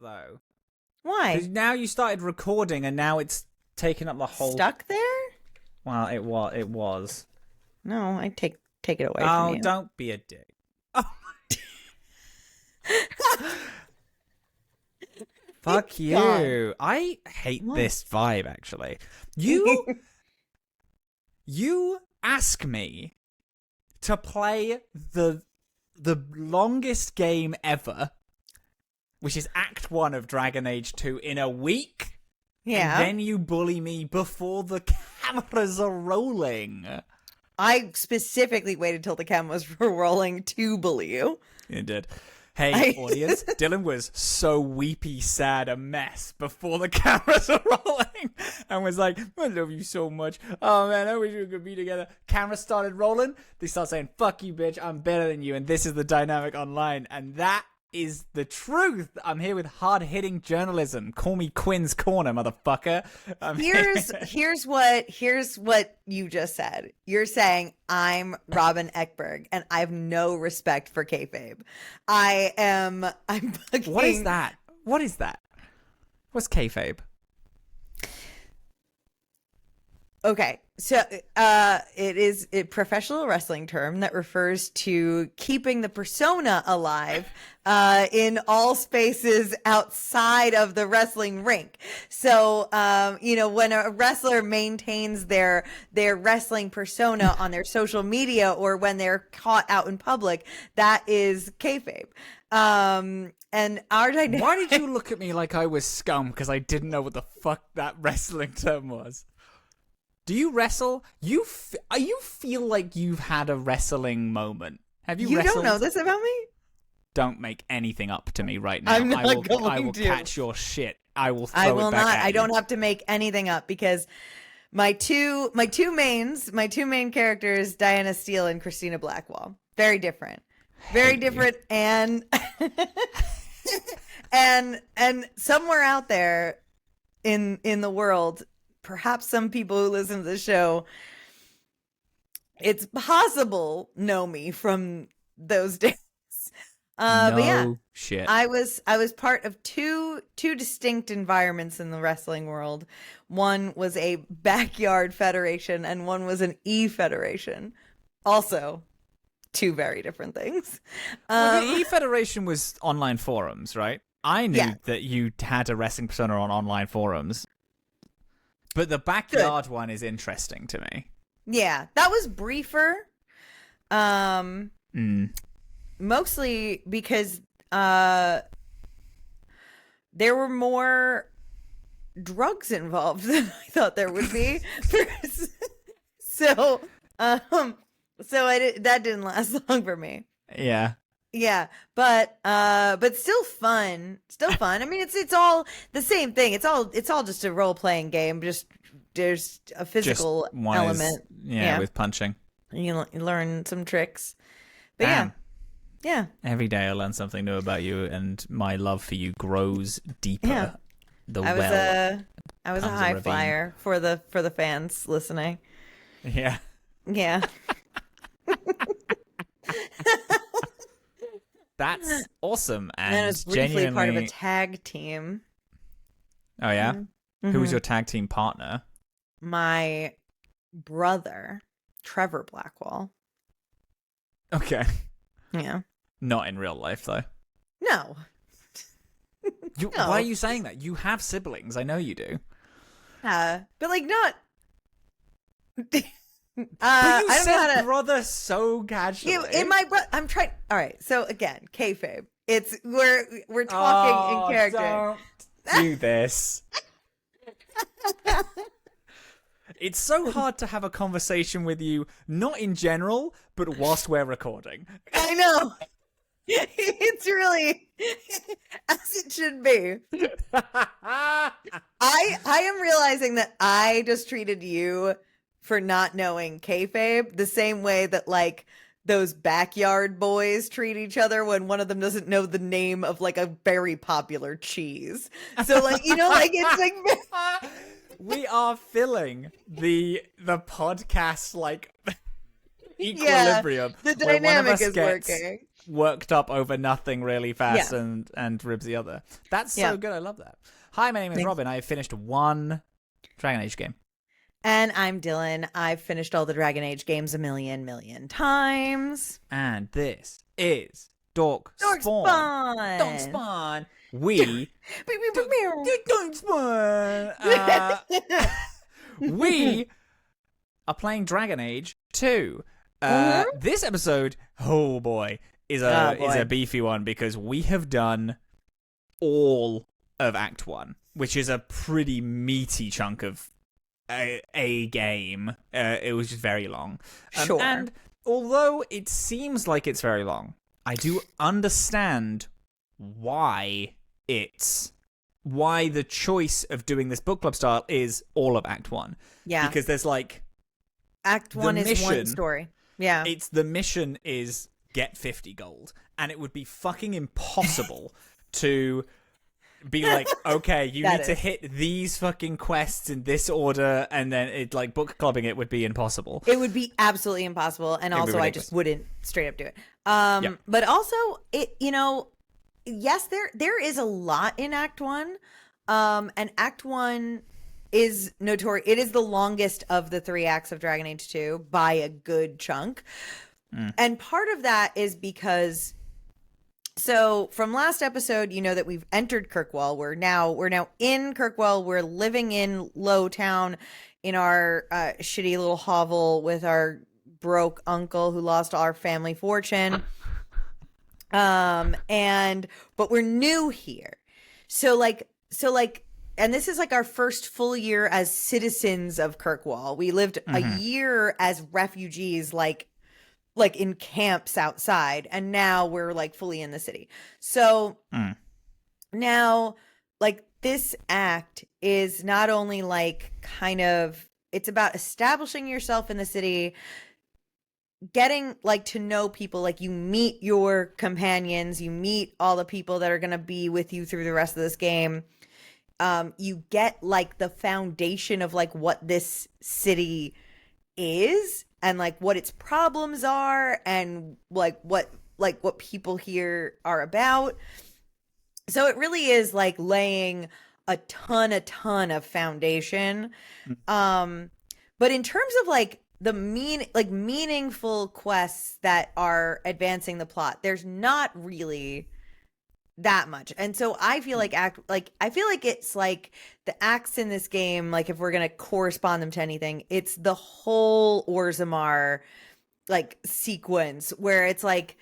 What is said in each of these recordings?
though. Why? Because now you started recording, and now it's taken up the whole. Stuck there? Well, it was. No, I take it away from you. Oh, don't be a dick. Oh. Fuck you. God. I hate this vibe, actually. You ask me to play the longest game ever, which is Act 1 of Dragon Age 2 in a week. Yeah. And then you bully me before the cameras are rolling. I specifically waited till the cameras were rolling to bully you. You did. Hey, audience, Dillin was so weepy, sad, a mess before the cameras were rolling. And was like, I love you so much. Oh, man, I wish we could be together. Cameras started rolling. They start saying, fuck you, bitch. I'm better than you. And this is the dynamic online. And that is the truth. I'm here with hard-hitting journalism. Call me Quinn's Corner, motherfucker. Here's what you just said. You're saying I'm Robin Eckberg and I have no respect for kayfabe. I'm fucking... What is that? What's kayfabe? Okay, so it is a professional wrestling term that refers to keeping the persona alive in all spaces outside of the wrestling rink. So, when a wrestler maintains their wrestling persona on their social media or when they're caught out in public, that is kayfabe. And our dynamic... Why did you look at me like I was scum because I didn't know what the fuck that wrestling term was? Do you wrestle? You feel like you've had a wrestling moment. Have you wrestled? You don't know this about me? Don't make anything up to me right now. I'm not I will catch your shit. I will throw it back at you. I don't have to make anything up because my two main characters, Diana Steele and Christina Blackwell. Very different. Very different and and somewhere out there in the world, perhaps some people who listen to the show, it's possible know me from those days. But yeah, shit. I was part of two distinct environments in the wrestling world. One was a backyard federation and one was an e-federation. Also, two very different things. Well, the e-federation was online forums, right? I knew that you had a wrestling persona on online forums. But the backyard one is interesting to me. Yeah, that was briefer. Mostly because there were more drugs involved than I thought there would be. So that didn't last long for me. Yeah. Yeah, but still fun. Still fun. I mean, it's all the same thing. It's all just a role playing game. Just there's a physical element. With punching. You learn some tricks. But yeah. Every day I learn something new about you, and my love for you grows deeper. Yeah. I was a high flyer for the fans listening. Yeah. Yeah. That's awesome, and I was briefly part of a tag team. Oh yeah, Who was your tag team partner? My brother, Trevor Blackwell. Okay. Yeah. Not in real life though. No. No. Why are you saying that? You have siblings. I know you do. But like not. But you said brother so casually. I'm trying. All right. So again, kayfabe. It's we're talking in character. Don't do this. It's so hard to have a conversation with you, not in general, but whilst we're recording. I know. It's really as it should be. I am realizing that I just treated you for not knowing kayfabe the same way that like those backyard boys treat each other when one of them doesn't know the name of like a very popular cheese. So like, you know, like it's like we are filling the podcast like equilibrium. The dynamic is working. worked up over nothing really fast and ribs the other. That's so good. I love that. Hi, my name is Robin. I have finished one Dragon Age game. And I'm Dillin. I've finished all the Dragon Age games a million times. And this is Dorkspawn. Dorkspawn. We we are playing Dragon Age 2. This episode, oh boy, is a beefy one because we have done all of Act 1, which is a pretty meaty chunk of a game. It was just very long. Sure. And although it seems like it's very long, I do understand why the choice of doing this book club style is all of Act 1. Yeah. Because there's like... Act 1 is one story. Yeah. The mission is get 50 gold. And it would be fucking impossible to be like, okay, you need to hit these fucking quests in this order, and then it like book clubbing it would be impossible. It would be absolutely impossible, and also I just wouldn't straight up do it. But also it, yes, there is a lot in Act 1. And Act 1 is notorious. It is the longest of the 3 acts of Dragon Age 2 by a good chunk. And part of that is because, so from last episode, you know that we've entered Kirkwall. We're now in Kirkwall. We're living in Lowtown in our shitty little hovel with our broke uncle who lost all our family fortune. But we're new here. So and this is like our first full year as citizens of Kirkwall. We lived a year as refugees, like in camps outside, and now we're like fully in the city. So now like this act is not only like kind of, it's about establishing yourself in the city, getting like to know people, like you meet your companions, you meet all the people that are going to be with you through the rest of this game. You get like the foundation of like what this city is and like what its problems are and like what people here are about. So it really is like laying a ton of foundation. But in terms of like the meaningful quests that are advancing the plot, there's not really that much. And so I feel like it's like the acts in this game, like if we're gonna correspond them to anything, it's the whole Orzammar like sequence where it's like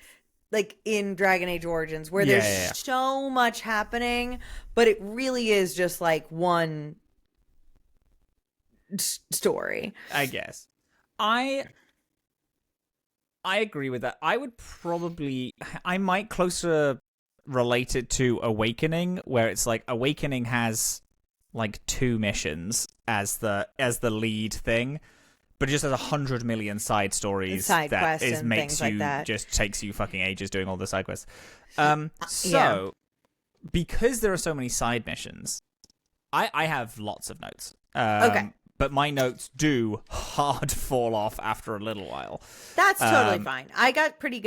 in Dragon Age Origins where there's so much happening, but it really is just like one story, I guess. I agree with that. I might closer relate it to Awakening, where it's like Awakening has like 2 missions as the lead thing, but it just has 100 million side stories that is makes you like just takes you fucking ages doing all the side quests. Because there are so many side missions, I have lots of notes. But my notes do hard fall off after a little while. That's totally fine. I got pretty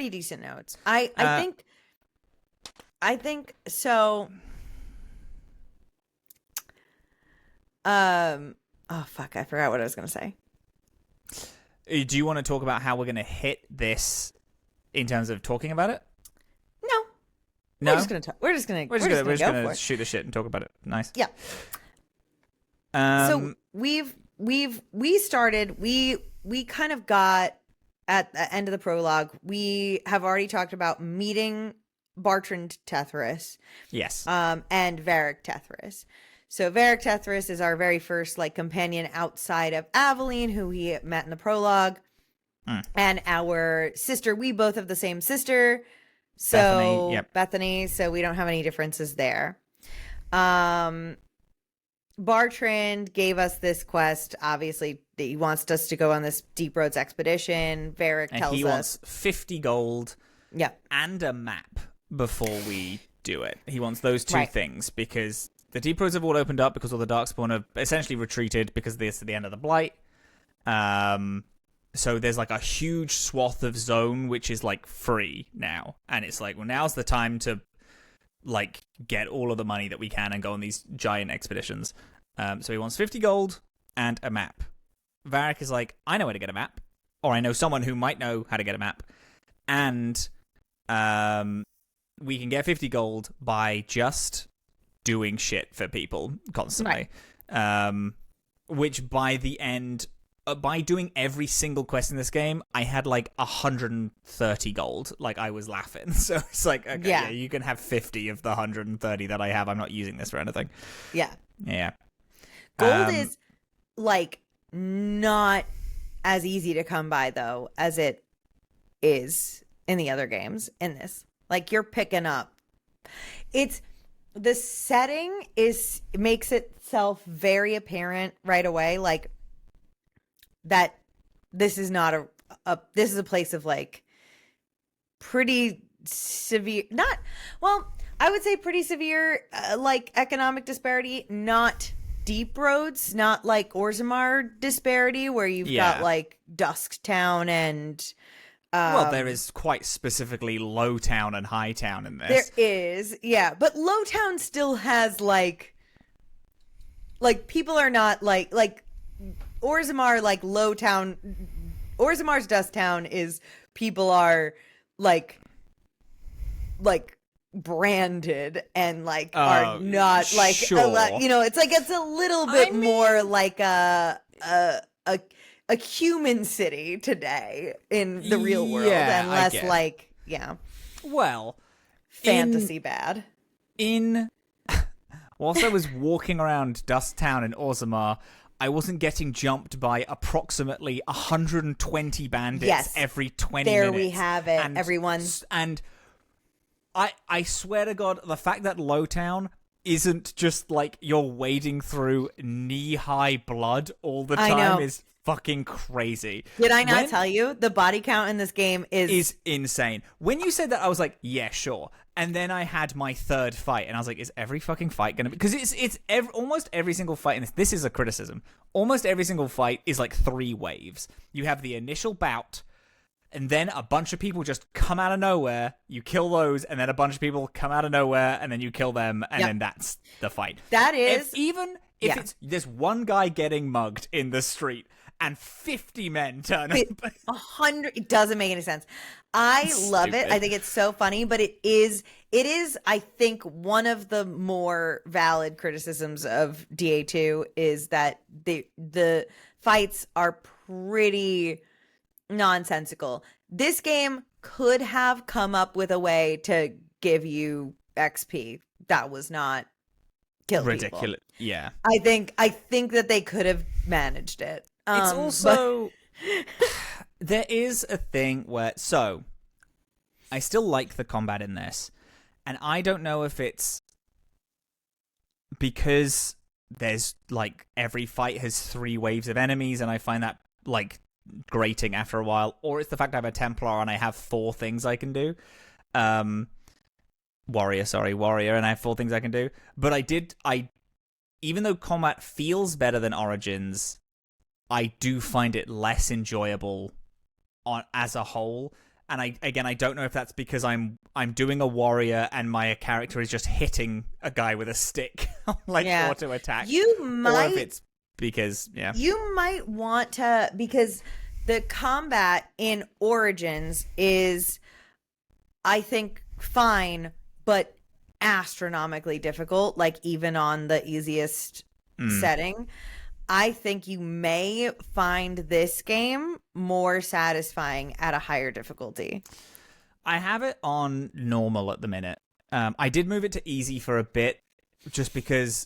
decent notes. I think so. Oh fuck! I forgot what I was gonna say. Do you want to talk about how we're gonna hit this in terms of talking about it? No. We're just gonna talk. We're just gonna shoot the shit and talk about it. Nice. Yeah. So we kind of got at the end of the prologue. We have already talked about meeting Bartrand Tethris. Yes. And Varric Tethris. So Varric Tethris is our very first like companion outside of Aveline, who we met in the prologue. And our sister, we both have the same sister. So Bethany, so we don't have any differences there. Bartrand gave us this quest. Obviously, he wants us to go on this Deep Roads expedition. Varric tells us he wants 50 gold and a map before we do it. He wants those 2 things because the Deep Roads have all opened up because all the Darkspawn have essentially retreated because this is the end of the Blight. So there's like a huge swath of zone which is like free now, and it's like, well, now's the time to like get all of the money that we can and go on these giant expeditions. So he wants 50 gold and a map. Varric is like, I know where to get a map, or I know someone who might know how to get a map, and we can get 50 gold by just doing shit for people constantly. Right. Which by the end, by doing every single quest in this game, I had like 130 gold. Like, I was laughing. So it's like, okay, yeah, you can have 50 of the 130 that I have. I'm not using this for anything. Yeah. Yeah. Gold is like not as easy to come by though as it is in the other games in this. Like, you're picking up. It's the setting makes itself very apparent right away, like that this is not this is a place of like pretty severe, I would say pretty severe like economic disparity, not deep roads, not like Orzammar disparity where you've got like Dusktown and well, there is quite specifically Low Town and High Town in this. There is, yeah. But Low Town still has, like people are not, like Orzammar, like, Low Town. Orzammar's Dusktown is, people are, like, branded and, like, are not, like, sure. You know, it's like, it's a little bit more like a human city today in the real world, and less like, well, fantasy bad. Whilst I was walking around Dusktown in Orzammar, I wasn't getting jumped by approximately 120 bandits every 20 minutes. There we have it, everyone. And I swear to God, the fact that Lowtown isn't just like you're wading through knee-high blood all the time is fucking crazy. Did I not tell you? The body count in this game is insane. When you said that, I was like, yeah, sure. And then I had my third fight, and I was like, is every fucking fight going to be... Because it's almost every single fight in this... This is a criticism. Almost every single fight is like 3 waves. You have the initial bout, and then a bunch of people just come out of nowhere, you kill those, and then a bunch of people come out of nowhere, and then you kill them, and then that's the fight. That is... Even if it's this one guy getting mugged in the street, and 50 men turn up. 100. It doesn't make any sense. I love it. I think it's so funny, but it is, I think, one of the more valid criticisms of DA2 is that the fights are pretty nonsensical. This game could have come up with a way to give you XP that was not kill ridiculous. People. Yeah. I think that they could have managed it. It's also there is a thing where I still like the combat in this, and I don't know if it's because there's like every fight has 3 waves of enemies, and I find that like grating after a while, or it's the fact I'm a Templar and I have 4 things I can do. Warrior, and I have 4 things I can do. But even though combat feels better than Origins, I do find it less enjoyable as a whole. And I don't know if that's because I'm doing a warrior and my character is just hitting a guy with a stick like auto attack. Or if it's because you might want to, because the combat in Origins is, I think, fine, but astronomically difficult. Like, even on the easiest setting. I think you may find this game more satisfying at a higher difficulty. I have it on normal at the minute. I did move it to easy for a bit, just because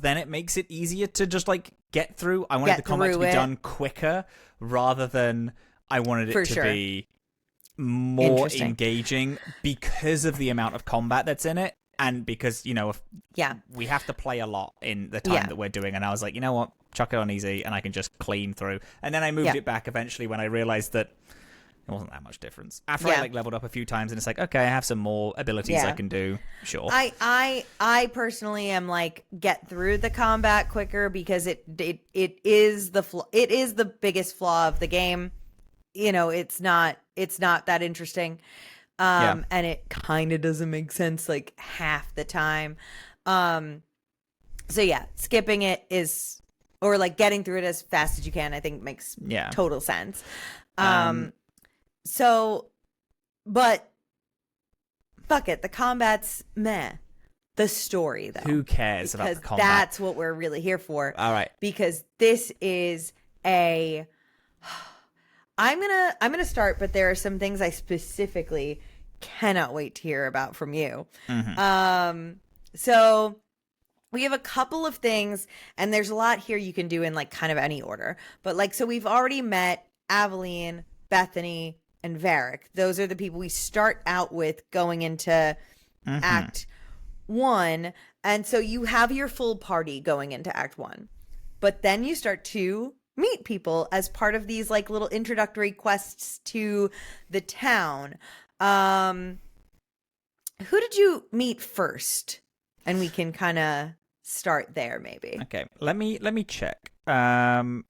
then it makes it easier to just like get through. I wanted the combat to be done quicker rather than I wanted it to be more engaging because of the amount of combat that's in it. And because, we have to play a lot in the time that we're doing. And I was like, you know what? Chuck it on easy and I can just clean through. And then I moved it back eventually when I realized that, It wasn't that much difference. After I like leveled up a few times, and it's like, okay, I have some more abilities I can do. Sure. I personally am like, get through the combat quicker because it is the biggest flaw of the game. You know, it's not that interesting. And it kind of doesn't make sense like half the time. So yeah, skipping it is, or like getting through it as fast as you can, I think makes total sense. So, but fuck it, the combat's meh. The story, though. Who cares about the combat? That's what we're really here for. All right. Because this is a... I'm gonna start, but there are some things I specifically cannot wait to hear about from you. Mm-hmm. So we have a couple of things, and there's a lot here you can do in like kind of any order. But like, so we've already met Aveline, Bethany, and Varric. Those are the people we start out with going into Act 1. And so you have your full party going into Act 1. But then you start to meet people as part of these like little introductory quests to the town. Who did you meet first? And we can kind of start there, maybe. Okay, let me check. Also,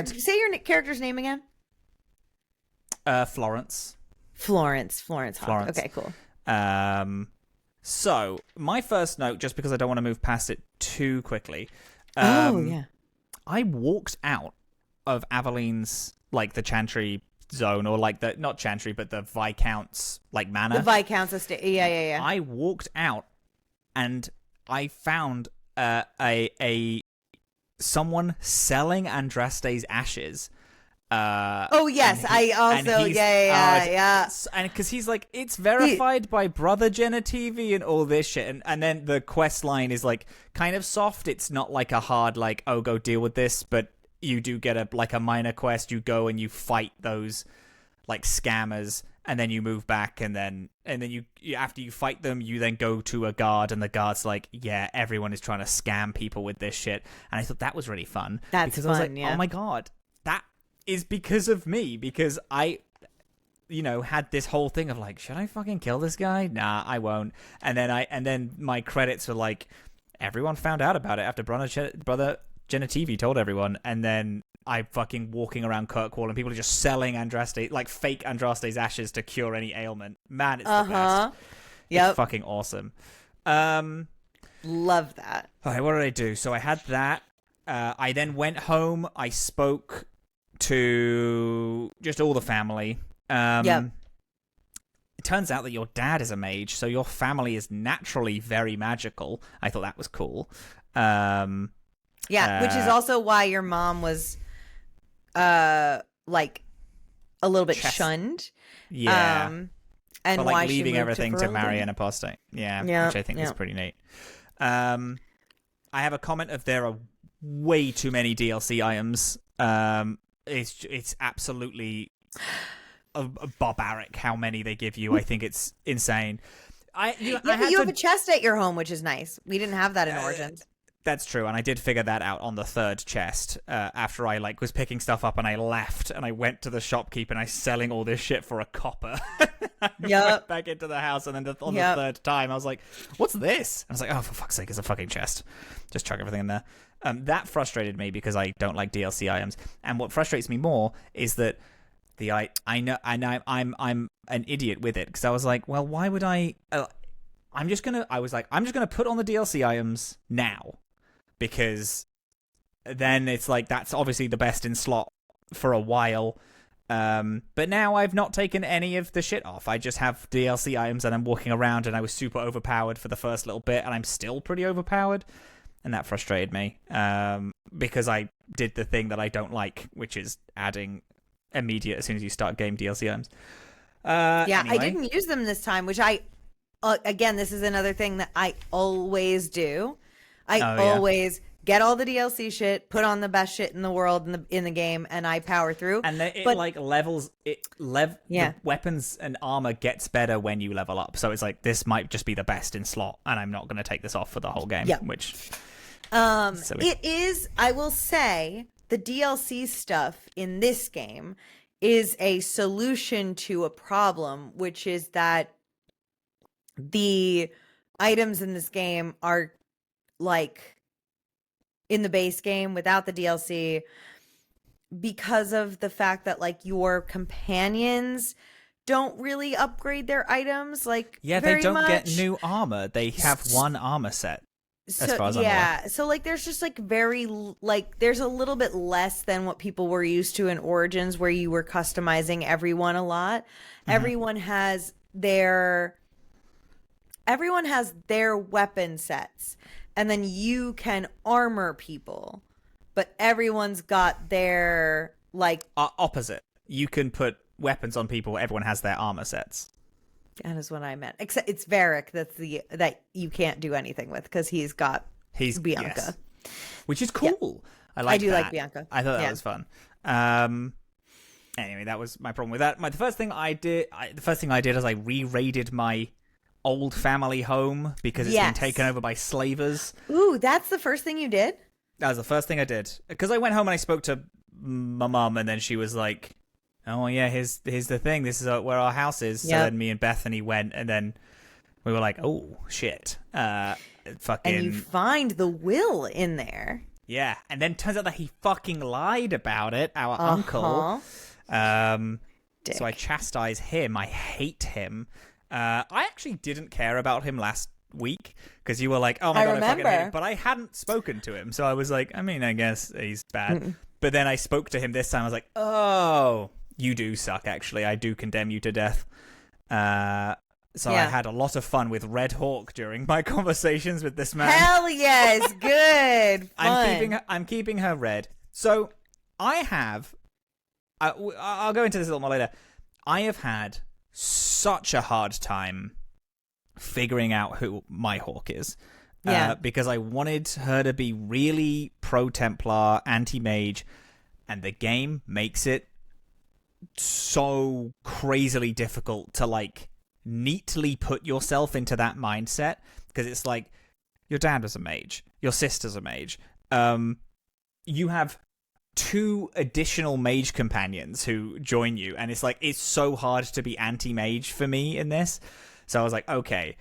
say your character's name again? Florence. Florence Hawke. Okay, cool. So my first note, just because I don't want to move past it too quickly. I walked out of Aveline's, like, the Chantry zone, or like the, not Chantry, but the Viscount's, like, manor. The Viscount's estate. Yeah. I walked out and I found someone selling Andraste's ashes. Yes, I also, yeah. And because he's like, it's verified by Brother Genitivi and all this shit. And then the quest line is like kind of soft. It's not like a hard, like, oh, go deal with this. But you do get a minor quest. You go and you fight those like scammers, and then you move back, and then you after you fight them, you then go to a guard, and the guard's like, yeah, everyone is trying to scam people with this shit. And I thought that was really fun. That's because fun, I was like, oh my god, that is because of me, because I, had this whole thing of like, should I fucking kill this guy? Nah, I won't. And then my credits were like, everyone found out about it after Brother Genitivi told everyone, and then I fucking walking around Kirkwall and people are just selling Andraste, like fake Andraste's ashes to cure any ailment. Man, it's the best. Yep. It's fucking awesome. Love that. Okay, what did I do? So I had that. I then went home. I spoke to just all the family. It turns out that your dad is a mage, so your family is naturally very magical. I thought that was cool. Which is also why your mom was like a little bit shunned. Yeah. And but, like, why leaving she everything to marry Veilgaurd. an apostate. Yeah, Yeah, which I think is pretty neat. I have a comment of there are way too many DLC items. It's absolutely barbaric how many they give you. I think it's insane. You have a chest at your home, which is nice. We didn't have that in Origins. That's true, and I did figure that out on the third chest after I was picking stuff up, and I left, and I went to the shopkeep, and I was selling all this shit for a copper. I went back into the house, and then on the third time, I was like, what's this? And I was like, oh, for fuck's sake, it's a fucking chest. Just chuck everything in there. That frustrated me because I don't like DLC items, and what frustrates me more is that I'm an idiot with it, because I was like, well, why would I'm just gonna put on the DLC items now, because then it's like that's obviously the best in slot for a while. But now I've not taken any of the shit off. I just have DLC items, and I'm walking around, and I was super overpowered for the first little bit, and I'm still pretty overpowered, and that frustrated me because I did the thing that I don't like, which is adding immediate as soon as you start game DLC items. Anyway. I didn't use them this time, which I again, this is another thing that I always do. I always get all the DLC shit, put on the best shit in the world in the game, and I power through. And the weapons and armor gets better when you level up. So it's like, this might just be the best in slot, and I'm not going to take this off for the whole game. Which silly. It is. I will say the DLC stuff in this game is a solution to a problem, which is that the items in this game are like in the base game without the DLC, because of the fact that like your companions don't really upgrade their items like Yeah, very they don't much. get new armor. They have one armor set. As far as I'm aware. So like there's just like there's a little bit less than what people were used to in Origins, where you were customizing everyone a lot. Mm-hmm. Everyone has their weapon sets, and then you can armor people, but everyone's got their like opposite. You can put weapons on people. Everyone has their armor sets. That is what I meant. Except it's Varric that you can't do anything with, because he's Bianca, yes. Which is cool. Yeah. I like Bianca. I thought that was fun. Anyway, that was my problem with that. The first thing I did is I re-raided my old family home because it's been taken over by slavers. Ooh, that's the first thing you did? That was the first thing I did, because I went home and I spoke to my mum, and then she was like, "Oh yeah, here's the thing. This is where our house is." So then me and Bethany went, and then we were like, "Oh shit!" Fucking. And you find the will in there. Yeah, and then turns out that he fucking lied about it. Our uncle. So I chastise him. I hate him. I actually didn't care about him last week because you were like, "Oh my god, I fucking hate him," but I hadn't spoken to him, so I was like, I mean, I guess he's bad. But then I spoke to him this time. I was like, "Oh, you do suck, actually. I do condemn you to death." So I had a lot of fun with Red Hawke during my conversations with this man. Hell yes, good. Fun. I'm keeping her red. So I have. I'll go into this a little more later. I have had such a hard time figuring out who my Hawke is. Because I wanted her to be really pro-Templar, anti-mage, and the game makes it so crazily difficult to, like, neatly put yourself into that mindset, because it's like, your dad was a mage, your sister's a mage, you have 2 additional mage companions who join you, and it's like, it's so hard to be anti-mage for me in this. So I was like, okay,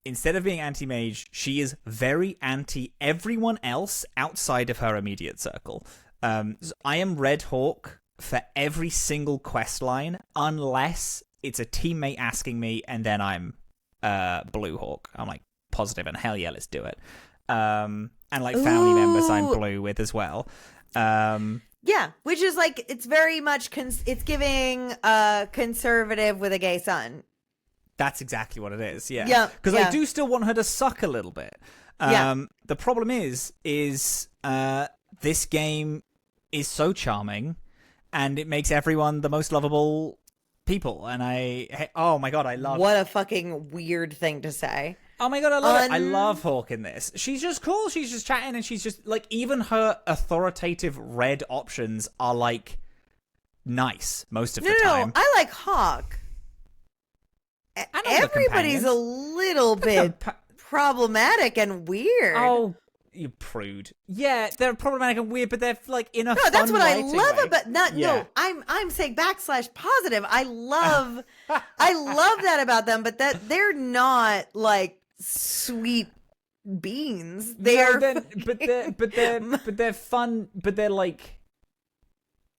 instead of being anti-mage, she is very anti everyone else outside of her immediate circle. So I am Red Hawke for every single quest line, unless it's a teammate asking me, and then I'm Blue Hawke. I'm like positive, and hell yeah, let's do it. And like family members I'm blue with as well. Yeah, which is like, it's very much it's giving conservative with a gay son. That's exactly what it is. Yeah. Because I do still want her to suck a little bit. The problem is this game is so charming, and it makes everyone the most lovable people. And oh my god, I love. What a fucking weird thing to say. Oh my god, I love it. I love Hawke in this. She's just cool. She's just chatting, and she's just like, even her authoritative red options are like nice most of the time. No, I like Hawke. Everybody's a little bit problematic and weird. Oh, you prude. Yeah, they're problematic and weird, but they're like in a fun that's what I love way. about no. I'm saying /positive. I love that about them, but that they're not like sweet beans. But they're fun. But they're like,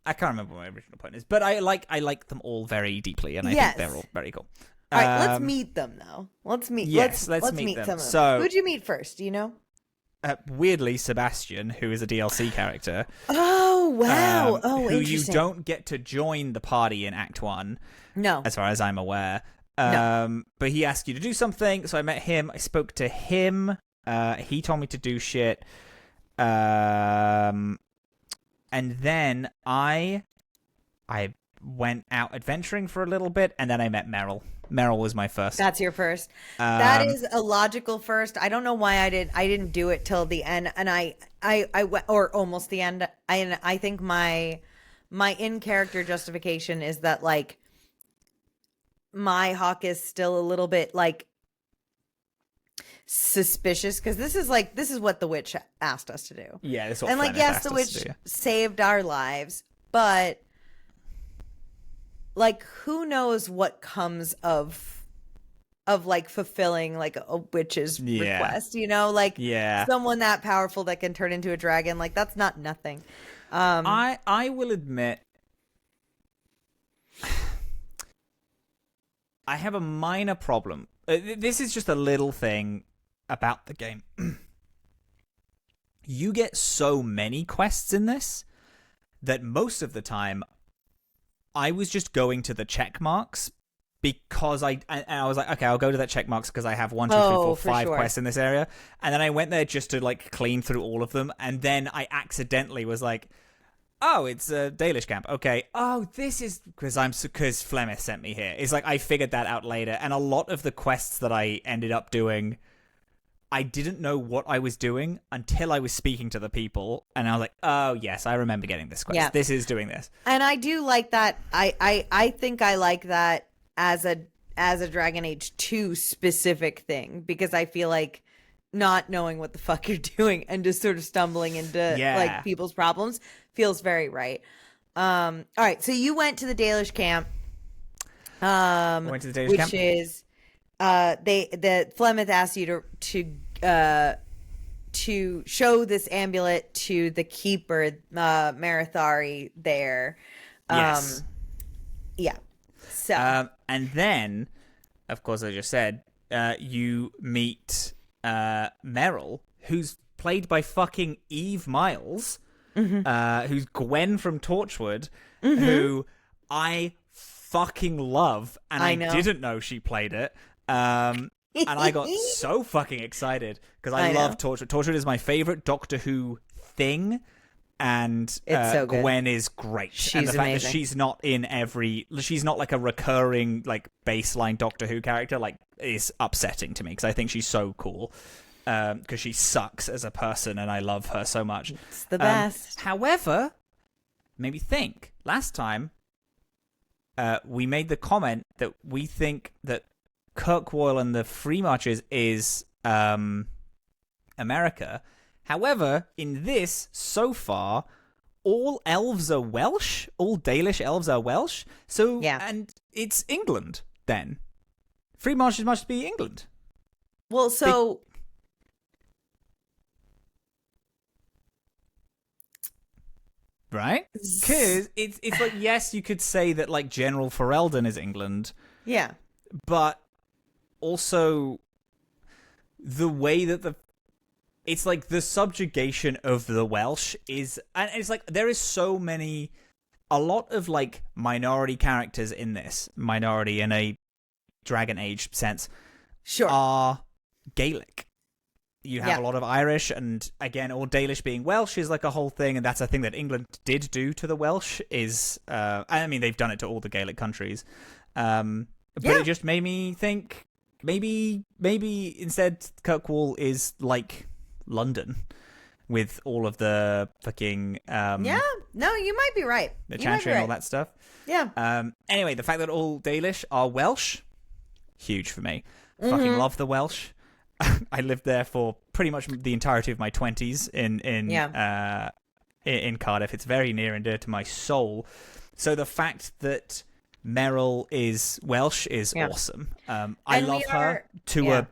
I can't remember what my original point is, but I like them all very deeply, and I think they're all very cool. All right, let's meet them though. Let's meet. Yes, let's meet them. So, who'd you meet first? Do you know? Weirdly, Sebastian, who is a DLC character. Oh wow! Who you don't get to join the party in Act 1. No, as far as I'm aware. No. But he asked you to do something, so I met him. I spoke to him. He told me to do shit. And then I went out adventuring for a little bit, and then I met Meryl. Meryl was my first. That's your first. That is a logical first. I don't know why I didn't do it till the end, and I went, or almost the end. I think my in character justification is that like my Hawke is still a little bit like suspicious, because this is what the witch asked us to do. Yeah, this is what and like, yes, the witch saved our lives, but like, who knows what comes of like fulfilling like a witch's request, you know, like someone that powerful that can turn into a dragon, like that's not nothing. I will admit I have a minor problem. This is just a little thing about the game. You get so many quests in this that most of the time I was just going to the check marks because I was like, okay, I'll go to that check marks because I have 1, 2, 3, 4, 5 quests in this area. And then I went there just to like clean through all of them. And then I accidentally was like, oh, it's a Dalish camp. Okay. Oh, this is because Flemeth sent me here. It's like I figured that out later. And a lot of the quests that I ended up doing, I didn't know what I was doing until I was speaking to the people, and I was like, "Oh yes, I remember getting this quest. Yeah. This is doing this." And I do like that. I think I like that as a Dragon Age 2 specific thing, because I feel like not knowing what the fuck you're doing and just sort of stumbling into like people's problems feels very right. All right, so you went to the Dalish camp. Went to the Dalish camp, which is. The Flemeth asked you to show this amulet to the keeper, Marathari there. Yes. Yeah. So. And then, of course, as I just said, you meet Merrill, who's played by fucking Eve Miles, who's Gwen from Torchwood, who I fucking love, and I didn't know she played it. And I got so fucking excited because I love Torchwood. Torchwood is my favorite Doctor Who thing, and so Gwen is great. She's and the amazing. fact that she's not like a recurring like baseline Doctor Who character, like, is upsetting to me because I think she's so cool. Because she sucks as a person, and I love her so much. It's the best. However, maybe think last time we made the comment that we think that Kirkwall and the Free Marchers is America. However, in this, so far, all elves are Welsh. All Dalish elves are Welsh. So, and it's England, then. Free Marchers must be England. Well, so... Right? Because it's like, yes, you could say that, like, General Ferelden is England. Yeah. But also the way that it's like the subjugation of the Welsh is, and it's like there is so many, a lot of like minority characters in this, minority in a Dragon Age sense, are Gaelic. You have a lot of Irish, and again, all Dalish being Welsh is like a whole thing, and that's a thing that England did do to the Welsh. Is I mean, they've done it to all the Gaelic countries, but it just made me think maybe instead Kirkwall is like London with all of the fucking no, you might be right. The chantry and all that stuff. Yeah. Anyway, the fact that all Dalish are Welsh, huge for me. Fucking love the Welsh. I lived there for pretty much the entirety of my 20s in Cardiff. It's very near and dear to my soul. So the fact that Merrill is Welsh is awesome. I love her to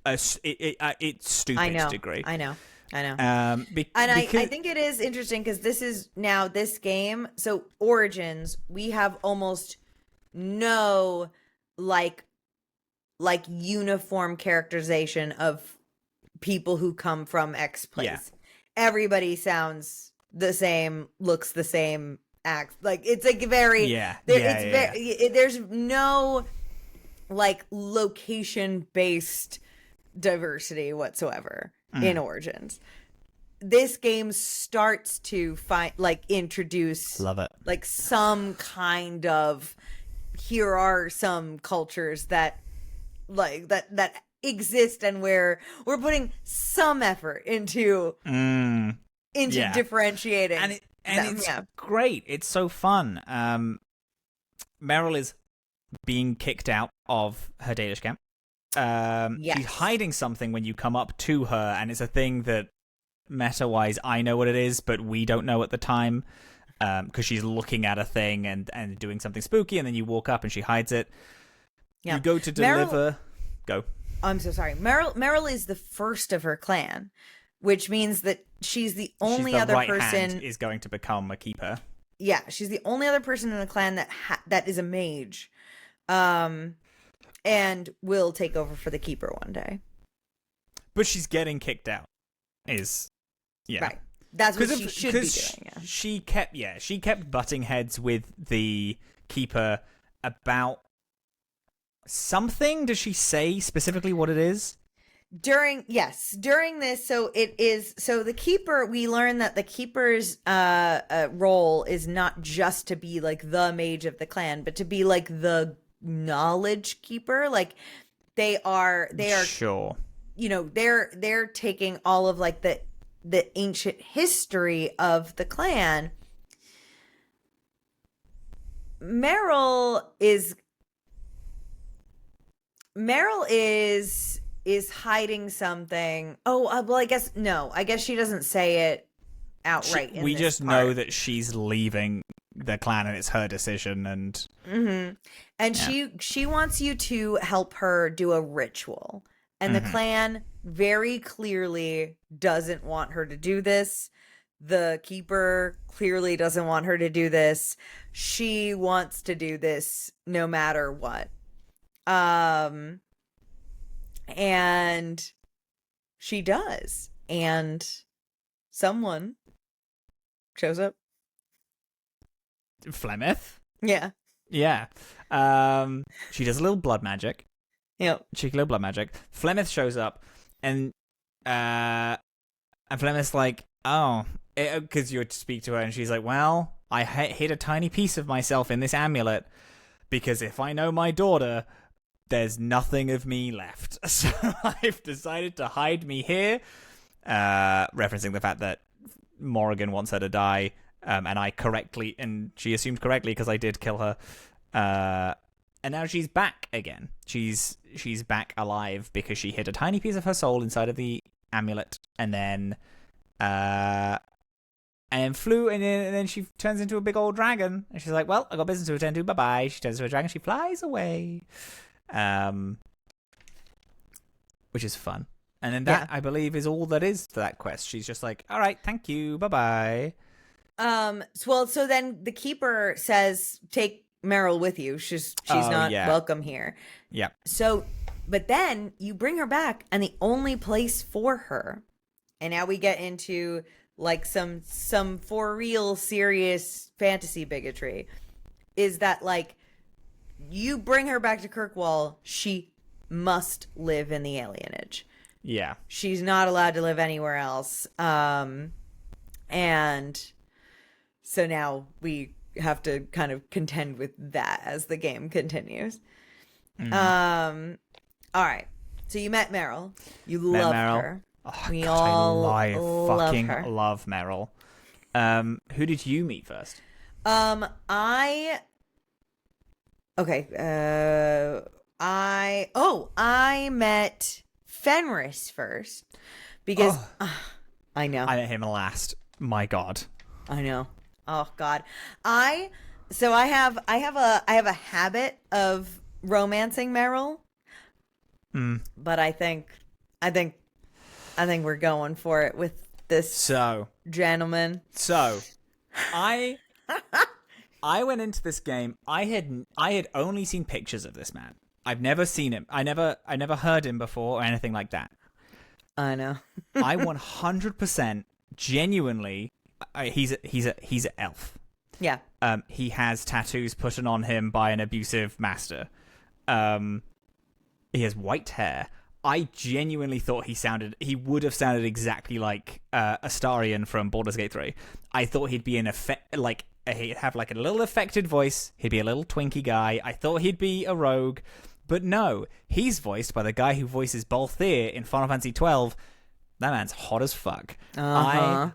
a stupid degree. I know. I think it is interesting because this is now this game. So Origins, we have almost no like uniform characterization of people who come from X place. Yeah. Everybody sounds the same, looks the same, acts like it's like very there's no like location based diversity whatsoever in Origins. This game starts to introduce like some kind of, here are some cultures that like that exist, and where we're putting some effort into differentiating, and it's great. It's so fun. Merrill is being kicked out of her Dalish camp. She's hiding something when you come up to her, and it's a thing that meta-wise I know what it is, but we don't know at the time. because she's looking at a thing and doing something spooky, and then you walk up and she hides it. Yeah. You go to deliver. Go. I'm so sorry. Meryl is the first of her clan, which means that she's the only other person is going to become a keeper. Yeah, she's the only other person in the clan that is a mage, and will take over for the keeper one day. But she's getting kicked out. Right. That's what she should be doing. Yeah. She kept butting heads with the keeper about something. Does she say specifically what it is? During this, so the keeper, we learn that the keeper's role is not just to be like the mage of the clan, but to be like the knowledge keeper. Like they are sure, they're taking all of like the ancient history of the clan. Meryl is hiding something. I guess she doesn't say it outright. We just know that she's leaving the clan and it's her decision, and she wants you to help her do a ritual, and the clan very clearly doesn't want her to do this. The keeper clearly doesn't want her to do this. She wants to do this no matter what. And she does. And someone shows up. Flemeth? Yeah. Yeah. She does a little blood magic. Yep. Cheeky little blood magic. Flemeth shows up, and Flemeth's like, because you speak to her, and she's like, well, I hid a tiny piece of myself in this amulet, because if I know my daughter, there's nothing of me left. So I've decided to hide me here, referencing the fact that Morrigan wants her to die, and she assumed correctly because I did kill her. And now she's back again. She's back alive because she hid a tiny piece of her soul inside of the amulet, and then flew, and then she turns into a big old dragon, and she's like, well, I got business to attend to, bye-bye. She turns into a dragon, she flies away, which is fun. And then that, I believe, is all that is to that quest. She's just like, all right, thank you, bye-bye. So then the keeper says, take Meryl with you. She's not welcome here. Yeah. So, but then you bring her back, and the only place for her, and now we get into like some for real serious fantasy bigotry, is that like you bring her back to Kirkwall, she must live in the alienage. Yeah. She's not allowed to live anywhere else. And so now we have to kind of contend with that as the game continues. All right. So you met Meryl. You loved her. Oh, we all fucking love Meryl. Who did you meet first? I met Fenris first because I know. I met him last. My God. I know. Oh God. I have a habit of romancing Meryl. But I think we're going for it with this gentleman. So I went into this game. I had only seen pictures of this man. I've never seen him. I never heard him before or anything like that. I know. I 100% genuinely. He's an elf. Yeah. He has tattoos put on him by an abusive master. He has white hair. I genuinely thought he would have sounded exactly like Astarion from Baldur's Gate 3. I thought he'd be he'd have like a little affected voice. He'd be a little twinky guy. I thought he'd be a rogue, but no, he's voiced by the guy who voices Balthier in Final Fantasy 12. That man's hot as fuck. I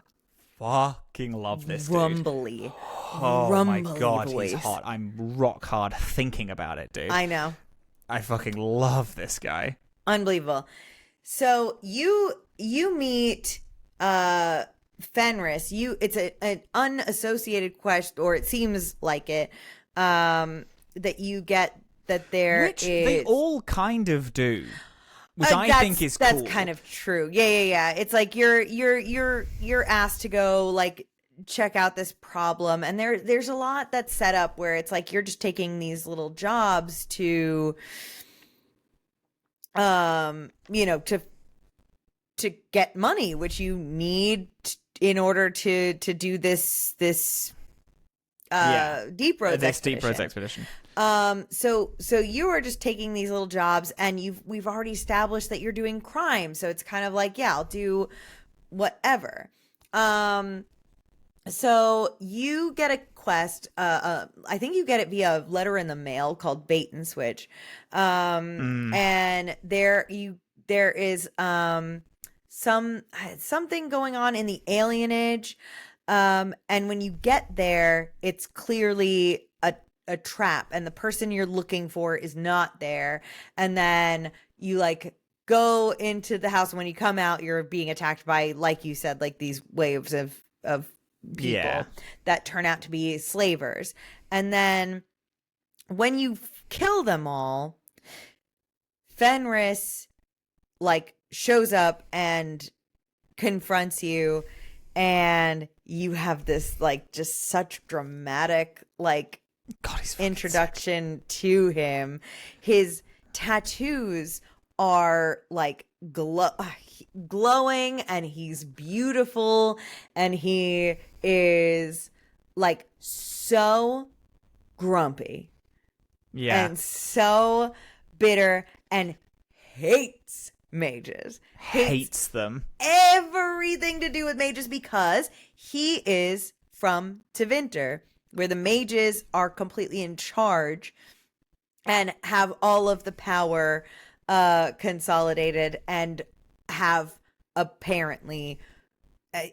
fucking love this dude. Rumbly. Oh my God, voice. He's hot. I'm rock hard thinking about it, dude. I know. I fucking love this guy. Unbelievable. So you meet Fenris, it's an unassociated quest, or it seems like it, that you get that there Which is. they all kind of do. Which I think is cool. That's kind of true. Yeah. It's like you're asked to go like check out this problem, and there's a lot that's set up where it's like you're just taking these little jobs to to get money, which you need in order to do this deep roads expedition. So you are just taking these little jobs, and we've already established that you're doing crime, so it's kind of like, yeah, I'll do whatever. So you get a quest, I think you get it via letter in the mail called Bait and Switch. And there is something going on in the alienage. And when you get there, it's clearly a trap, and the person you're looking for is not there. And then you like go into the house, and when you come out, you're being attacked by, like you said, like these waves of people that turn out to be slavers. And then when you kill them all, Fenris like shows up and confronts you, and you have this like just such dramatic like introduction to him. His tattoos are like glowing, and he's beautiful, and he is like so grumpy and so bitter, and hates mages, hates them, everything to do with mages, because he is from Tevinter, where the mages are completely in charge and have all of the power consolidated, and have apparently,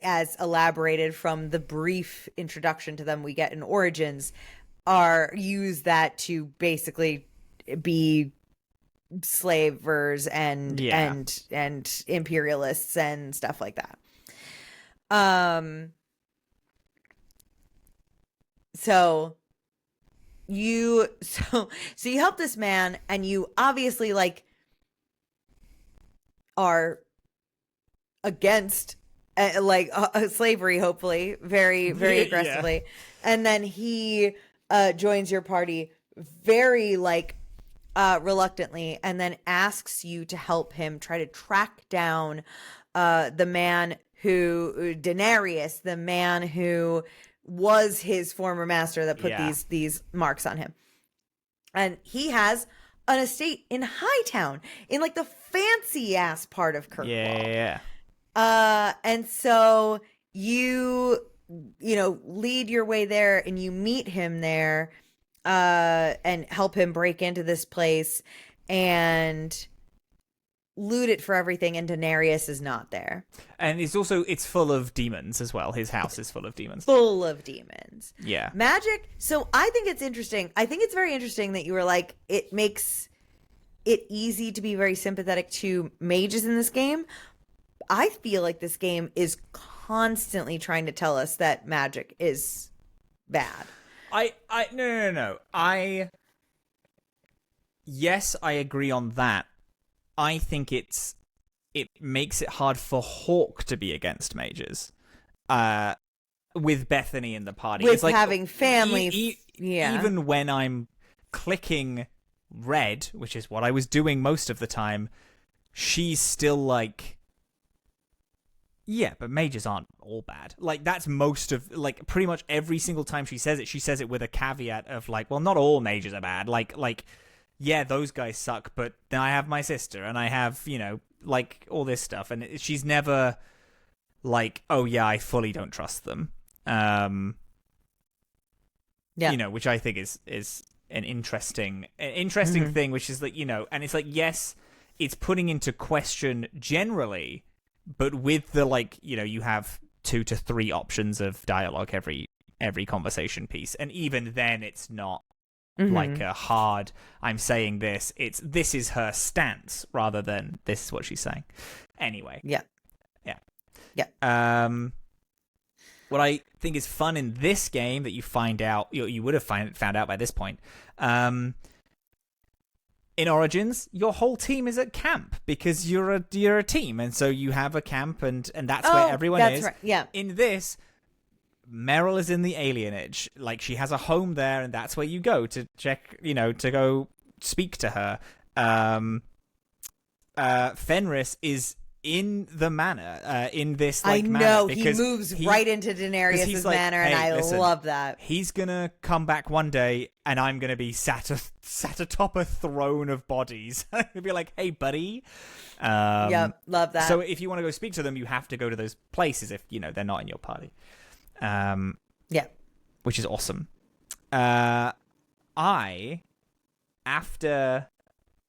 as elaborated from the brief introduction to them we get in Origins, use that to basically be slavers and imperialists and stuff like that. So you help this man, and you obviously like are against slavery, hopefully very, very aggressively. And then he joins your party very like reluctantly, and then asks you to help him try to track down the man who, Denarius, the man who was his former master that put these marks on him. And he has an estate in Hightown, in like the fancy ass part of Kirkwall. And so you lead your way there, and you meet him there, and help him break into this place and loot it for everything, and Denarius is not there. And it's full of demons as well. His house is full of demons. Full of demons. Yeah. Magic. So I think it's interesting. I think it's very interesting that you were like, it makes it easy to be very sympathetic to mages in this game. I feel like this game is constantly trying to tell us that magic is bad. No. Yes, I agree on that. I think it makes it hard for Hawke to be against mages, with Bethany in the party. With it's like having family, even when I'm clicking red, which is what I was doing most of the time, she's still like, yeah, but mages aren't all bad. Like, that's most of, like, pretty much every single time she says it with a caveat of like, well, not all mages are bad. Like. Yeah, those guys suck, but then I have my sister, and I have, like, all this stuff. And she's never like, oh, yeah, I fully don't trust them. Which I think is an interesting thing, which is that, and it's like, yes, it's putting into question generally, but with the, like, you have 2 to 3 options of dialogue every conversation piece. And even then, it's not like a hard, I'm saying this, this is her stance rather than this is what she's saying. Anyway. Yeah. what I think is fun in this game that you find out, you would have found out by this point, in Origins, your whole team is at camp because you're a team, and so you have a camp, and that's where everyone is. Right. Yeah. In this, Meryl is in the alienage. Like, she has a home there, and that's where you go to check, to go speak to her. Fenris is in the manor, in this manor. I know, he moves right into Daenerys' manor, and I love that. He's gonna come back one day, and I'm gonna be sat atop a throne of bodies. He'll be like, hey, buddy. Yep, love that. So if you want to go speak to them, you have to go to those places if, they're not in your party. Yeah. Which is awesome. I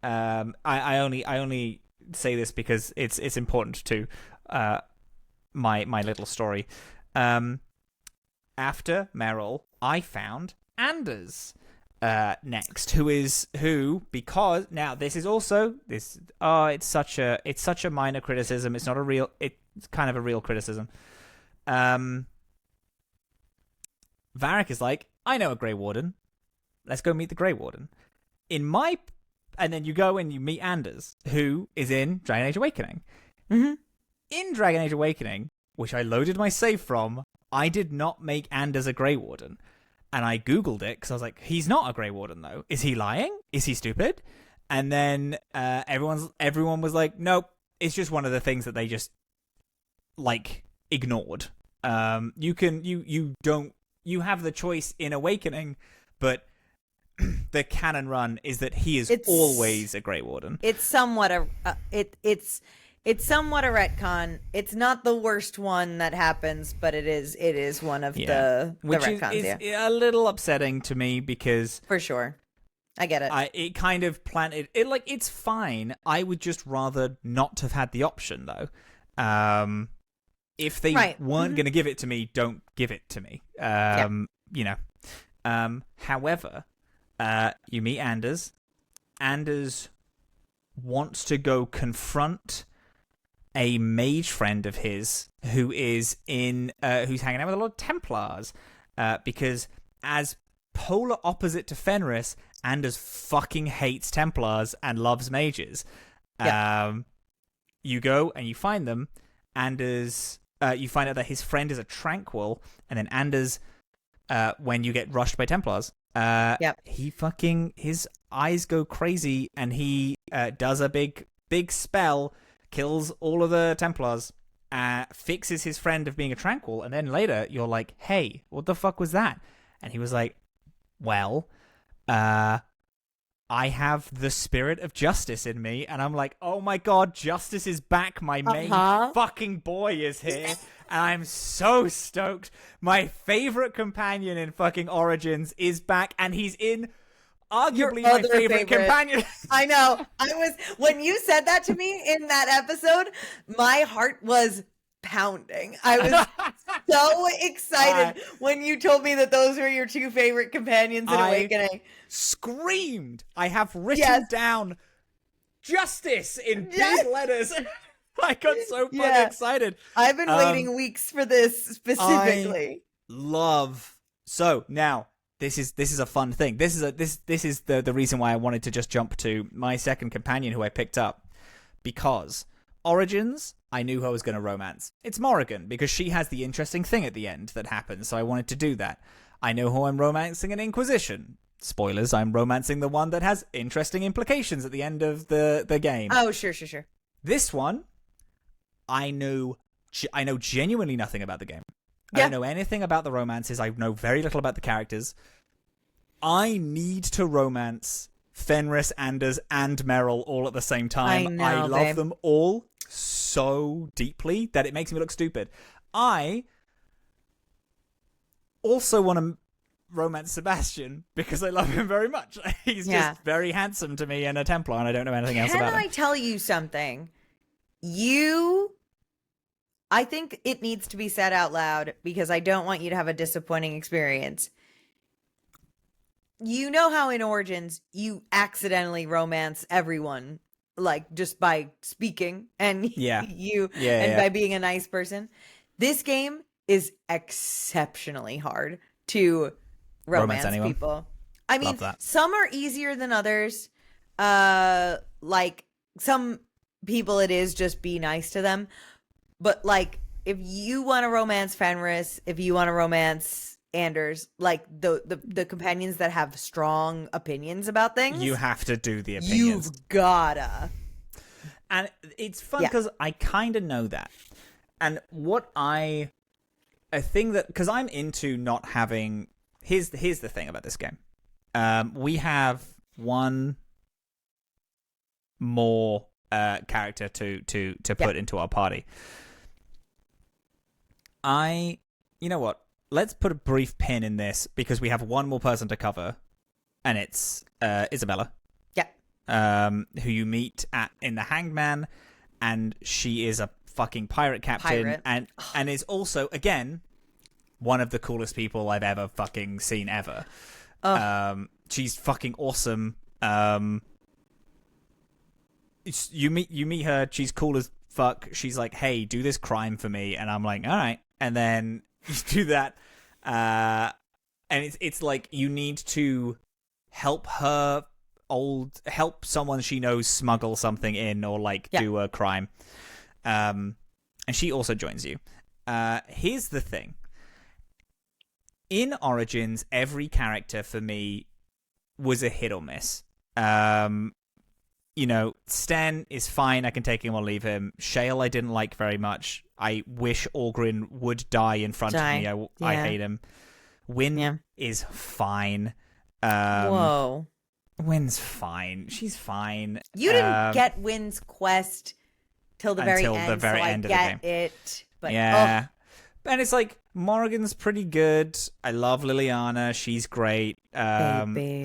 only say this because it's important to my little story. After Meryl, I found Anders next, because now this is also this. Oh, it's such a minor criticism. It's not it's kind of a real criticism. Varric is like, I know a Grey Warden. Let's go meet the Grey Warden. And then you go and you meet Anders, who is in Dragon Age Awakening. Mm-hmm. In Dragon Age Awakening, which I loaded my save from, I did not make Anders a Grey Warden. And I Googled it, because I was like, he's not a Grey Warden, though. Is he lying? Is he stupid? And then everyone was like, nope, it's just one of the things that they just, ignored. You have the choice in Awakening, but the canon run is that he is always a Grey Warden. It's somewhat it's somewhat a retcon. It's not the worst one that happens, but it is one of the retcons. Which is a little upsetting to me because for sure, I get it. It kind of planted it. It's fine. I would just rather not have had the option though. If they weren't going to give it to me, don't give it to me. However, you meet Anders. Anders wants to go confront a mage friend of his who is who's hanging out with a lot of Templars, because as polar opposite to Fenris, Anders fucking hates Templars and loves mages. You go and you find them. Anders, you find out that his friend is a Tranquil, and then Anders, when you get rushed by Templars, his eyes go crazy, and he does a big spell, kills all of the Templars, fixes his friend of being a Tranquil, and then later you're like, hey, what the fuck was that? And he was like, well, I have the spirit of justice in me. And I'm like, oh my god, justice is back. My main fucking boy is here. And I'm so stoked. My favorite companion in fucking Origins is back, and he's in arguably my favorite companion. I know. When you said that to me in that episode, my heart was pounding. I was so excited when you told me that those were your two favorite companions in Awakening. Screamed. I have written down justice in big letters. I got so fucking excited. I've been waiting weeks for this specifically. So now this is a fun thing. This is the reason why I wanted to just jump to my second companion who I picked up, because Origins, I knew who I was going to romance. It's Morrigan, because she has the interesting thing at the end that happens, so I wanted to do that. I know who I'm romancing in Inquisition. Spoilers, I'm romancing the one that has interesting implications at the end of the game. Oh, sure. This one, I know genuinely nothing about the game. I don't know anything about the romances. I know very little about the characters. I need to romance Fenris, Anders, and Meryl all at the same time. I love them all so deeply that it makes me look stupid. I also want to romance Sebastian because I love him very much. He's just very handsome to me and a Templar, and I don't know anything else about him. Can I tell you something? I think it needs to be said out loud because I don't want you to have a disappointing experience. You know how in Origins you accidentally romance everyone, like just by speaking and by being a nice person. This game, is exceptionally hard to romance anyone. people. I mean, Love that. some are easier than others. Like some people it is just be nice to them. But like if you want to romance Fenris, if you want to romance Anders, like the companions that have strong opinions about things, You have to do the opinions. you've gotta. And it's fun because I kind of know that. And what a thing that, because I'm into not having, here's the thing about this game. We have one more character to put into our party. You know what? Let's put a brief pin in this because we have one more person to cover, and it's Isabella. Who you meet in the Hangman, and she is a fucking pirate captain, and is also again one of the coolest people I've ever fucking seen ever. She's fucking awesome. You meet her, she's cool as fuck. She's like, hey, do this crime for me, and I'm like, all right, and then you do that, and it's like you need to help someone she knows smuggle something in or like do a crime, and she also joins you. Here's the thing: in Origins, every character for me was a hit or miss. You know, Sten is fine. I can take him or leave him. Shale I didn't like very much. I wish Orgrin would die in front of me. I hate him. Wynn is fine. Whoa. Wynn's fine. She's fine. You didn't get Wynn's quest till the very end, of the I game. It. But, yeah. And it's like, Morrigan's pretty good. I love Liliana. She's great. Baby.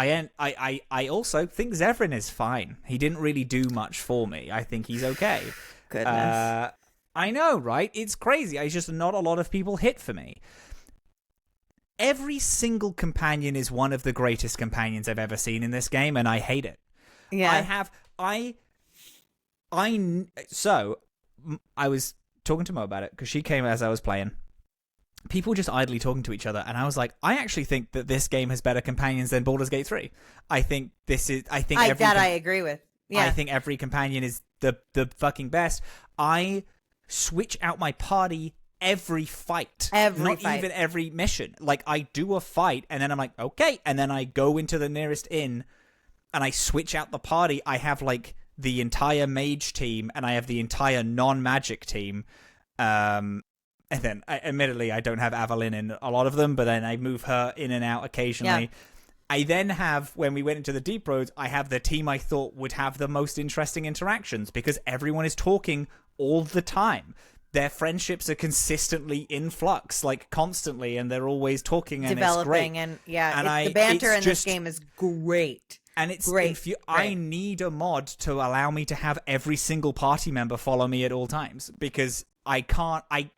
I also think Zevran is fine. He didn't really do much for me. I think he's okay. Goodness. I know, right? It's crazy. It's just not a lot of people hit for me. Every single companion is one of the greatest companions I've ever seen in this game, and I hate it. Yeah. So, I was talking to Mo about it, because she came as I was playing. People just idly talking to each other, and I was like, I actually think that this game has better companions than Baldur's Gate 3. I think I agree with. Yeah. I think every companion is the fucking best. I switch out my party every fight. Not even every mission. Like, I do a fight, and then I'm like, okay, and then I go into the nearest inn, and I switch out the party. I have, like, the entire mage team, and I have the entire non-magic team. And then, admittedly, I don't have Avalyn in a lot of them, but then I move her in and out occasionally. Yeah. I then have, when we went into the Deep Roads, I have the team I thought would have the most interesting interactions, because everyone is talking all the time. Their friendships are consistently in flux, like constantly, and they're always talking and developing, it's great. The banter in this game is great. And it's great. I need a mod to allow me to have every single party member follow me at all times, because I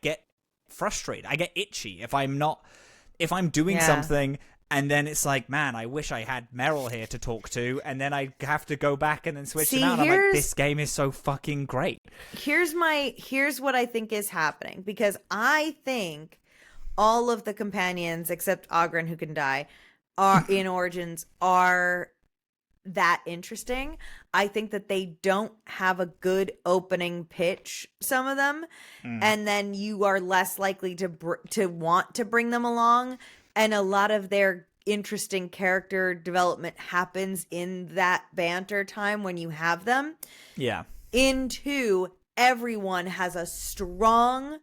get frustrated. I get itchy if I'm doing something and then it's like, man, I wish I had Meryl here to talk to, and then I have to go back and then switch them out. I'm like, this game is so fucking great. Here's what I think is happening, because I think all of the companions except Oghren, who can die, are in Origins are that interesting. I think that they don't have a good opening pitch, some of them, and then you are less likely to want to bring them along, and a lot of their interesting character development happens in that banter time when you have them. Yeah. In 2, everyone has a strong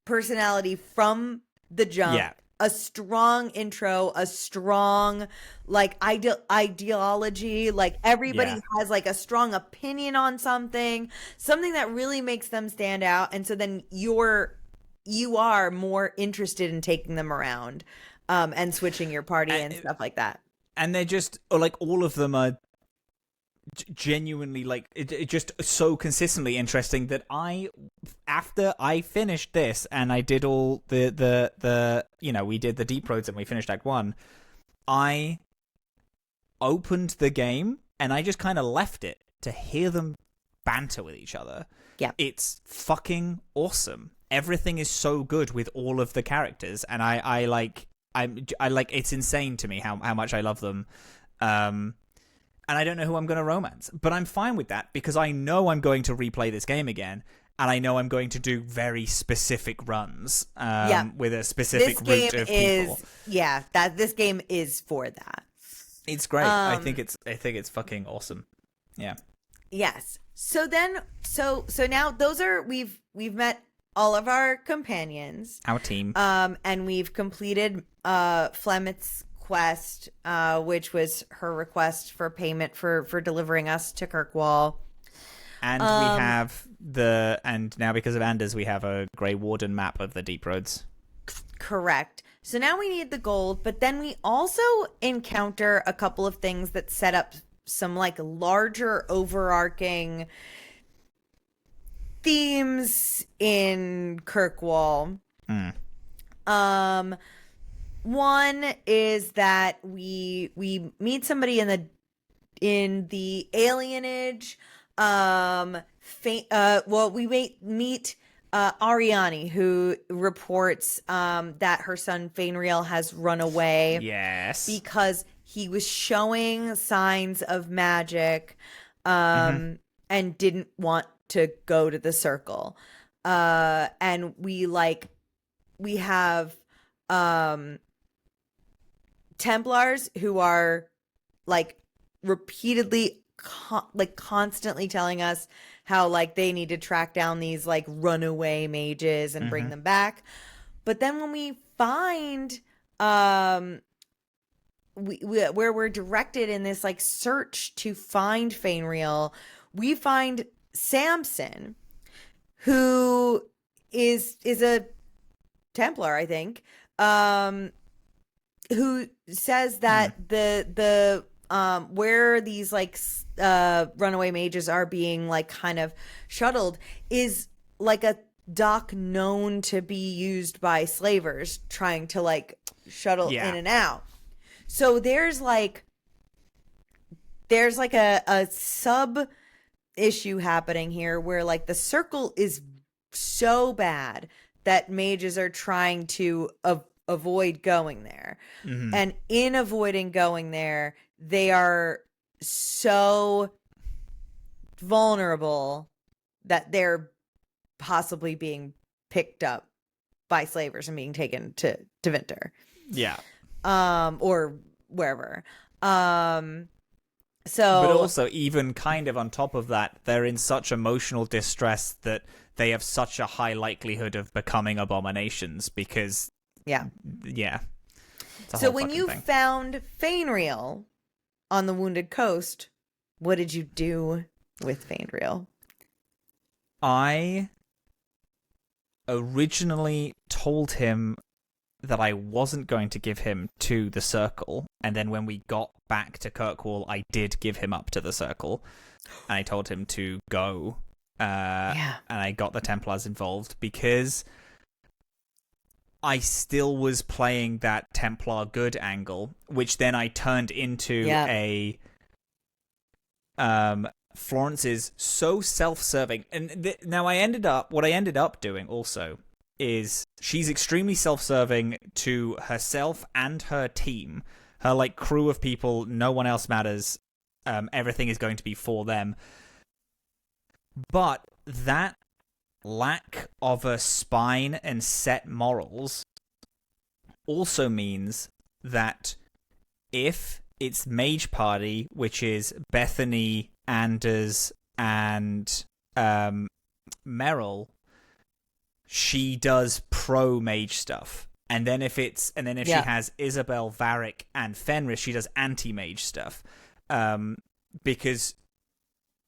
personality from the jump. Yeah. A strong intro, a strong like ideology, like everybody has like a strong opinion on something that really makes them stand out, and so then you are more interested in taking them around and switching your party and stuff like that. And they're just like, all of them are genuinely like it just so consistently interesting that after I finished this and I did all the we did the Deep Roads and we finished Act 1, I opened the game and I just kind of left it to hear them banter with each other. Yeah, it's fucking awesome. everything is so good with all of the characters, and I like it's insane to me how much I love them. And I don't know who I'm going to romance, but I'm fine with that because I know I'm going to replay this game again, and I know I'm going to do very specific runs with a specific route of people. This game is for that. It's great. I think it's fucking awesome. Yeah. Yes. So now we've met all of our companions, our team, and we've completed Flemeth's quest, which was her request for payment for delivering us to Kirkwall. And we have and now because of Anders, we have a Grey Warden map of the Deep Roads. Correct. So now we need the gold, but then we also encounter a couple of things that set up some like larger overarching themes in Kirkwall. One is that we meet somebody in the alienage. We meet Ariani, who reports that her son Fainriel has run away. Yes, because he was showing signs of magic, and didn't want to go to the circle. And we have Templars who are like repeatedly constantly telling us how like they need to track down these like runaway mages and bring them back. But then when we find where we're directed in this like search to find Fainriel, we find Samson, who is a Templar, I think, who says that the where these like runaway mages are being like kind of shuttled is like a dock known to be used by slavers trying to like shuttle in and out. So there's like a sub issue happening here where like the circle is so bad that mages are trying to avoid going there. And in avoiding going there, they are so vulnerable that they're possibly being picked up by slavers and being taken to Winter. Yeah. Or wherever. But also, even kind of on top of that, they're in such emotional distress that they have such a high likelihood of becoming abominations because... Yeah. So when you found Fainriel on the Wounded Coast, what did you do with Fainriel? I originally told him that I wasn't going to give him to the Circle, and then when we got back to Kirkwall, I did give him up to the Circle, and I told him to go, and I got the Templars involved because I still was playing that Templar good angle, which then I turned into a Florence is so self-serving, and now what I ended up doing also is she's extremely self-serving to herself and her team, her like crew of people. No one else matters. Everything is going to be for them. But that lack of a spine and set morals also means that if it's Mage Party, which is Bethany, Anders, and Merrill, she does pro mage stuff. And then if she has Isabel, Varric, and Fenris, she does anti-mage stuff. Because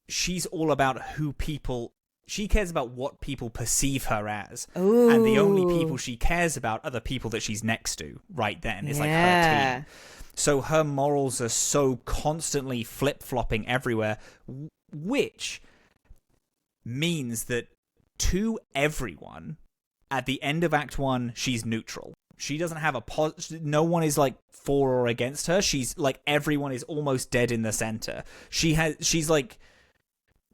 she's all about she cares about what people perceive her as. Ooh. And the only people she cares about are the people that she's next to right then. It's like her team. So her morals are so constantly flip-flopping everywhere, which means that to everyone, at the end of Act 1, she's neutral. She doesn't have no one is like for or against her. She's like, everyone is almost dead in the center. She's like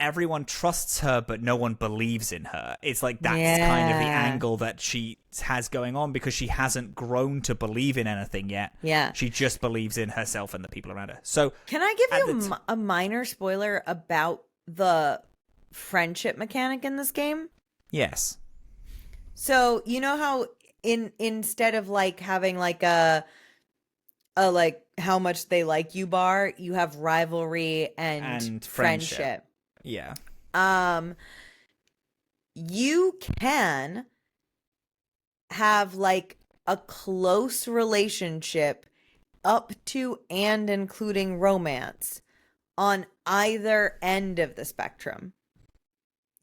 everyone trusts her, but no one believes in her. It's like that's kind of the angle that she has going on because she hasn't grown to believe in anything yet. Yeah. She just believes in herself and the people around her. So can I give you a minor spoiler about the friendship mechanic in this game? Yes. So you know how instead of like having like a like how much they like you bar, you have rivalry and friendship. Yeah. You can have like a close relationship up to and including romance on either end of the spectrum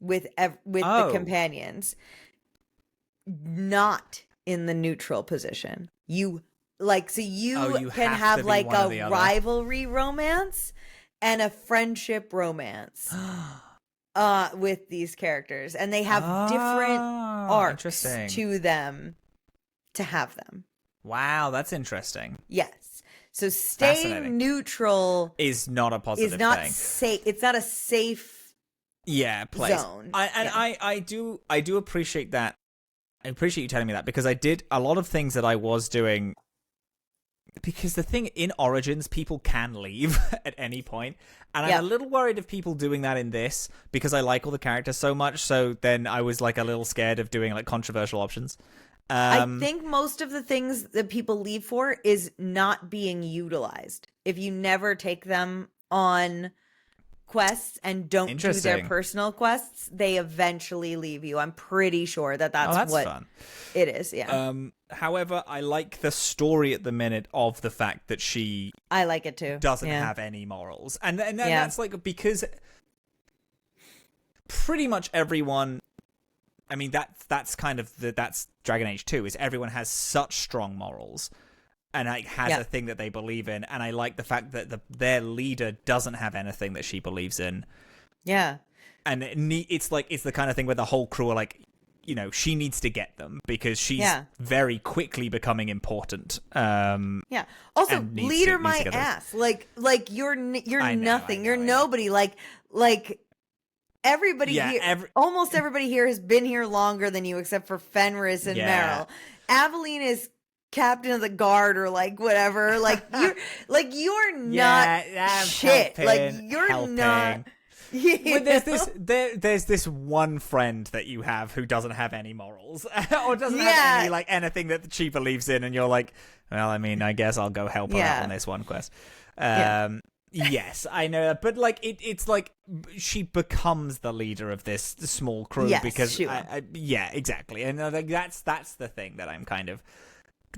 with the companions, not in the neutral position. You can have like a rivalry romance and a friendship romance with these characters, and they have different arcs to them to have them. Wow, that's interesting. Yes. So staying neutral is not a positive thing. Safe. It's not a safe place. Zone. I do appreciate that. I appreciate you telling me that because I did a lot of things that I was doing. Because the thing in Origins, people can leave at any point. And I'm a little worried of people doing that in this because I like all the characters so much. So then I was like a little scared of doing like controversial options. I think most of the things that people leave for is not being utilized. If you never take them on quests and don't do their personal quests, they eventually leave you. I'm pretty sure that's what fun. It is. Yeah. However, I like the story at the minute of the fact that she I like it too. Doesn't have any morals. And that's like because pretty much everyone, I mean that's kind of that's Dragon Age 2 is everyone has such strong morals and like has a thing that they believe in, and I like the fact that their leader doesn't have anything that she believes in. Yeah. And it's like it's the kind of thing where the whole crew are like, you know, she needs to get them because she's very quickly becoming important. Also, leader my ass. Like you're nothing. You're nobody. Like everybody here. Almost everybody here has been here longer than you, except for Fenris and Meryl. Aveline is captain of the guard or like whatever. Like you're not shit. Helping, like you're not. Well, there's this one friend that you have who doesn't have any morals or doesn't have any like anything that she believes in, and you're like, well, I mean, I guess I'll go help her out on this one quest. Yes, I know that, but like it's like she becomes the leader of this small crew because exactly, and I think that's the thing that I'm kind of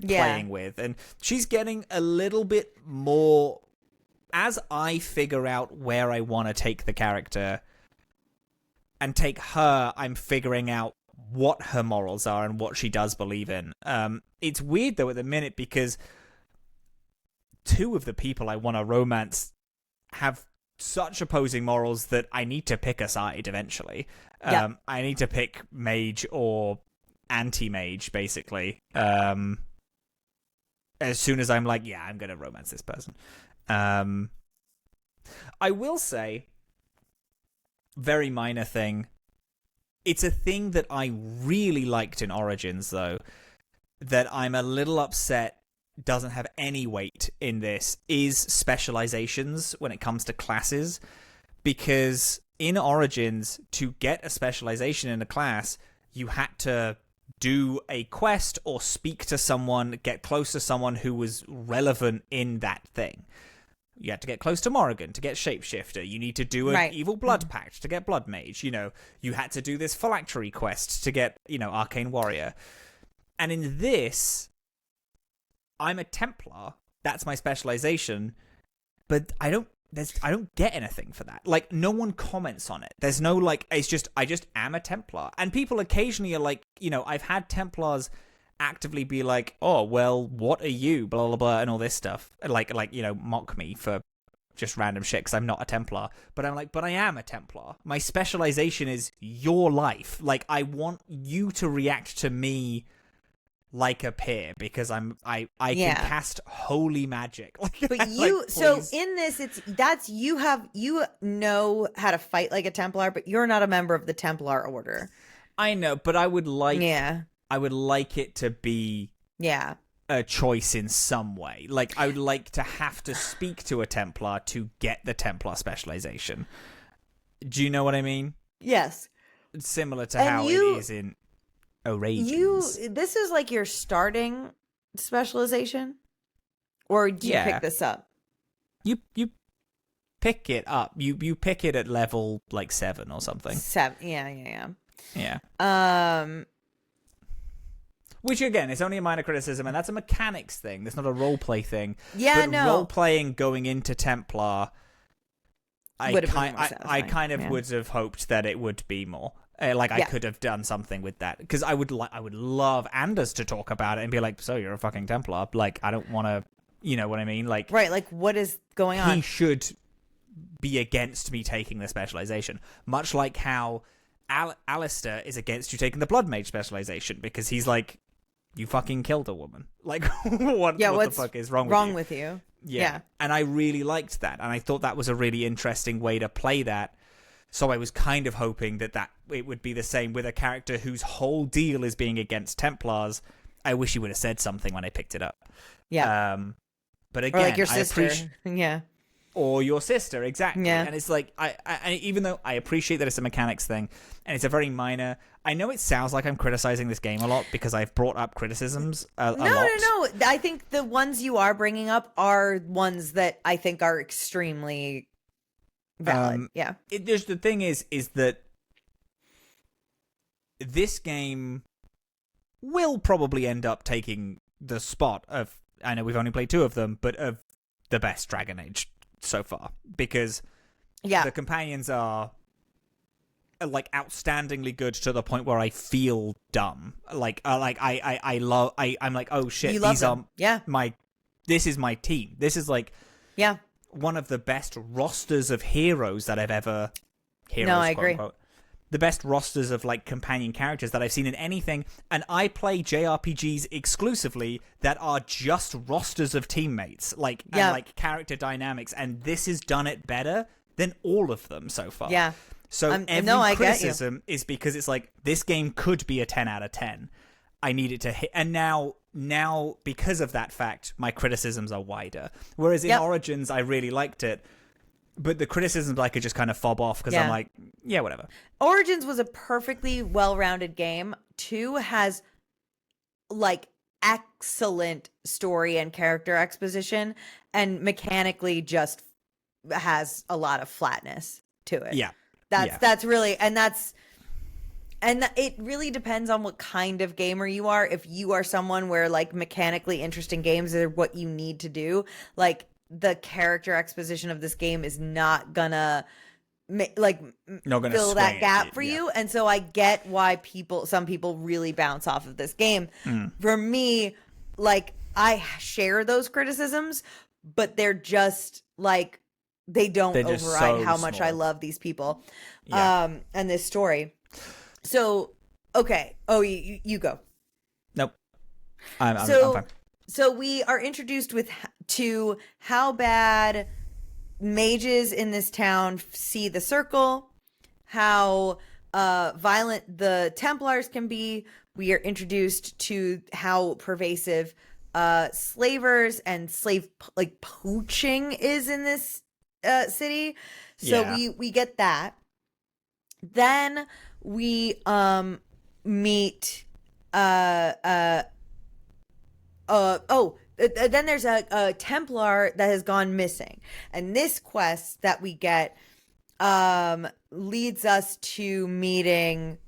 playing with, and she's getting a little bit more. As I figure out where I want to take the character and take her, I'm figuring out what her morals are and what she does believe in. It's weird, though, at the minute, because two of the people I want to romance have such opposing morals that I need to pick a side eventually. I need to pick mage or anti-mage, basically. As soon as I'm like, I'm going to romance this person. I will say, very minor thing, it's a thing that I really liked in Origins, though, that I'm a little upset doesn't have any weight in this, is specializations when it comes to classes, because in Origins, to get a specialization in a class, you had to do a quest or speak to someone, get close to someone who was relevant in that thing. You had to get close to Morrigan to get Shapeshifter. You need to do an Evil Blood Pact to get Blood Mage. You know, you had to do this phylactery quest to get, Arcane Warrior. And in this, I'm a Templar. That's my specialization. But I don't get anything for that. Like, no one comments on it. There's no, like, I just am a Templar. And people occasionally are like, I've had Templars actively be like, oh, well, what are you, blah blah blah, and all this stuff, like mock me for just random shit because I'm not a Templar. But I'm like, but I am a Templar. My specialization is your life. Like, I want you to react to me like a peer because I can cast holy magic. But in this, you know how to fight like a Templar, but you're not a member of the Templar Order. I know, but I would like it to be a choice in some way. Like, I would like to have to speak to a Templar to get the Templar specialization. Do you know what I mean? Yes. It's similar to how it is in Origins. This is like your starting specialization? Or do you pick this up? You pick it up. You pick it at level, like, 7 or something. 7, yeah. Which, again, is only a minor criticism, and that's a mechanics thing. That's not a roleplay thing. Yeah, but role-playing going into Templar, I kind of would have hoped that it would be more. I could have done something with that. Because I would love Anders to talk about it and be like, so you're a fucking Templar. Like, I don't want to, you know what I mean? Like, right, like, what is going on? He should be against me taking the specialization. Much like how Alistair is against you taking the Blood Mage specialization. Because he's like, you fucking killed a woman. Like, what the fuck is wrong with you? Yeah. And I really liked that. And I thought that was a really interesting way to play that. So I was kind of hoping that it would be the same with a character whose whole deal is being against Templars. I wish he would have said something when I picked it up. Yeah. But again, or like your sister. Yeah. Or your sister, exactly. Yeah. And it's like, I even though I appreciate that it's a mechanics thing, and it's a very minor... I know it sounds like I'm criticizing this game a lot because I've brought up criticisms a lot. No. I think the ones you are bringing up are ones that I think are extremely valid. The thing is that this game will probably end up taking the spot of... I know we've only played 2 of them, but of the best Dragon Age so far, because the companions are like outstandingly good to the point where I feel dumb. I'm like, oh shit, these are this is my team. This is like one of the best rosters of heroes that I've ever I agree. Unquote, the best rosters of like companion characters that I've seen in anything, and I play JRPGs exclusively that are just rosters of teammates, and like character dynamics, and this has done it better than all of them so far. Yeah. So every criticism is because it's like, this game could be a 10 out of 10. I need it to hit, and now because of that fact, my criticisms are wider. Whereas in Origins, I really liked it. But the criticisms I could just kind of fob off because I'm like, yeah, whatever. Origins was a perfectly well-rounded game. 2 has like excellent story and character exposition, and mechanically just has a lot of flatness to it. Yeah. That's really, and it really depends on what kind of gamer you are. If you are someone where like mechanically interesting games are what you need to do, like the character exposition of this game is not gonna fill that gap for you. And so I get why some people really bounce off of this game. For me, like, I share those criticisms, but they're just like, they don't override how much I love these people and this story. So, okay. Oh, you go. Nope. I'm fine. So we are introduced to how bad mages in this town see the circle, how violent the Templars can be. We are introduced to how pervasive slavers and slave poaching is in this city. So we get that. Then we meet then there's a Templar that has gone missing, and this quest that we get leads us to meeting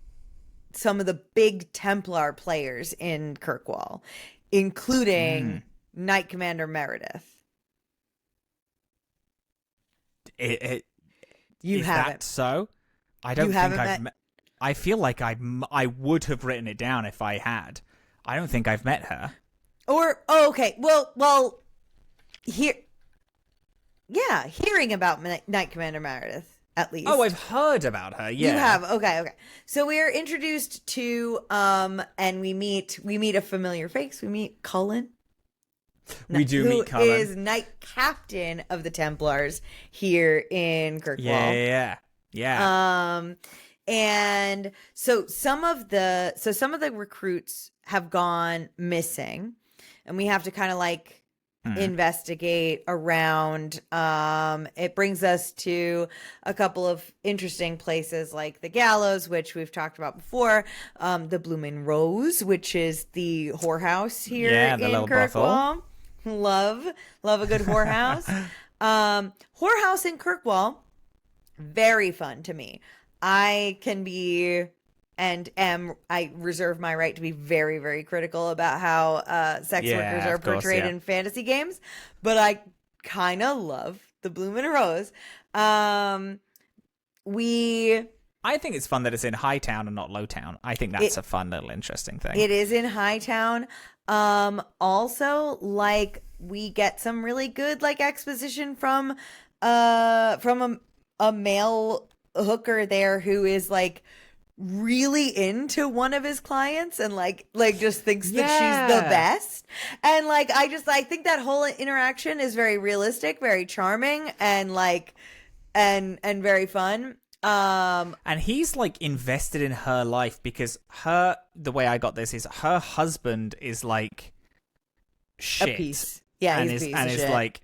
some of the big Templar players in Kirkwall, including Knight Commander Meredith. You haven't? So I don't think I've met. I feel like I would have written it down if I had. I don't think I've met her. Okay. Well, hearing about Knight Commander Meredith at least. Oh, I've heard about her. Yeah, you have. Okay. So we are introduced to and we meet a familiar face. We meet Cullen. We do meet Cullen, who is Knight Captain of the Templars here in Kirkwall. Yeah. And so some of the recruits have gone missing, and we have to kind of like investigate around. It brings us to a couple of interesting places like the Gallows, which we've talked about before, the Bloomin' Rose, which is the whorehouse here in Kirkwall. Love a good whorehouse. Whorehouse in Kirkwall, very fun to me. I can be I reserve my right to be very, very critical about how sex workers are portrayed in fantasy games, but I kind of love the Bloomin' Rose. I think it's fun that it's in Hightown and not Lowtown. I think that's a fun little interesting thing. It is in Hightown. Also, like, we get some really good like exposition from a male hooker there who is like really into one of his clients and like just thinks that she's the best. And like I think that whole interaction is very realistic, very charming, and like and very fun. And he's like invested in her life because the way I got this is her husband is like shit. A piece. Yeah, and he's is like,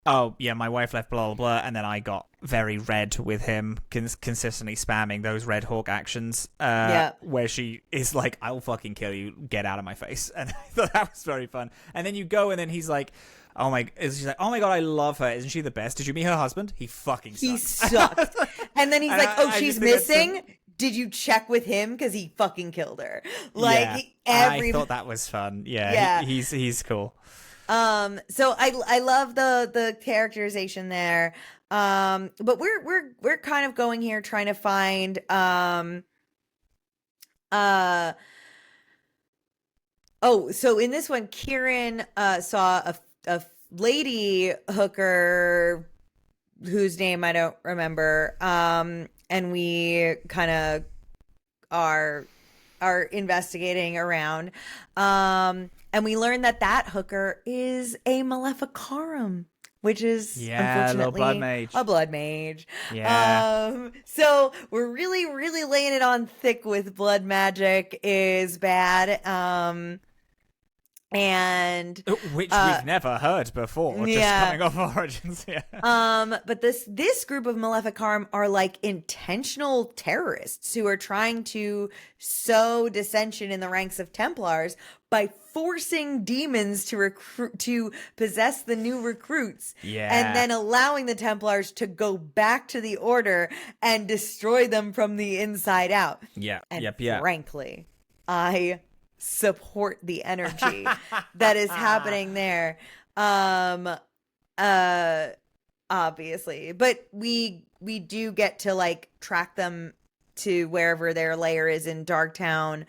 oh yeah, my wife left, blah blah blah, and then I got very red with him, consistently spamming those Red Hawk actions, where she is like, I'll fucking kill you, get out of my face. And I thought that was very fun. And then you go, and then he's like, she's like, oh my god, I love her. Isn't she the best? Did you meet her husband? He fucking sucks. He sucked. And then he's like, oh, she's missing? Did you check with him? Because he fucking killed her. Like, I thought that was fun. Yeah. He's cool. So I love the characterization there. But we're kind of going here trying to find so in this one, Kieran saw a lady hooker whose name I don't remember. And we kind of are investigating around. And we learn that hooker is a Maleficarum, which is unfortunately a blood mage. Yeah. So we're really, really laying it on thick with blood magic is bad. And which we've never heard before, just coming off Origins. But this group of Maleficarum are like intentional terrorists who are trying to sow dissension in the ranks of Templars by forcing demons to possess the new recruits, and then allowing the Templars to go back to the Order and destroy them from the inside out. Frankly, I support the energy that is happening there. Obviously, but we do get to like track them to wherever their lair is in Darktown.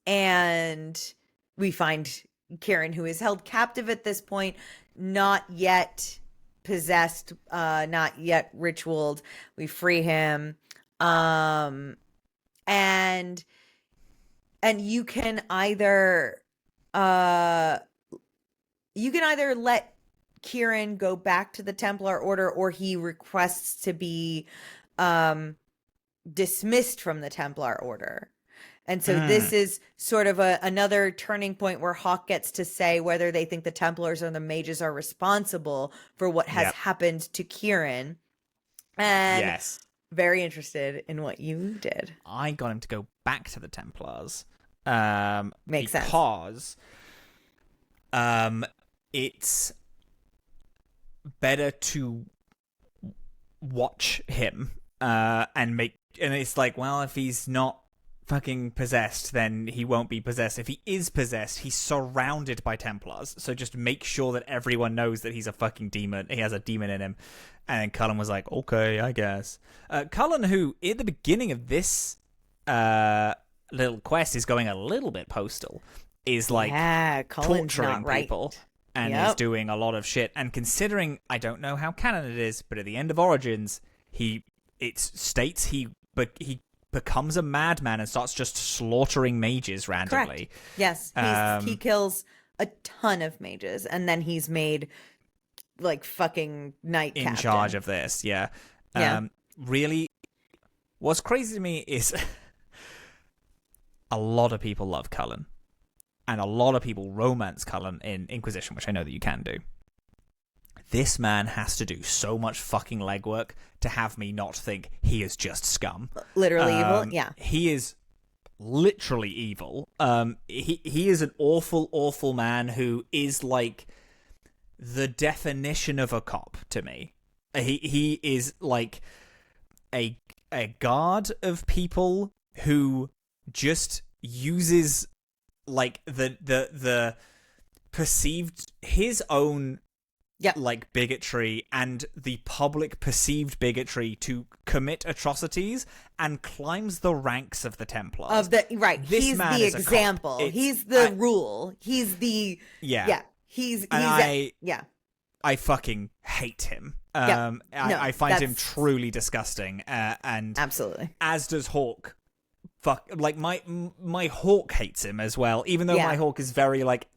And we find Kieran, who is held captive at this point, not yet possessed, not yet ritualed. We free him. And you can either let Kieran go back to the Templar Order, or he requests to be dismissed from the Templar Order. And so this is sort of another turning point where Hawke gets to say whether they think the Templars or the mages are responsible for what has happened to Kieran. And very interested in what you did. I got him to go back to the Templars. Makes sense. Because it's better to watch him and it's like, well, if he's not fucking possessed, then he won't be possessed. If he is possessed, he's surrounded by Templars, so just make sure that everyone knows that he's a fucking demon. He has a demon in him. And then Cullen was like, okay, I guess. Cullen, who at the beginning of this little quest is going a little bit postal, is like torturing people. and is doing a lot of shit. And considering, I don't know how canon it is, but at the end of Origins, it states he becomes a madman and starts just slaughtering mages randomly. Correct. Yes, he kills a ton of mages, and then he's made like fucking knight in captain. Charge of this. Yeah. Really, what's crazy to me is a lot of people love Cullen, and a lot of people romance Cullen in Inquisition, which I know that you can do. This man has to do so much fucking legwork to have me not think he is just scum. Literally evil, yeah. He is literally evil. He is an awful, awful man who is like the definition of a cop to me. He is like a guard of people who just uses like the perceived his own like bigotry and the public perceived bigotry to commit atrocities and climbs the ranks of the Templars. He's the example. He's the rule. He's the I fucking hate him. I find him truly disgusting. And absolutely, as does Hawke. Like my Hawke hates him as well. Even though my Hawke is very like,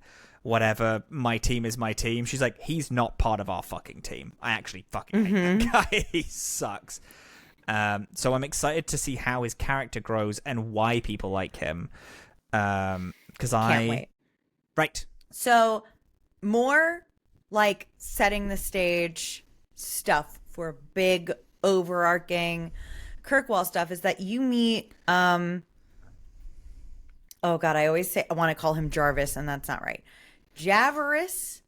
whatever, my team is my team. She's like, he's not part of our fucking team. I actually fucking hate that guy. He sucks. So I'm excited to see how his character grows and why people like him. Because can't wait. Right. So more like setting the stage stuff for big overarching Kirkwall stuff is that you meet oh god, I always say I want to call him Jarvis, and that's not right. Javerus,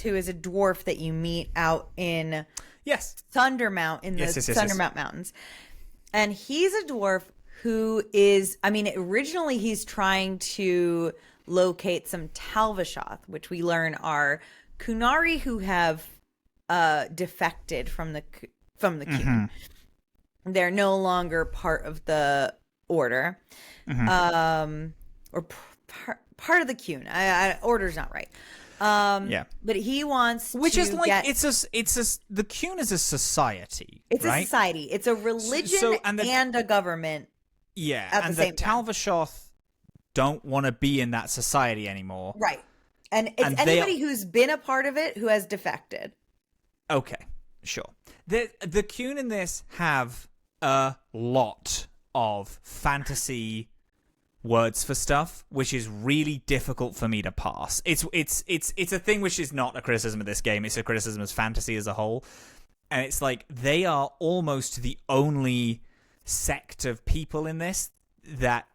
who is a dwarf that you meet out in Thundermount in the Thundermount Mountains. And he's a dwarf who is, I mean, originally he's trying to locate some Talvishoth, which we learn are Kunari who have defected from the Qun. They're no longer part of the order, or part of the Qun. Order's not right. But he wants which to is like get, the Qun is a society. It's right? a society. It's a religion and a government. Yeah, at and the same time. Talvishoth don't want to be in that society anymore. Right. And it's anybody who's been a part of it who has defected. Okay, sure. The Qun in this have a lot of fantasy words for stuff, which is really difficult for me to pass. It's a thing which is not a criticism of this game. It's a criticism of fantasy as a whole. And it's like they are almost the only sect of people in this that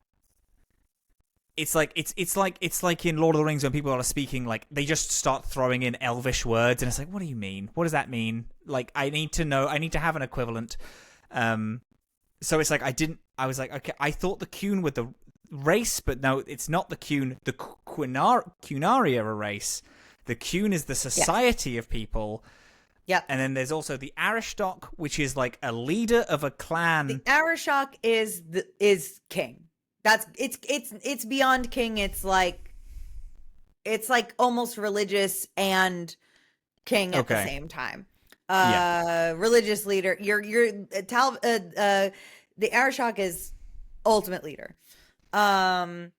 it's like in Lord of the Rings when people are speaking, like they just start throwing in elvish words, and it's like, what do you mean? What does that mean? Like I need to have an equivalent. So it's like I was like, okay, I thought the Qun were the race, but no, it's not the Qun. The Qunari are a race. The Qun is the society of people. Yeah. And then there's also the Arishtok, which is like a leader of a clan. The Arishok is king. It's beyond king. It's like almost religious and king at the same time. Religious leader. The Arishok is ultimate leader. And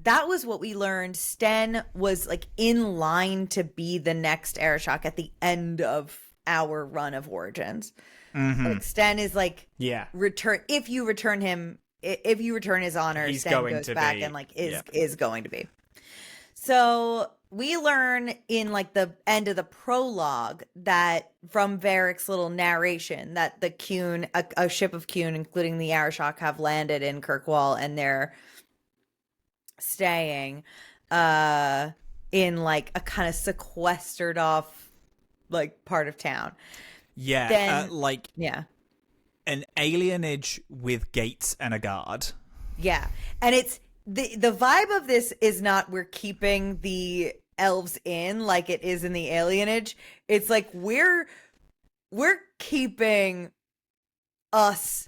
that was what we learned. Sten was like in line to be the next Arishok at the end of our run of Origins. Like Sten is like if you return his honor, he's Sten goes back and like is going to be. So we learn in like the end of the prologue that from Varric's little narration that the Qun, a ship of Qun, including the Arishok, have landed in Kirkwall and they're staying in like a kind of sequestered off like part of town. Yeah, then, an alienage with gates and a guard. Yeah, and it's the vibe of this is not we're keeping the elves in like it is in the alienage. It's like we're keeping us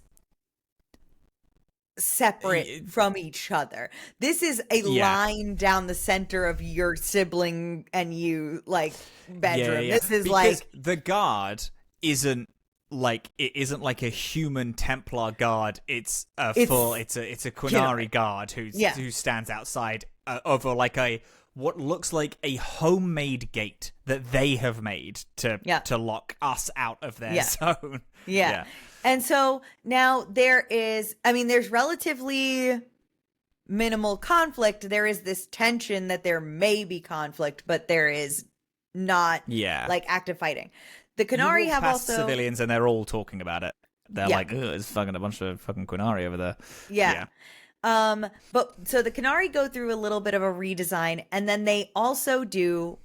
separate from each other. This is a line down the center of your sibling and you, like, bedroom. This is because the guard isn't like a human Templar guard. It's a Qunari guard who stands outside over like what looks like a homemade gate that they have made to lock us out of their zone. Yeah. And so now there's relatively minimal conflict. There is this tension that there may be conflict, but there is not like active fighting. The Qunari have also civilians, and they're all talking about it. They're like, "Ugh, it's fucking a bunch of fucking Qunari over there." Yeah. But so the Qunari go through a little bit of a redesign, and then they also do,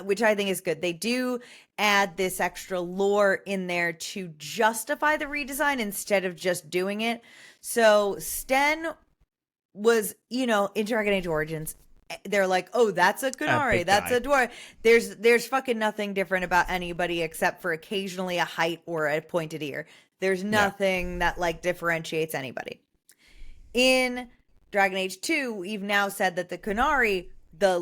which I think is good, they do add this extra lore in there to justify the redesign instead of just doing it. So Sten was, in Dragon Age Origins, they're like, oh, that's a Qunari, that's a dwarf. There's fucking nothing different about anybody except for occasionally a height or a pointed ear. There's nothing that like differentiates anybody. In Dragon Age 2, we've now said that the Qunari, the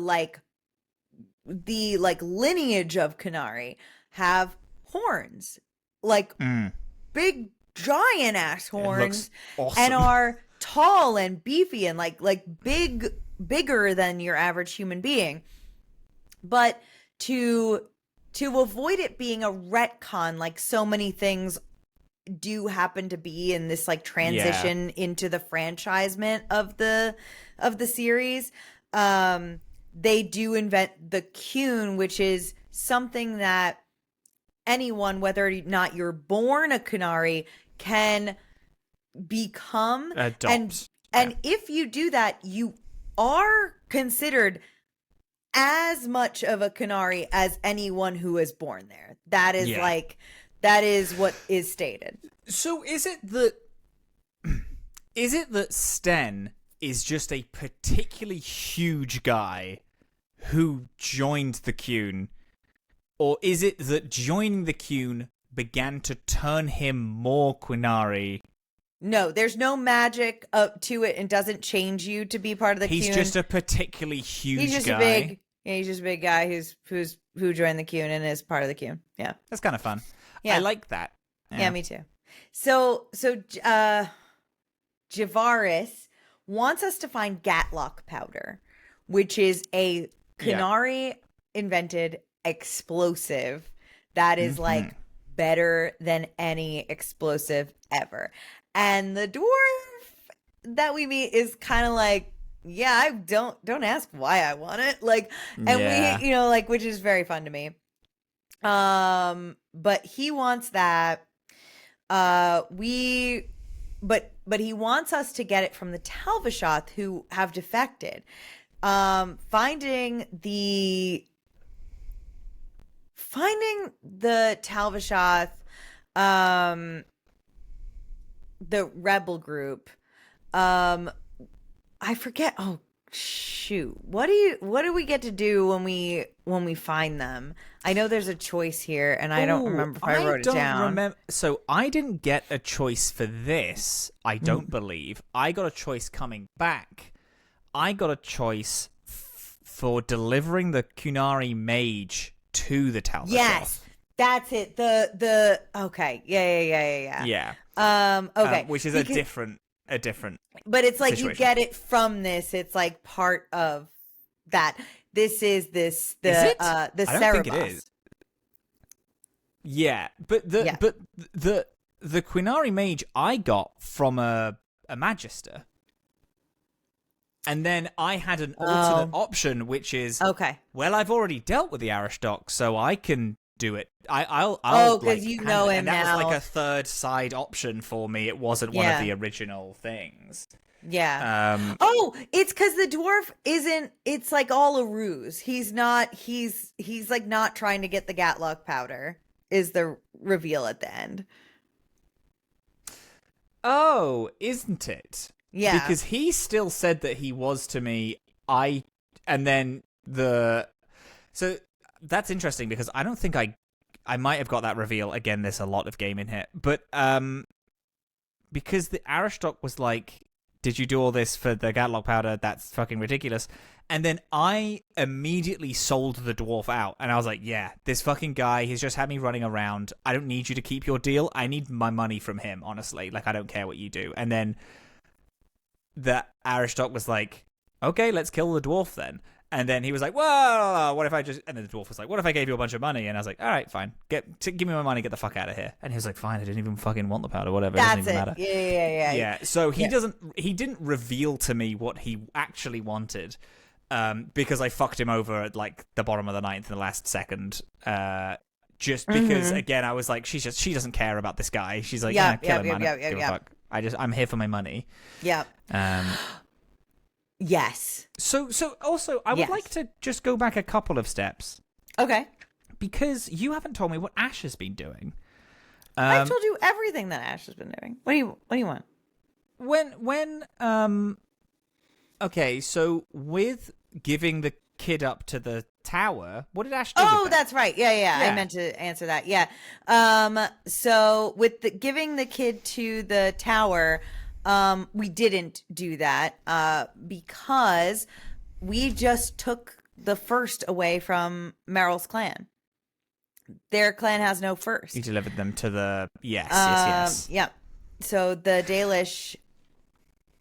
lineage of Qunari, have horns, like big giant ass horns, awesome. And are tall and beefy and like bigger than your average human being. But to avoid it being a retcon, like so many things do happen to be in this like transition into the franchisement of the series, they do invent the Qun, which is something that anyone, whether or not you're born a Qunari, can become. Adopt. And if you do that, you are considered as much of a Qunari as anyone who is born there. That is that is what is stated. So is it that Sten is just a particularly huge guy who joined the Qun, or is it that joining the Qun began to turn him more Qunari? No, there's no magic to it and doesn't change you to be part of the Qun. He's just a particularly huge guy. He's just a big guy who joined the Qun and is part of the Qun. Yeah. That's kind of fun. Yeah. I like that. Yeah, me too. So Javaris wants us to find Gatlock powder, which is a Qunari invented explosive that is like better than any explosive ever. And the dwarf that we meet is kind of like, I don't ask why I want it. Like, and we, which is very fun to me. But he wants that. But he wants us to get it from the Talvishoth who have defected. Finding the Talvishoth, the rebel group, I forget. Oh shoot! What do we get to do when we find them? I know there's a choice here, and I don't remember if I wrote it down. So I didn't get a choice for this. I don't believe I got a choice coming back. I got a choice for delivering the Qunari mage to the Talvishoth. Yes, that's it. The okay, yeah. Okay, which is a different. But it's like situation. You get it from this. It's like part of that. This is the I don't Cerebos. think it is. Yeah, but the Qunari mage I got from a Magister. And then I had an alternate option, which is well, I've already dealt with the Arishdoc, so I can do it. I'll because you know him now. And that was like a third side option for me. It wasn't one of the original things. Yeah. It's because the dwarf isn't. It's like all a ruse. He's not. He's like not trying to get the Gatlock powder. Is the reveal at the end? Oh, isn't it? Yeah. Because he still said that he was to me. So that's interesting because I don't think I might have got that reveal. Again, there's a lot of game in here. But because the Arishdoc was like, did you do all this for the Gatlock powder? That's fucking ridiculous. And then I immediately sold the dwarf out. And I was like, yeah, this fucking guy, he's just had me running around. I don't need you to keep your deal. I need my money from him, honestly. Like, I don't care what you do. And then the Aristoc was like, okay, let's kill the dwarf then. And then he was like, whoa, what if I just... And then the dwarf was like, what if I gave you a bunch of money? And I was like, all right, fine. Give me my money, get the fuck out of here. And he was like, fine, I didn't even fucking want the powder, whatever. That's it doesn't even matter. Yeah. So he didn't reveal to me what he actually wanted, because I fucked him over at like the bottom of the ninth in the last second. Just because, again, I was like, she doesn't care about this guy. She's like, kill him, man. Give a fuck. I'm here for my money. Yeah. Yes. So also, I would like to just go back a couple of steps. Okay. Because you haven't told me what Ash has been doing. I've told you everything that Ash has been doing. What do you want? Okay, so with giving the kid up to the tower, what did Ash do? Oh, with that? that's right. Yeah. I meant to answer that. Yeah. So with giving the kid to the tower, we didn't do that because we just took the first away from Meryl's clan. Their clan has no first. You delivered them to the yes. Yeah. So the Dalish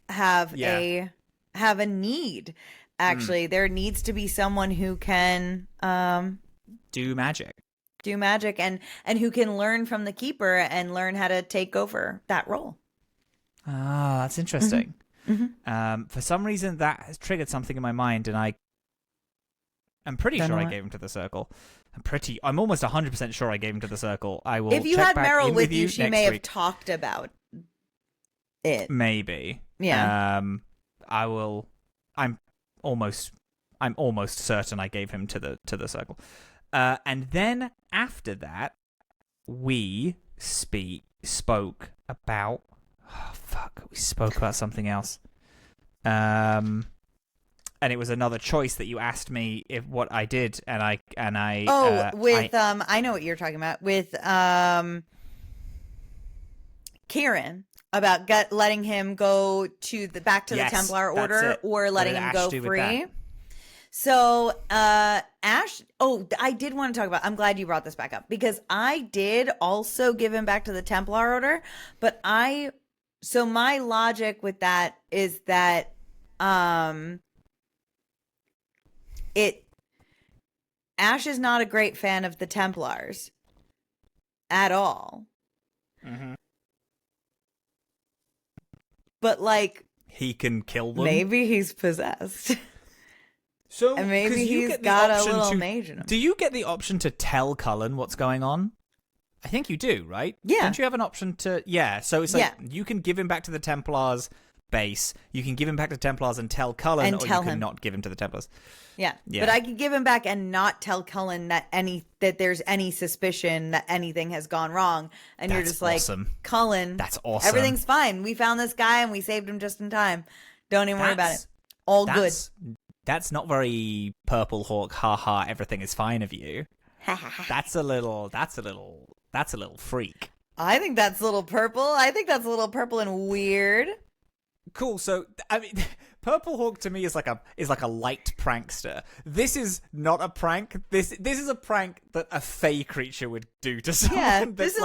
have a need. Actually, there needs to be someone who can do magic and who can learn from the keeper and learn how to take over that role. Ah, that's interesting. For some reason, that has triggered something in my mind, and I'm pretty sure I gave him to the circle. I'm almost 100% sure I gave him to the circle. I will. If you check had back Meryl in with you, she may week. have talked about it. Maybe. Yeah. I will. I'm almost certain I gave him to the circle. And then after that, we spoke about. Oh fuck! We spoke about something else. And it was another choice that you asked me if what I did, and I. I know what you're talking about with Kieran about letting him go to back to the Templar Order or letting him go free. So Ash, I did want to talk about. I'm glad you brought this back up because I did also give him back to the Templar Order, but So my logic with that is that Ash is not a great fan of the Templars at all. But like he can kill them. Maybe he's possessed. So and maybe he's got a little mage in him. Do you get the option to tell Cullen what's going on? I think you do, right? Yeah. Don't you have an option to... Yeah, so it's like you can give him back to the Templars base, you can give him back to the Templars and tell Cullen, or you can not give him to the Templars. Yeah. But I can give him back and not tell Cullen that there's any suspicion that anything has gone wrong. And you're just like, Cullen, that's awesome. Everything's fine. We found this guy and we saved him just in time. Don't even worry about it. All good. That's not very Purple Hawke, haha, everything is fine of you. That's a little freak. I think that's a little purple. I think that's a little purple and weird. Cool. So, I mean, Purple Hawke to me is like a light prankster. This is not a prank. This is a prank that a fey creature would do to someone. Yeah, this is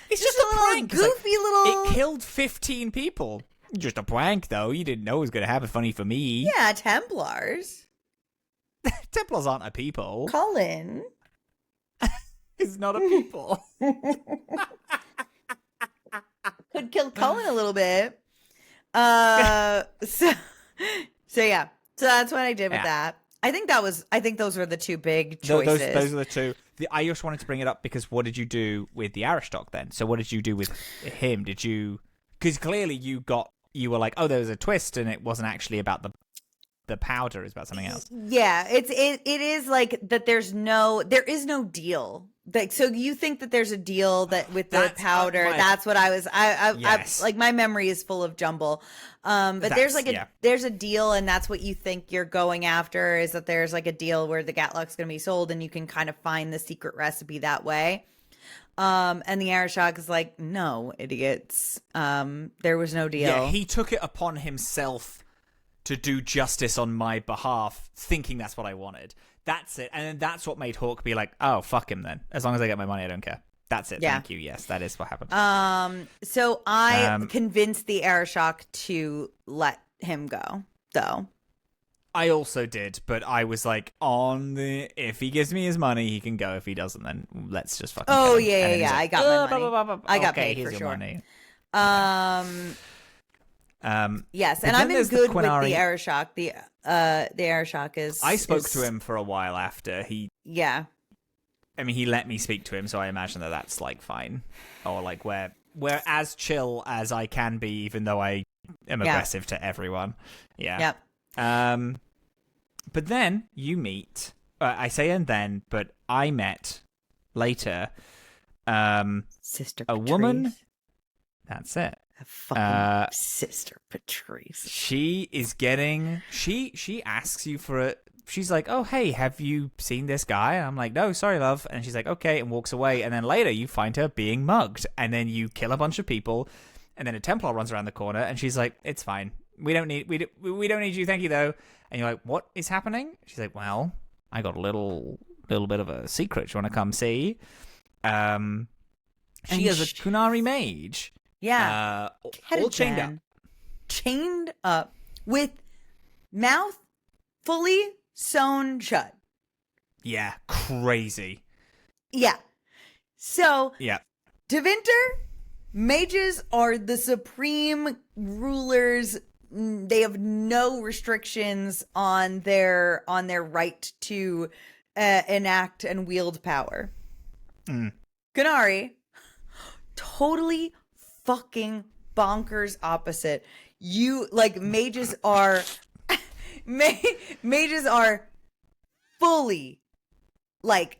it's just a prank. Goofy little. It killed 15 people. Just a prank, though. You didn't know it was going to happen. Funny for me. Yeah, Templars. Templars aren't a people. Cullen is not a people. Could kill Cullen a little bit. So yeah. So that's what I did with that. I think those were the two big choices. Those are the two. I just wanted to bring it up because what did you do with the Aristoc then? So what did you do with him? Did you? Because clearly you were like, oh, there was a twist, and it wasn't actually about the powder. It's about something else. Yeah, it is like that. There is no deal. Like, so you think that there's a deal that with the powder? That's what I was. I like my memory is full of jumble. But there's a deal, and that's what you think you're going after. Is that there's like a deal where the Gatlock's going to be sold, and you can kind of find the secret recipe that way. And the Arashok is like, no, idiots. There was no deal. Yeah, he took it upon himself to do justice on my behalf, thinking that's what I wanted. That's it. And then that's what made Hawke be like, oh, fuck him then. As long as I get my money, I don't care. That's it. Yeah. Thank you. Yes, that is what happened. So I convinced the Arashok to let him go, though. I also did, but I was like, if he gives me his money, he can go. If he doesn't, then let's just fucking Oh, kill him. yeah. Like, I got my money. Blah, blah, blah. I got okay, paid here's for your sure. money. Yes, and I'm in good with the Quinari. Arashok. The Arashok is... I spoke to him for a while after. Yeah. I mean, he let me speak to him, so I imagine that's, like, fine. Or, like, we're as chill as I can be, even though I am aggressive to everyone. Yeah. Yep. But then you meet... I say and then, but I met later Sister a Patrice. woman... That's it. A fucking Sister Patrice. She is getting... She asks you for a... She's like, oh, hey, have you seen this guy? And I'm like, no, sorry, love. And she's like, okay, and walks away. And then later you find her being mugged. And then you kill a bunch of people. And then a Templar runs around the corner. And she's like, it's fine. We don't need you, thank you, though. And you're like, what is happening? She's like, well, I got a little bit of a secret. You want to come see? She is a Qunari mage. Yeah. All chained up. Chained up with mouth fully sewn shut. Yeah, crazy. Yeah. So, yeah. Tevinter, mages are the supreme rulers. They have no restrictions on their right to enact and wield power. Qunari, totally fucking bonkers opposite. Mages are mages are fully like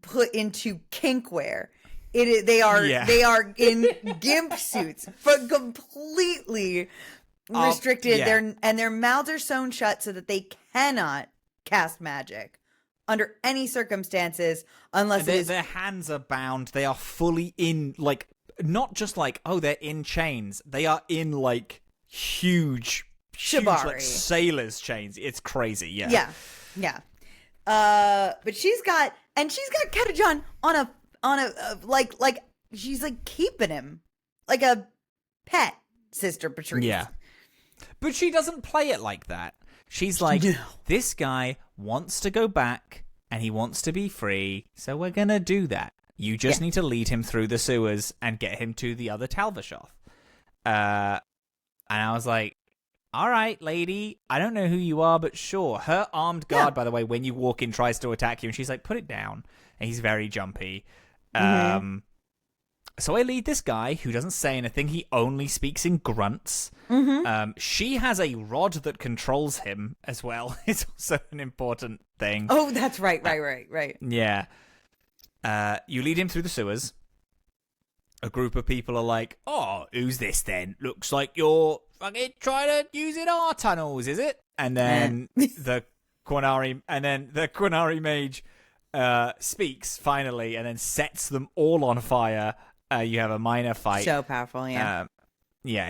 put into kinkwear. They are in gimp suits, but completely restricted. Yeah. Their mouths are sewn shut so that they cannot cast magic under any circumstances unless their hands are bound. They are fully in, like, not just like, oh, they're in chains. They are in like huge like sailors chains. It's crazy. Yeah. But she's got Ketajon on a like she's like keeping him like a pet, Sister Patrice. Yeah. But she doesn't play it like that. She's like, this guy wants to go back and he wants to be free, so we're gonna do that. You just need to lead him through the sewers and get him to the other Talvashoth. And I was like, all right, lady, I don't know who you are, but sure. Her armed guard, by the way, when you walk in, tries to attack you, and she's like, put it down. And he's very jumpy. So I lead this guy who doesn't say anything. He only speaks in grunts. She has a rod that controls him as well. It's also an important thing. Oh, that's right. Yeah. You lead him through the sewers. A group of people are like, oh, who's this then? Looks like you're fucking trying to use in our tunnels, is it? And then the Qunari mage speaks finally and then sets them all on fire. You have a minor fight. So powerful, yeah.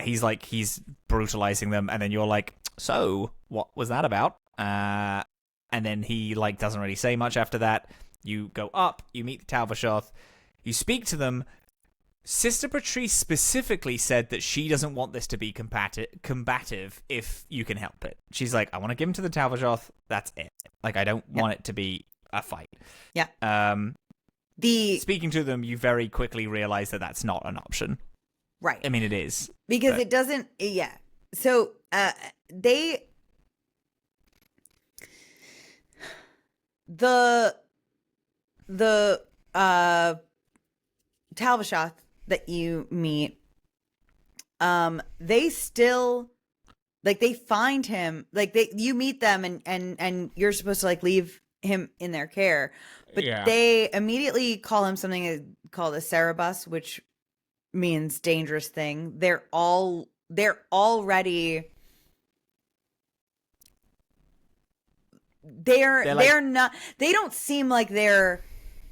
He's brutalizing them, and then you're like, so what was that about? And then he like doesn't really say much after that. You go up, you meet the Talvashoth, you speak to them. Sister Patrice specifically said that she doesn't want this to be combative if you can help it. She's like, I want to give him to the Talvashoth. That's it. Like, I don't want it to be a fight. Yeah. Speaking to them, you very quickly realize that that's not an option. Right. I mean, it is. Because it doesn't... Yeah. So, they... The Talvashoth that you meet, they still... Like, they find him... Like, you meet them and you're supposed to, like, leave him in their care. But they immediately call him something called a Cerebus, which means dangerous thing. They're already... They're not... They don't seem like they're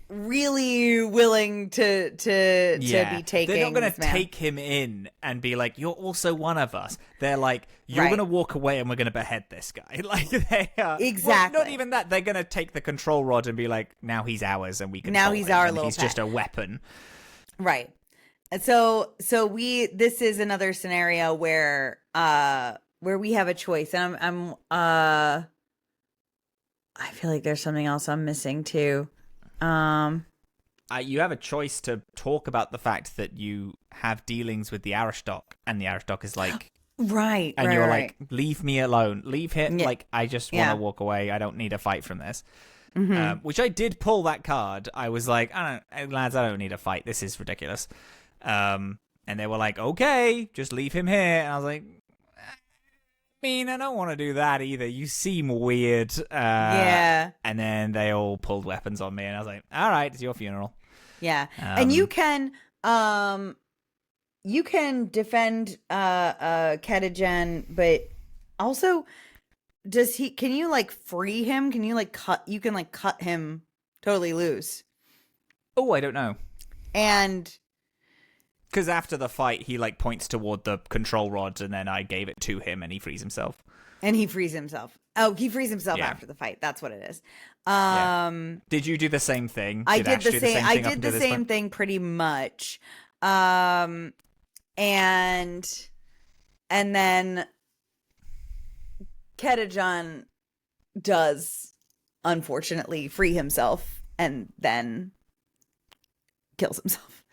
really willing to be taking. They're not going this to man. take him in and be like, "You're also one of us." They're like, "You're Right. going to walk away, and we're going to behead this guy." Like they are Exactly. Well, not even that. They're going to take the control rod and be like, "Now he's ours, and we can." Now he's our little He's pet. just a weapon. Right. And so this is another scenario where we have a choice, and I feel like there's something else I'm missing too. You have a choice to talk about the fact that you have dealings with the Aristoc, and the Aristoc is like, right, and right, you're right. like, leave me alone, leave him. Yeah. Like, I just want Yeah. to walk away. I don't need a fight from this. Mhm. Which I did pull that card. I was like, lads, I don't need a fight. This is ridiculous. And they were like, okay, just leave him here. And I was like, I mean, I don't want to do that either. You seem weird. Yeah. And then they all pulled weapons on me, and I was like, all right, it's your funeral. Yeah. And you can defend Ketagen, but also can you like free him? Can you like cut him totally loose? Oh, I don't know. And because after the fight, he like points toward the control rod, and then I gave it to him, and he frees himself. Oh, he frees himself Yeah. after the fight. That's what it is. Did you do the same thing? I did Ash the do same. I thing up did until the this same point? thing pretty much. And then Ketajan does unfortunately free himself and then kills himself.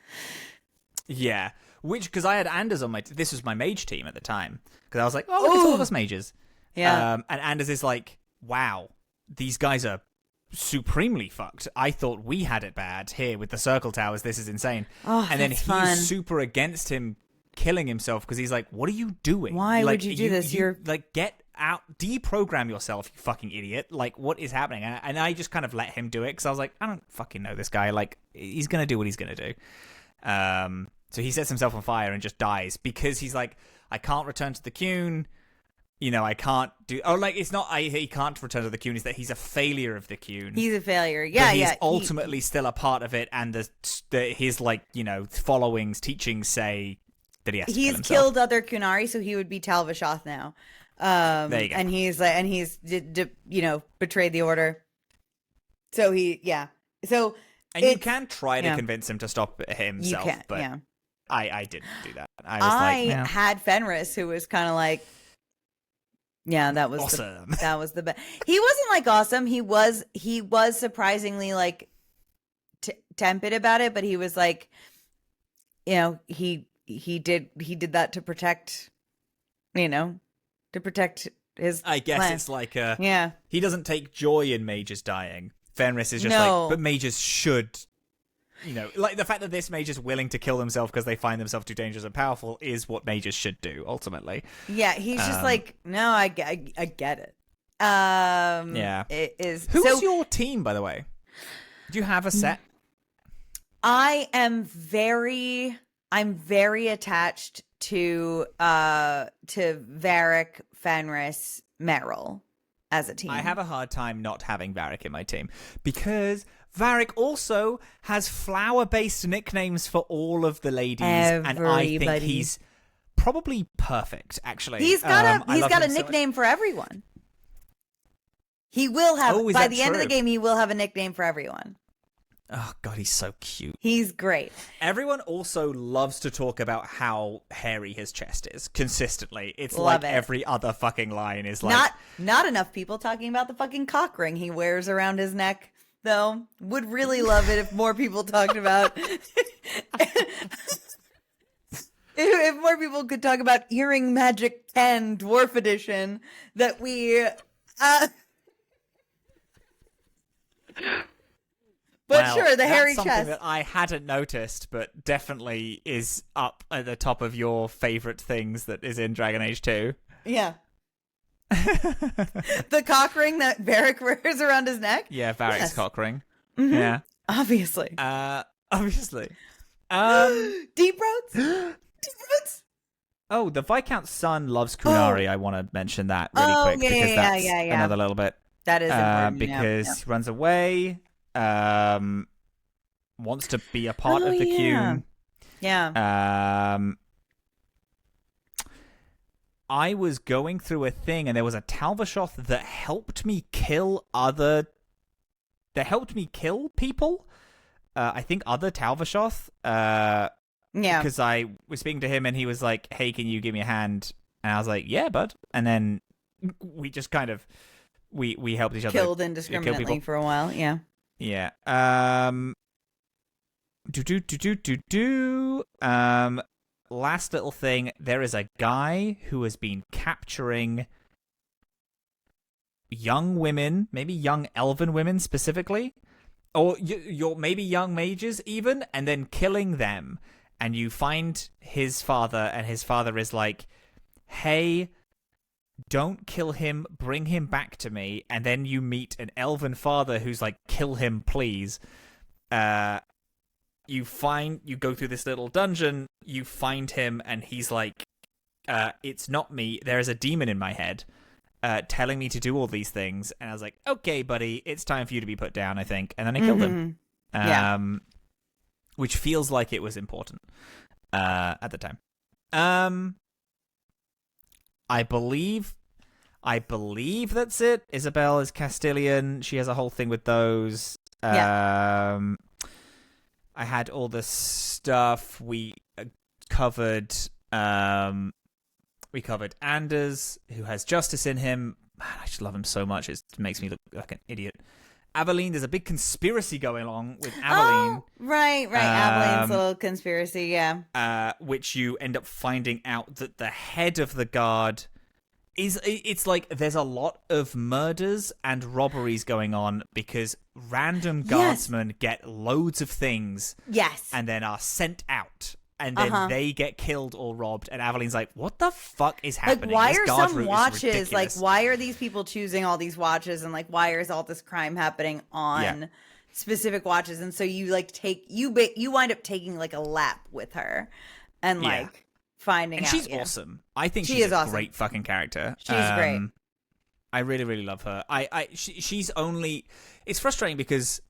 Yeah, because I had Anders on this was my mage team at the time, because I was like, oh, look, it's all of us mages. Yeah. And Anders is like, wow, these guys are supremely fucked. I thought we had it bad here with the circle towers. This is insane. Oh, and then that's he's fun. super against him killing himself, because he's like, what are you doing? Why Like, would you do this? You're like, get out, deprogram yourself, you fucking idiot. Like, what is happening? And I just kind of let him do it, because I was like, I don't fucking know this guy. Like, he's gonna do what he's gonna do. So he sets himself on fire and just dies, because he's like, I can't return to the Qun. You know, I can't do. Oh, like, it's not he can't return to the Qun. It's that he's a failure of the Qun. He's a failure. Yeah, but he's yeah. ultimately still a part of it, and his like, you know, followings, teachings say that he has to kill He's himself. killed other Kunari, so he would be Tal Vashoth now. There you go. And he's like, betrayed the order. So So and you can try to convince him to stop himself, you can, but yeah. I didn't do that. I was like, yeah. had Fenris, who was kind of like, yeah, that was Awesome. that was the best. He wasn't like awesome. He was surprisingly like tepid about it, but he was like, you know, he did that to protect, his. I guess plan. it's like Yeah. he doesn't take joy in mages dying. Fenris is just No. like, but mages should, you know, like the fact that this mage is willing to kill themselves because they find themselves too dangerous and powerful is what mages should do ultimately. Yeah, he's just like, no, I get it. Yeah. It is. Who's your team, by the way? Do you have a set? I'm very attached to Varric, Fenris, Meryl as a team. I have a hard time not having Varric in my team, because Varric also has flower-based nicknames for all of the ladies, and I think he's probably perfect. Actually, he's got a so nickname for everyone. He will have by the end of the game. He will have a nickname for everyone. Oh god, he's so cute. He's great. Everyone also loves to talk about how hairy his chest is consistently. It's Love like it. every other fucking line is like not enough people talking about the fucking cock ring he wears around his neck, though. Would really love it if more people talked about if more people could talk about Earring Magic 10 Dwarf Edition that we But well, sure, the hairy that's something chest. that I hadn't noticed, but definitely is up at the top of your favorite things that is in Dragon Age 2. Yeah. The cock ring that Varric wears around his neck? Yeah, Varric's Yes. cock ring. Mhm. Yeah. Obviously. Obviously. Deep Roads? Deep Roads? Oh, the Viscount's son loves Kunari. I want to mention that really quick, because that's another little bit. That is important. Because he runs away. wants to be a part of the yeah. Qun. Yeah. I was going through a thing, and there was a Talvashoth that helped me kill people. I think other Talvashoth. Yeah. Because I was speaking to him, and he was like, "Hey, can you give me a hand?" And I was like, "Yeah, bud." And then we just kind of we helped each other. Killed indiscriminately for a while. Yeah. Yeah. Last little thing. There is a guy who has been capturing young women, maybe young elven women specifically, or maybe young mages even, and then killing them. And you find his father, and his father is like, "Hey, don't kill him, bring him back to me." And then you meet an elven father who's like, "Kill him, please." You go through this little dungeon, you find him, and he's like, "It's not me, there is a demon in my head telling me to do all these things." And I was like, "Okay, buddy, it's time for you to be put down, I think." And then I killed him. Which feels like it was important at the time. I believe that's it. Isabel is Castilian. She has a whole thing with those. I had all the stuff we covered. We covered Anders, who has justice in him. Man, I just love him so much. It makes me look like an idiot. Aveline, there's a big conspiracy going on with Aveline. Oh, right. Aveline's little conspiracy, yeah. Which you end up finding out that the head of the guard it's like there's a lot of murders and robberies going on because random guardsmen get loads of things. Yes. And then are sent out. And then they get killed or robbed, and Aveline's like, "What the fuck is happening? Like, why this are guard some route watches, like, why are these people choosing all these watches, and, like, why is all this crime happening on specific watches?" And so you, like, you wind up taking, like, a lap with her and, like, finding out. And she's awesome. I think she's a great fucking character. She's great. I really, really love her. She's only... It's frustrating because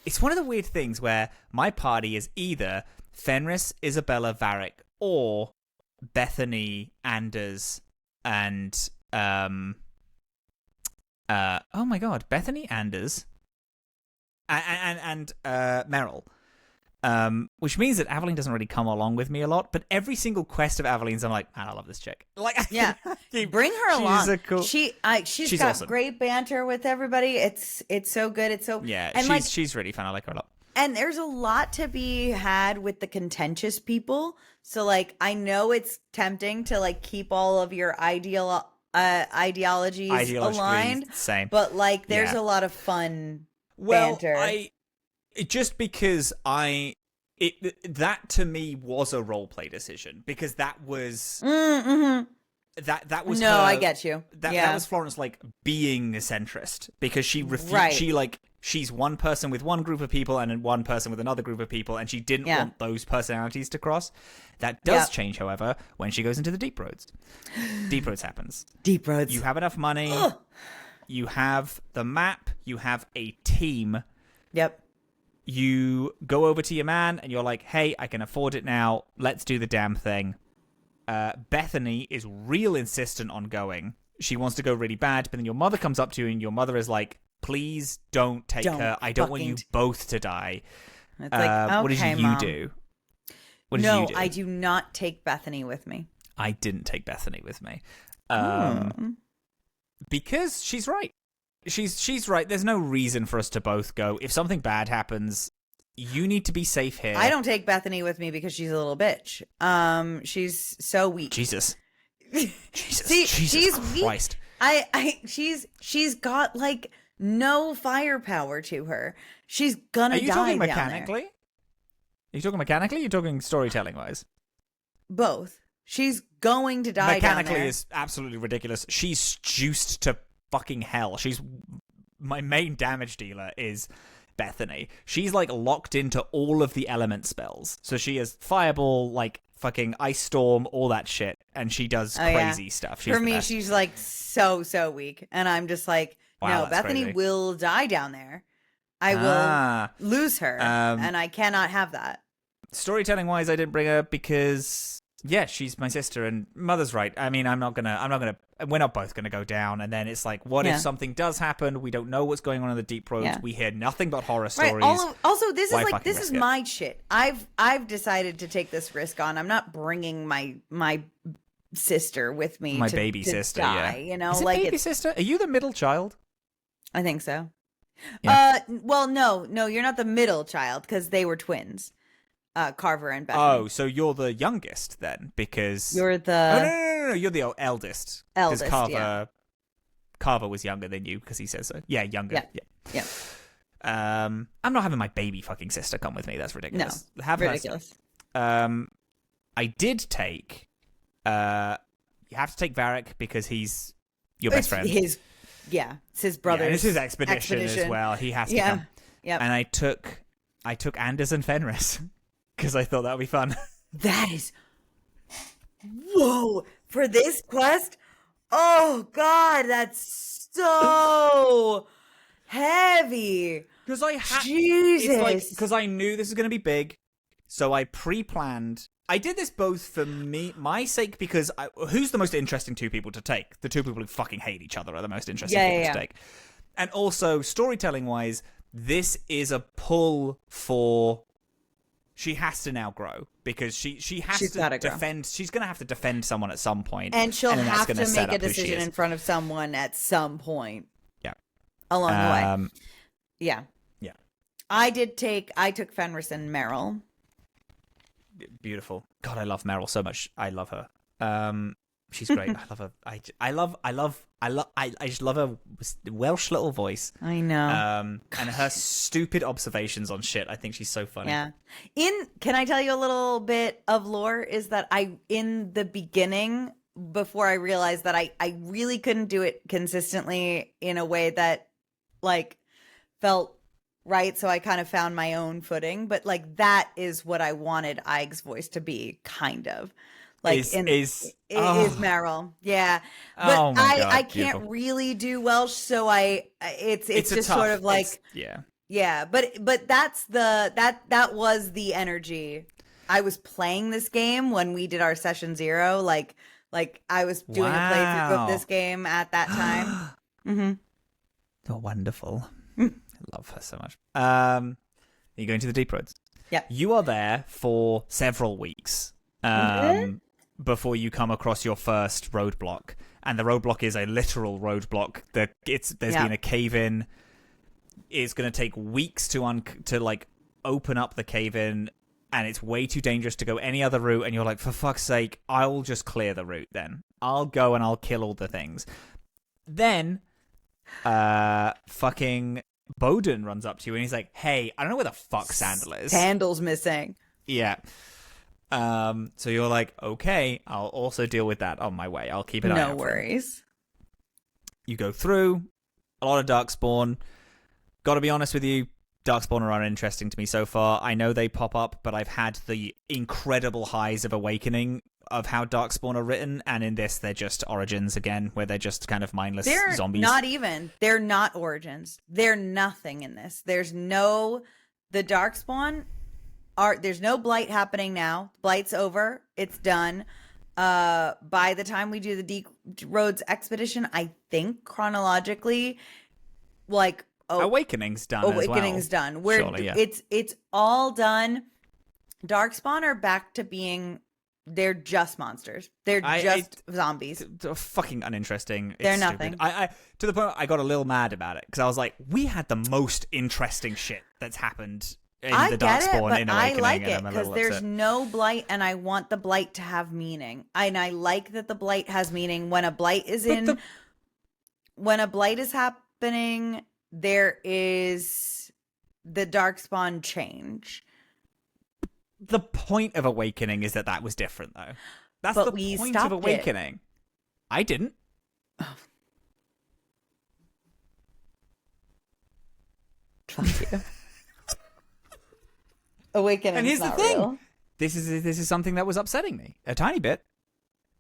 it's one of the weird things where my party is either Fenris, Isabella, Varric, or Bethany, Anders, and oh my god, Bethany, Anders, and Meryl. Which means that Aveline doesn't really come along with me a lot, but every single quest of Aveline's, I'm like, man, I love this chick. Like, bring her along. Cool... She's got awesome. Great banter with everybody. It's so good. It's so and she's really fun. I like her a lot. And there's a lot to be had with the contentious people. So, like, I know it's tempting to, like, keep all of your ideologies aligned. Same. But, like, there's a lot of fun banter. Just because that to me was a roleplay decision, because that was that was I get you. That was Florence, like, being a centrist, because she she's one person with one group of people and then one person with another group of people, and she didn't want those personalities to cross. That does change, however, when she goes into the Deep Roads. Deep Roads happens. Deep Roads. You have enough money. You have the map. You have a team. Yep. You go over to your man and you're like, "Hey, I can afford it now. Let's do the damn thing." Bethany is real insistent on going. She wants to go really bad, but then your mother comes up to you and your mother is like, "Please don't take her. I don't want you both to die." It's like, okay, what did you Mom. do? No, I do not take Bethany with me. I didn't take Bethany with me. Because she's right. She's right. There's no reason for us to both go. If something bad happens, you need to be safe here. I don't take Bethany with me because she's a little bitch. She's so weak. Jesus. See, Jesus Christ. She's got, like, no firepower to her. She's gonna die. Are you talking mechanically? Are you talking mechanically? Or are you talking storytelling wise? Both. She's going to die. Mechanically down there. is absolutely ridiculous. She's juiced to fucking hell. My main damage dealer is Bethany. She's, like, locked into all of the element spells. So she has fireball, like, fucking ice storm, all that shit, and she does crazy stuff. For me, she's, like, so weak, and I'm just like, no, Bethany will die down there. I will lose her, and I cannot have that. Storytelling wise, I didn't bring her because she's my sister, and Mother's right. I mean, we're not both gonna go down, and then it's like, what if something does happen? We don't know what's going on in the deep roads. Yeah. We hear nothing but horror stories. Right. Also, this is my shit. I've decided to take this risk on. I'm not bringing my sister with me. My baby sister. Die, yeah. You know, is it baby sister? Are you the middle child? I think so. Yeah. Well, no, you're not the middle child because they were twins. Carver and Bethany. Oh, so you're the youngest then, because you're the. Oh, no, you're the eldest. Eldest, Carver was younger than you because he says so. Yeah, younger. Yeah. I'm not having my baby fucking sister come with me. That's ridiculous. No, ridiculous. I did take. You have to take Varric because he's your best friend. It's his brother. And it's his expedition as well. He has to come. Yeah. And I took Anders and Fenris because I thought that would be fun. That is, whoa! For this quest, oh god, that's so heavy. Because Jesus. Because I knew this was going to be big, so I pre-planned. I did this both for my sake, because who's the most interesting two people to take? The two people who fucking hate each other are the most interesting people to take. And also, storytelling-wise, this is a pull for... She has to now grow, because she has to defend... She's going to have to defend someone at some point. And she'll have to make a decision in front of someone at some point. Yeah. Along the way. Yeah. Yeah. I took Fenris and Meryl. Beautiful. God, I love Meryl so much. I love her. She's great. I love her. I just love her Welsh little voice. I know. And her stupid observations on shit. I think she's so funny. Yeah. Can I tell you a little bit of lore? Is that in the beginning, before I realized that I really couldn't do it consistently in a way that like felt right, so I kind of found my own footing, but like that is what I wanted Aig's voice to be, kind of like is Meryl, yeah. But I can't really do Welsh, so it's just tough, sort of like But that was the energy. I was playing this game when we did our session 0, like I was doing a playthrough of this game at that time. Mm-hmm. Oh, wonderful. I love her so much. You're going to the deep roads. Yeah. You are there for several weeks before you come across your first roadblock, and the roadblock is a literal roadblock. There's been a cave in. It's going to take weeks to open up the cave in, and it's way too dangerous to go any other route. And you're like, for fuck's sake, I'll just clear the route. Then I'll go and I'll kill all the things. Then, fucking Bowden runs up to you and he's like, hey, I don't know where the fuck Sandal is. Sandal's missing. Yeah. So you're like, okay, I'll also deal with that on my way. I'll keep an eye out. No worries. You go through a lot of Darkspawn. Gotta be honest with you, Darkspawn are uninteresting to me so far. I know they pop up, but I've had the incredible highs of Awakening of how Darkspawn are written, and in this they're just Origins again, where they're just kind of mindless zombies. They're not Origins. They're nothing in this. There's no Darkspawn there's no Blight happening now. Blight's over. It's done. By the time we do the Deep Roads expedition, I think chronologically, like Awakening's done. Awakening's done. It's all done. Darkspawn are back to being. They're just monsters. They're just zombies. They're fucking uninteresting. They're nothing. I to the point I got a little mad about it because I was like, we had the most interesting shit that's happened in the Darkspawn in Awakening. I like it because there's no Blight, and I want the Blight to have meaning. And I like that the Blight has meaning. When a Blight is when a Blight is happening, there is the Darkspawn change. The point of Awakening is that was different, though. That's the point of Awakening. I didn't. Oh. Fuck you. Awakening. And here's the thing. Real. This is something that was upsetting me a tiny bit.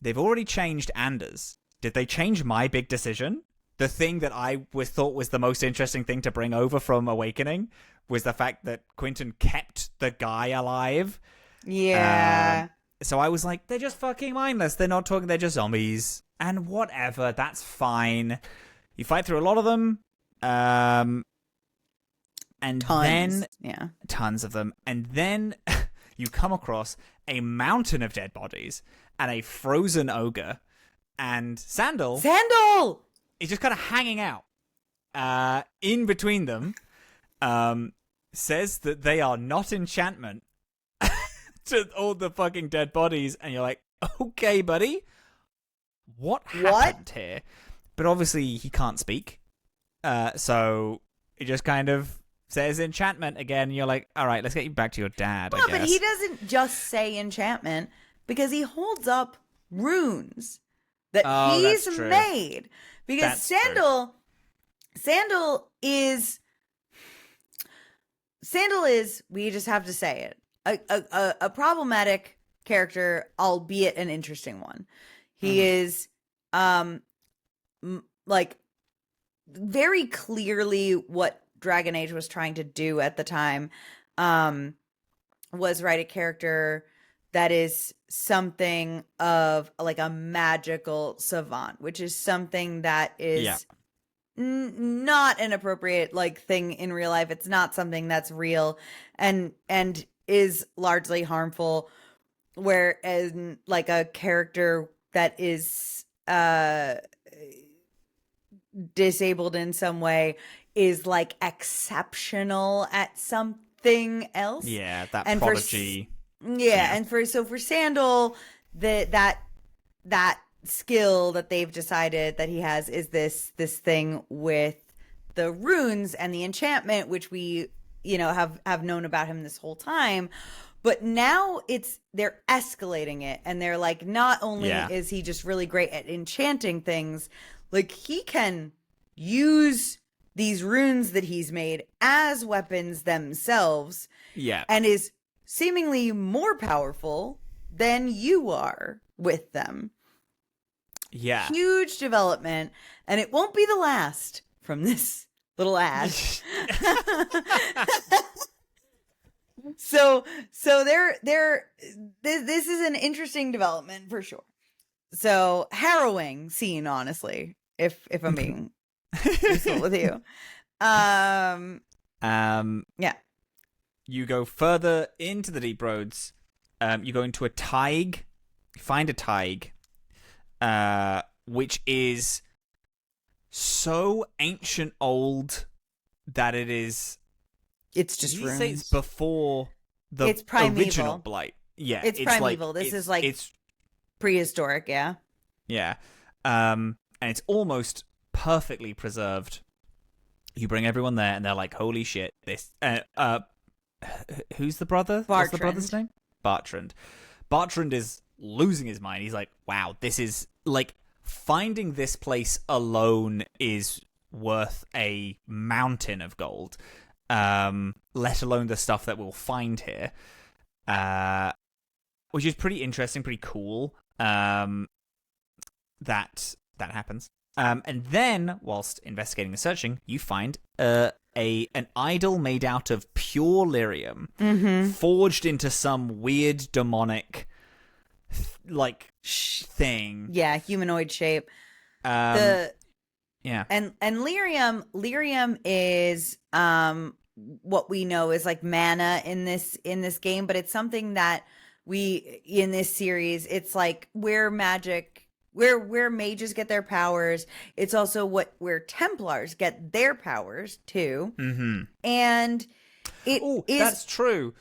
They've already changed Anders. Did they change my big decision? the thing that I thought was the most interesting thing to bring over from Awakening was the fact that Quentin kept the guy alive. Yeah. So I was like, they're just fucking mindless. They're not talking. They're just zombies. And whatever. That's fine. You fight through a lot of them. And Tons. then tons of them. And then you come across a mountain of dead bodies and a frozen ogre. And Sandal is just kind of hanging out in between them. Says that they are not enchantment to all the fucking dead bodies. And you're like, okay, buddy. What happened here? But obviously he can't speak. So he just kind of says enchantment again. And you're like, all right, let's get you back to your dad, I guess. But he doesn't just say enchantment because he holds up runes that he's made. Because Sandal is, we just have to say it, a problematic character, albeit an interesting one. He is, like, very clearly what Dragon Age was trying to do at the time, was write a character that is something of like a magical savant, which is something that is not an appropriate like thing in real life. It's not something that's real and is largely harmful. Whereas like a character that is disabled in some way is like exceptional at something else. Yeah, that and prodigy. And for Sandal, that skill that they've decided that he has is this thing with the runes and the enchantment, which we have known about him this whole time. But now they're escalating it, and they're like, not only is he just really great at enchanting things, like he can use these runes that he's made as weapons themselves. Yeah. And is seemingly more powerful than you are with them. Yeah. Huge development, and it won't be the last from this little ad. So this is an interesting development for sure. So harrowing scene, honestly, if I'm being useful with you. Yeah. You go further into the deep roads. You go into a taig. You find a taig, which is so ancient old that it is. It's just ruins. Say it's before the original Blight. Yeah, it's primeval. Like, this is like it's prehistoric. Yeah. Yeah, and it's almost perfectly preserved. You bring everyone there, and they're like, "Holy shit!" This. Who's the brother? Bartrand. What's the brother's name? Bartrand. Bartrand is losing his mind. He's like, "Wow, this is like finding this place alone is worth a mountain of gold." Let alone the stuff that we'll find here, which is pretty interesting, pretty cool. That happens. And then, whilst investigating and searching, you find an idol made out of pure lyrium, forged into some weird demonic thing. Yeah, humanoid shape. Yeah, and lyrium is what we know is like mana in this game, but it's something that we in this series, it's like where mages get their powers. It's also where Templars get their powers too. And that's true.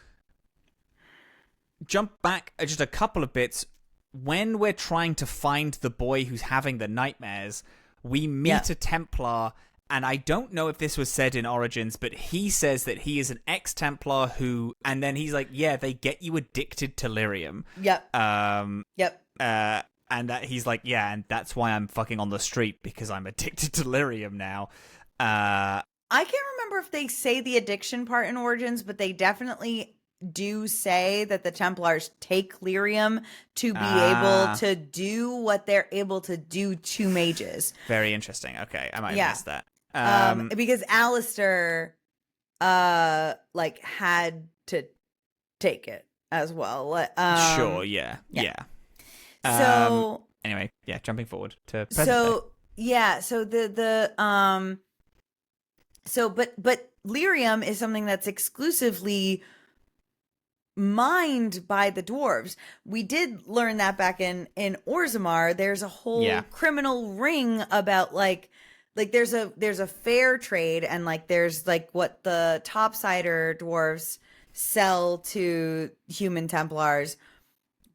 Jump back just a couple of bits. When we're trying to find the boy who's having the nightmares, we meet a Templar, and I don't know if this was said in Origins, but he says that he is an ex-Templar who, and then he's like, yeah, they get you addicted to lyrium. And that he's like, yeah, and that's why I'm fucking on the street, because I'm addicted to lyrium now. I can't remember if they say the addiction part in Origins, but they definitely do say that the Templars take lyrium to be able to do what they're able to do to mages. Very interesting. Okay, I might have missed that. Because Alistair, like, had to take it as well. Sure. Yeah. So anyway, yeah. Jumping forward to present day. But lyrium is something that's exclusively mined by the dwarves. We did learn that back in Orzammar. There's a whole criminal ring about like there's a fair trade, and like there's like what the topsider dwarves sell to human Templars,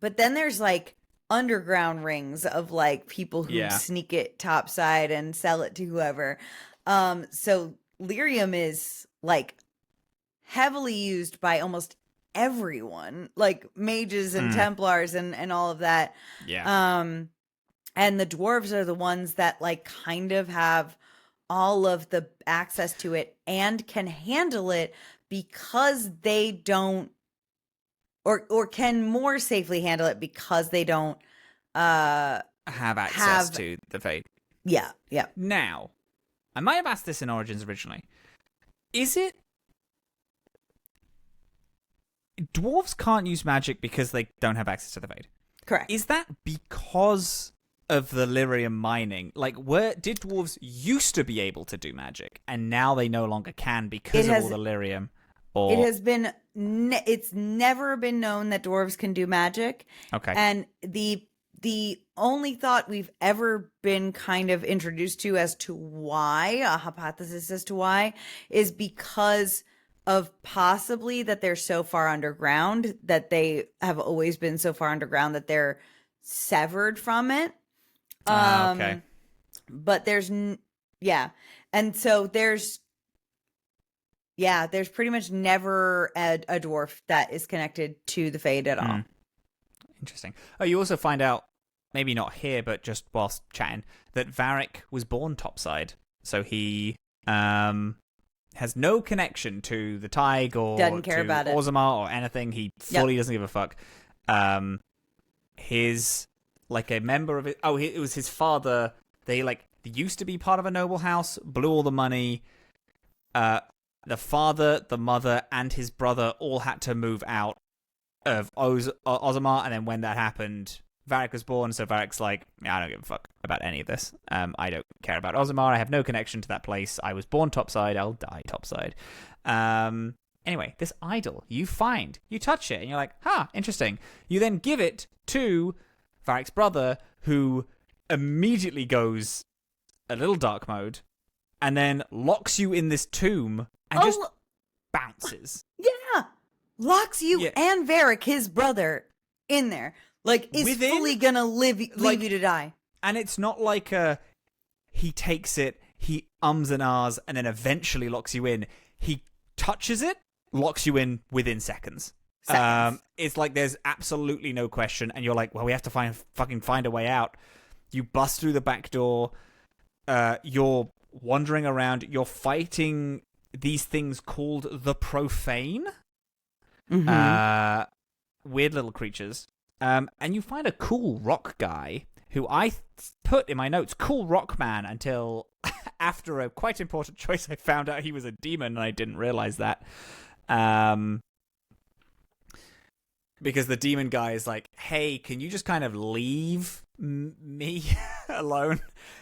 but then there's like underground rings of like people who sneak it topside and sell it to whoever. So lyrium is like heavily used by almost everyone, like mages and Templars and all of that. And the dwarves are the ones that like kind of have all of the access to it and can handle it because they don't, or can more safely handle it because they don't have access to the Fade. Yeah. Now, I might have asked this in Origins originally. Is it dwarves can't use magic because they don't have access to the Fade? Correct. Is that because of the lyrium mining? Like, did dwarves used to be able to do magic, and now they no longer can because of all the lyrium? Or... It has been... it's never been known that dwarves can do magic. Okay. And the only thought we've ever been kind of introduced to as to why, a hypothesis as to why, is because of possibly that they're so far underground, that they have always been so far underground that they're severed from it. Okay. But there's, and so there's pretty much never a dwarf that is connected to the Fade at all. Interesting. Oh, you also find out, maybe not here, but just whilst chatting, that Varric was born topside. So he has no connection to the Tig or doesn't care about Orzammar or anything. He fully doesn't give a fuck. His, like, a member of it... Oh, it was his father. They used to be part of a noble house, blew all the money. The father, the mother, and his brother all had to move out of Orzammar, and then when that happened, Varric was born, so Varric's like, I don't give a fuck about any of this. I don't care about Orzammar. I have no connection to that place. I was born topside. I'll die topside. Anyway, this idol you find, you touch it, and you're like, interesting. You then give it to Varric's brother, who immediately goes a little dark mode, and then locks you in this tomb and just bounces. Yeah, locks you and Varric, his brother, in there. Like, is fully gonna leave you to die. And it's not like he takes it, he ums and ahs, and then eventually locks you in. He touches it, locks you in within seconds. It's like there's absolutely no question, and you're like, well, we have to find a way out. You bust through the back door. You're wandering around. You're fighting these things called the Profane. Weird little creatures. And you find a cool rock guy who I put in my notes, cool rock man, until after a quite important choice I found out he was a demon and I didn't realize that. Because the demon guy is like, hey, can you just kind of leave me alone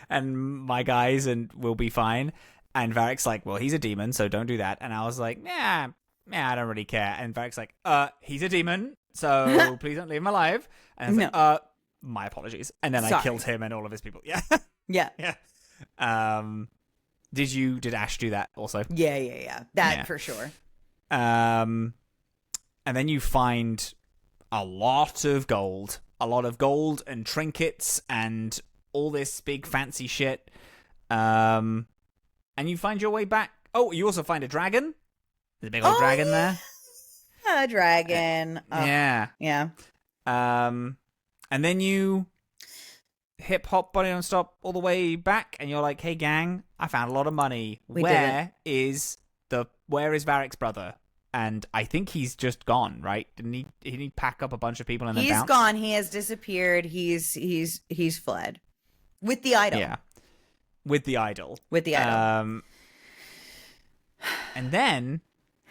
and my guys and we'll be fine? And Varric's like, well, he's a demon, so don't do that. And I was like, I don't really care. And Varric's like, he's a demon, so please don't leave him alive. And I was like, my apologies. And then I killed him and all of his people. Yeah. Did Ash do that also? Yeah. That for sure. And then you find a lot of gold and trinkets and all this big fancy shit. And you find your way back. Oh, you also find a dragon. There's a big old dragon there. A dragon. Yeah. And then you hip hop body on stop all the way back, and you're like, hey gang, I found a lot of money. Where is Varric's brother? and I think he's just gone, right? Didn't he pack up a bunch of people and then bounce? He's gone. He has disappeared. He's fled with the idol. Yeah, with the idol. And then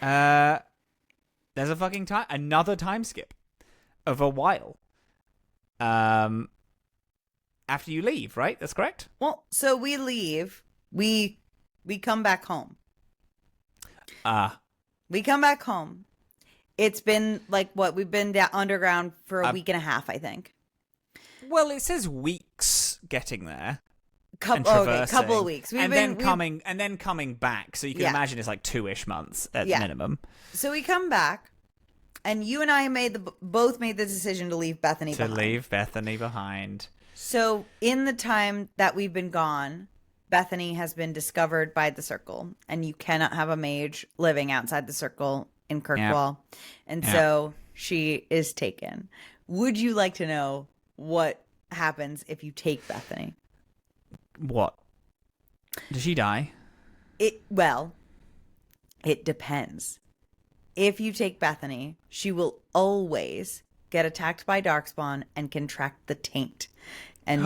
there's a fucking another time skip of a while. After you leave, right? That's correct? Well, so we leave. We come back home. We come back home. It's been we've been underground for a week and a half, I think. Well, it says weeks getting there. Couple of weeks. And then coming back. So you can imagine it's like 2-ish months at minimum. So we come back, and you and I both made the decision to leave Bethany behind. leave Bethany behind. So in the time that we've been gone, Bethany has been discovered by the Circle, and you cannot have a mage living outside the Circle in Kirkwall. Yep. And so she is taken. Would you like to know what happens if you take Bethany? What? Does she die? It depends. If you take Bethany, she will always get attacked by Dorkspawn and contract the taint, and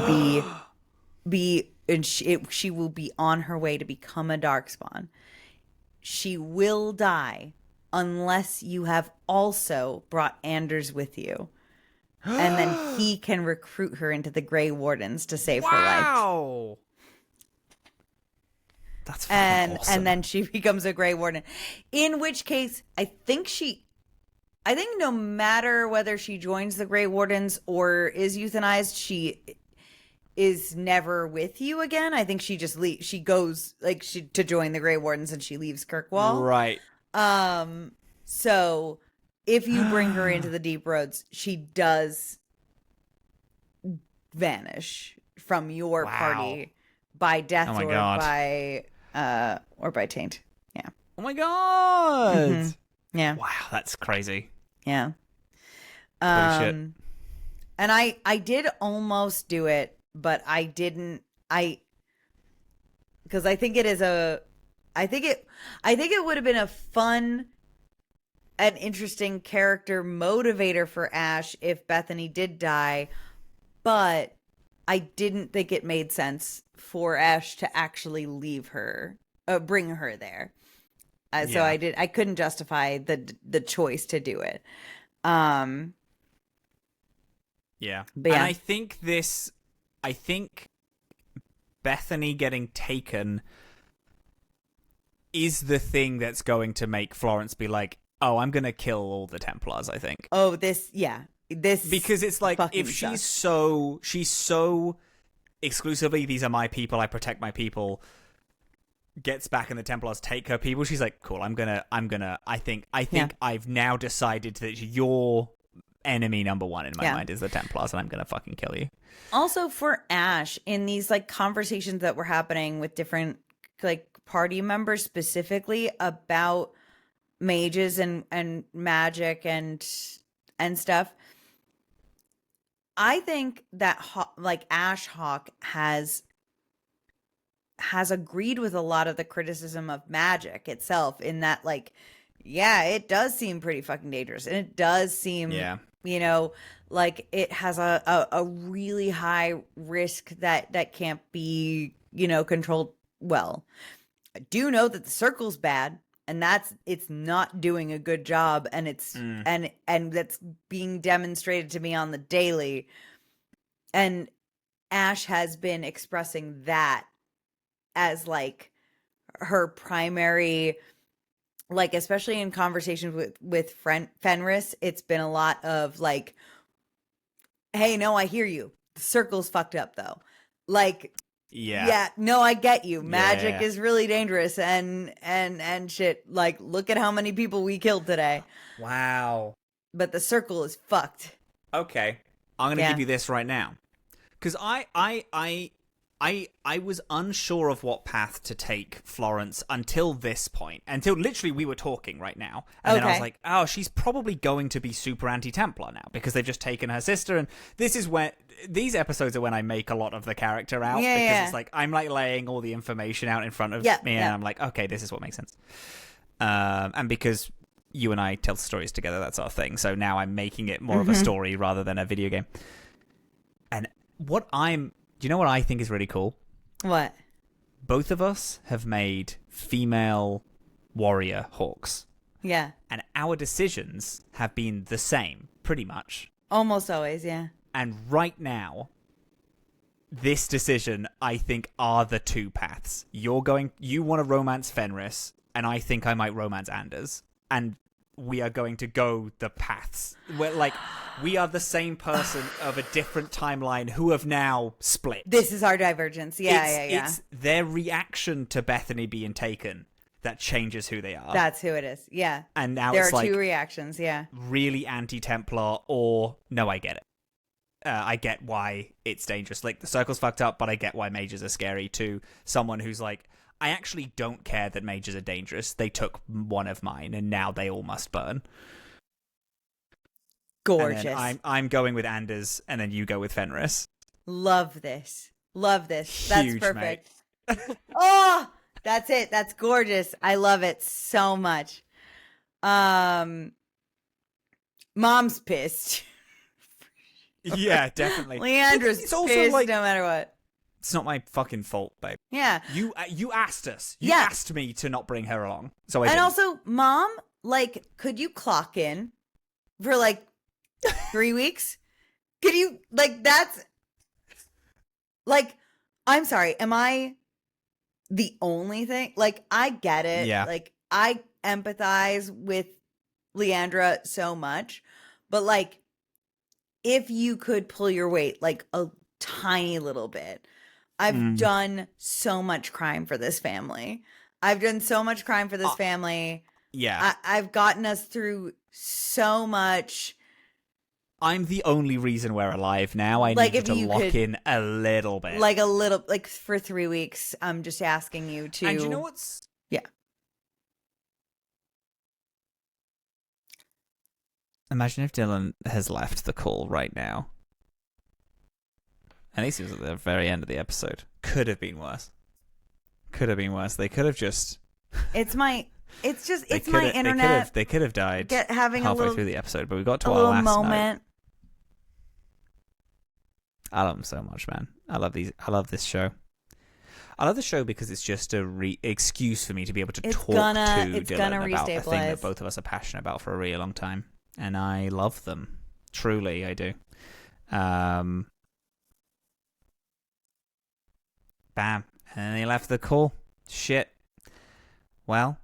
she will be on her way to become a Dorkspawn. She will die unless you have also brought Anders with you, and then he can recruit her into the Grey Wardens to save her life. Wow, that's awesome. And then she becomes a Grey Warden. In which case, I think no matter whether she joins the Grey Wardens or is euthanized, she is never with you again. I think she just leaves. She goes to join the Grey Wardens, and she leaves Kirkwall. Right. So if you bring her into the Deep Roads, she does vanish from your party by death or by taint. Yeah. Oh my god. Mm-hmm. Yeah. Wow, that's crazy. Yeah. Holy shit. And I did almost do it, but I didn't. Because I think it would have been a fun and interesting character motivator for Ash if Bethany did die, but I didn't think it made sense for Ash to actually leave her, bring her there. So I couldn't justify the choice to do it. Yeah. But and I think Bethany getting taken is the thing that's going to make Florence be like, oh, I'm going to kill all the Templars, I think. Oh, this because it's like, if she's so exclusively, these are my people, I protect my people, gets back and the Templars take her people, she's like, cool, I think I've now decided that your enemy number one in my mind is the Templars, and I'm gonna fucking kill you. Also, for Ash, in these conversations that were happening with different party members specifically about mages and magic and stuff, I think that Ash Hawke has agreed with a lot of the criticism of magic itself, in that it does seem pretty fucking dangerous, and it does seem it has a really high risk that can't be controlled well. I do know that the Circle's bad, and it's not doing a good job, and it's and that's being demonstrated to me on the daily. And Ash has been expressing that as her primary, especially in conversations with Fenris, it's been a lot of hey, no, I hear you. The Circle's fucked up though. Yeah, no, I get you. Magic is really dangerous and shit. Look at how many people we killed today. Wow. But the Circle is fucked. Okay. I'm going to give you this right now. Because I was unsure of what path to take Florence until this point. Until literally we were talking right now. And then I was like, oh, she's probably going to be super anti-Templar now, because they've just taken her sister. And this is when... These episodes are when I make a lot of the character out, because it's I'm laying all the information out in front of me, and I'm like, okay, this is what makes sense. And because you and I tell stories together. That's our thing. So now I'm making it more of a story rather than a video game. And do you know what I think is really cool? What? Both of us have made female warrior Hawks. Yeah. And our decisions have been the same, pretty much. Almost always, yeah. And right now, this decision, I think, are the two paths. You want to romance Fenris, and I think I might romance Anders. And we are going to go the paths. We are the same person of a different timeline who have now split. This is our divergence. Yeah. It's their reaction to Bethany being taken that changes who they are. That's who it is. Yeah. And now there it's are two reactions. Yeah. Really anti-Templar, or no, I get it. I get why it's dangerous. Like, the circle's fucked up, but I get why mages are scary, to someone who's like, I actually don't care that mages are dangerous. They took one of mine, and now they all must burn. Gorgeous. I'm going with Anders, and then you go with Fenris. Love this. That's Huge, perfect. Oh, that's it. That's gorgeous. I love it so much. Mom's pissed. Yeah, definitely. Leandra's it's also pissed like, no matter what. It's not my fucking fault, babe. Yeah. You asked us. You asked me to not bring her along. So I didn't. Also, Mom, like, could you clock in for like 3 weeks? Could you, like, that's like, I'm sorry, am I the only thing? Like, I get it. Yeah. Like, I empathize with Leandra so much, but like, if you could pull your weight like a tiny little bit. I've done so much crime for this family. Yeah. I've gotten us through so much. I'm the only reason we're alive now. I need you to lock in a little bit. Like for 3 weeks, I'm just asking you to. And you know what's... Yeah. Imagine if Dillin has left the call right now. At least he was at the very end of the episode. Could have been worse. They could have just... It's my internet. They could have died having halfway through the episode, but we got to a our little last moment. Note. I love them so much, man. I love this show. I love the show because it's just a excuse for me to be able to talk to Dillin about a thing that both of us are passionate about for a really long time. And I love them. Truly, I do. Bam. And then he left the call. Shit. Well.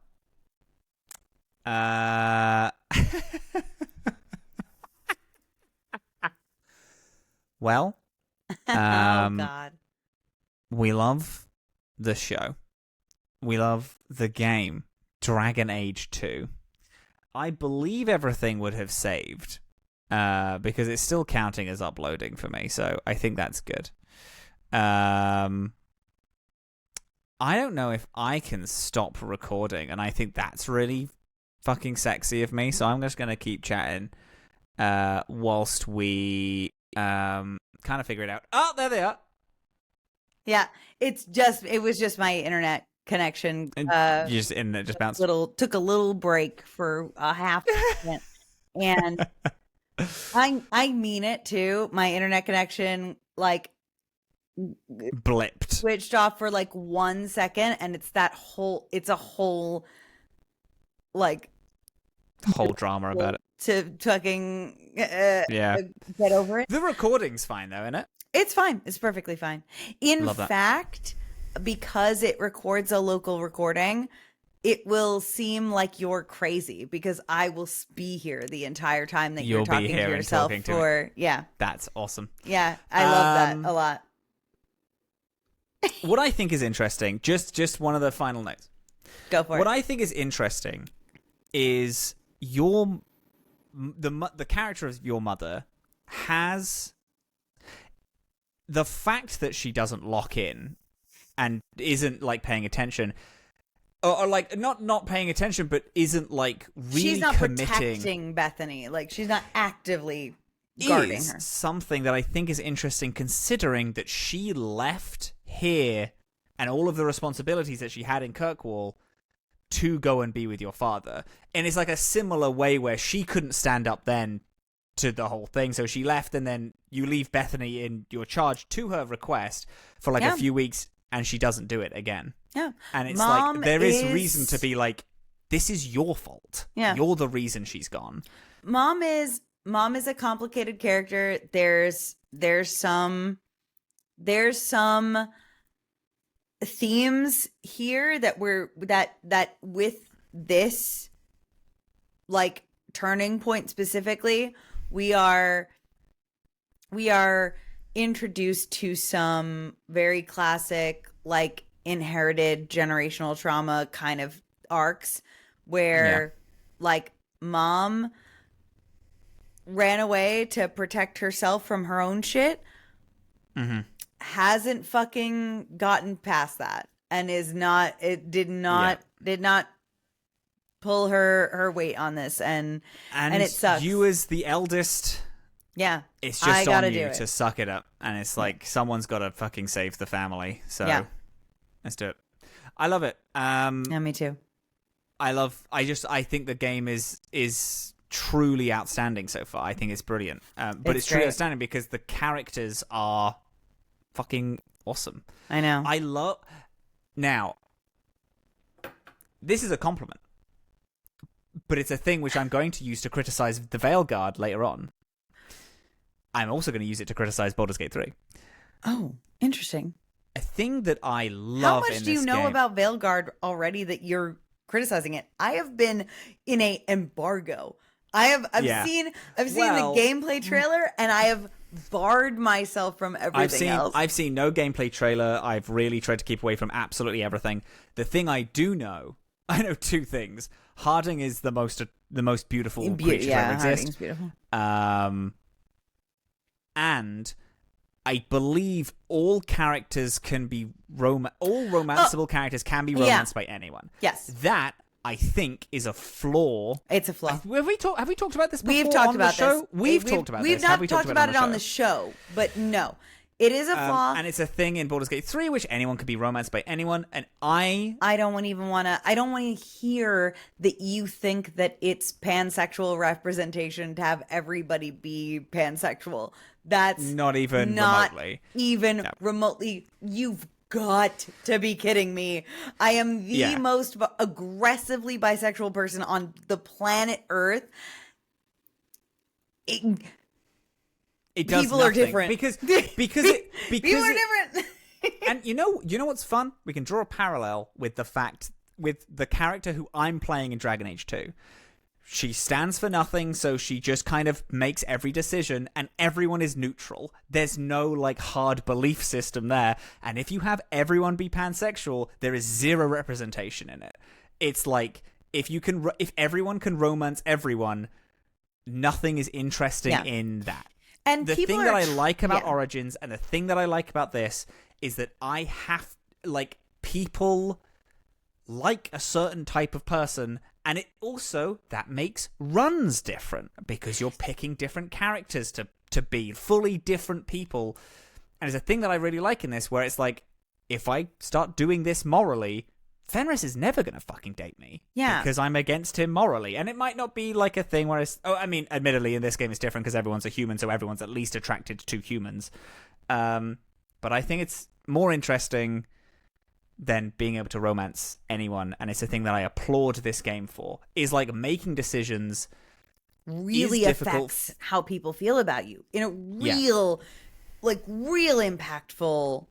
Well. Oh, God. We love the show. We love the game. Dragon Age 2. I believe everything would have saved. Because it's still counting as uploading for me. So I think that's good. I don't know if I can stop recording, and I think that's really fucking sexy of me, so I'm just going to keep chatting whilst we kind of figure it out. Oh, there they are. Yeah, it was just my internet connection. Just bounced. Took a little break for a half second. And I mean it too. My internet connection, like, blipped, switched off for like 1 second, and it's a whole drama about it to fucking get over it. The recording's fine though, isn't it? It's fine. It's perfectly fine. In fact, because it records a local recording, it will seem like you're crazy because I will be here the entire time that you're talking to yourself. Yeah, that's awesome. Yeah, I love that a lot. What I think is interesting, just one of the final notes. Go for it. What I think is interesting is the character of your mother has the fact that she doesn't lock in and isn't like paying attention, or like not paying attention, but isn't like really she's not committing. Protecting Bethany, like she's not actively guarding her. Something that I think is interesting, considering that she left here and all of the responsibilities that she had in Kirkwall to go and be with your father. And it's like a similar way where she couldn't stand up then to the whole thing, so she left, and then you leave Bethany in your charge to her request for like a few weeks, and she doesn't do it again. Yeah. And it's like, there is reason to be like, this is your fault. Yeah. You're the reason she's gone. Mom is a complicated character. There's some themes here that with this like turning point specifically, we are introduced to some very classic like inherited generational trauma kind of arcs where like mom ran away to protect herself from her own shit, hasn't fucking gotten past that, and did not pull her weight on this, and it sucks. You as the eldest, it's just on you to suck it up, and it's like someone's got to fucking save the family. So let's do it. I love it. Yeah, me too. I think the game is truly outstanding so far. I think it's brilliant. But it's truly outstanding because the characters are fucking awesome. I know. Now, this is a compliment, but it's a thing which I'm going to use to criticize the Veilgaurd later on. I'm also going to use it to criticize Baldur's Gate 3. Oh, interesting. A thing that I love in this game. How much do you know about Veilgaurd already that you're criticizing it? I have been in a embargo. I've seen the gameplay trailer, and I have barred myself from everything else. I've seen no gameplay trailer. I've really tried to keep away from absolutely everything. The thing I do know, I know two things. Harding is the most beautiful creature to ever exist. Harding's beautiful. And I believe all characters can be all romanceable characters can be romanced by anyone. Yes. That I think is a flaw. It's a flaw. Have we talked about this before? We've talked about this. We've talked about this. We've not talked about it on the show, but no. It is a flaw. And it's a thing in Baldur's Gate 3, which anyone can be romanced by anyone, and I don't even want to hear that you think that it's pansexual representation to have everybody be pansexual. That's not even remotely. You've got to be kidding me. I am the most aggressively bisexual person on the planet Earth. It does people nothing. Are different because people are different. And you know what's fun? We can draw a parallel with the character who I'm playing in Dragon Age 2. She stands for nothing, so she just kind of makes every decision, and everyone is neutral. There's no like hard belief system there, and if you have everyone be pansexual, there is zero representation in it. It's like if everyone can romance everyone, nothing is interesting in that. And the thing that I like about Origins and the thing that I like about this is that I have people like a certain type of person, and it also that makes runs different because you're picking different characters to be fully different people. And it's a thing that I really like in this, where it's like, if I start doing this morally, Fenris is never going to fucking date me. Yeah. Because I'm against him morally. And it might not be like a thing where it's... Oh, I mean, admittedly, in this game it's different because everyone's a human, so everyone's at least attracted to humans. But I think it's more interesting than being able to romance anyone. And it's a thing that I applaud this game for. Is like making decisions really affects how people feel about you in a real impactful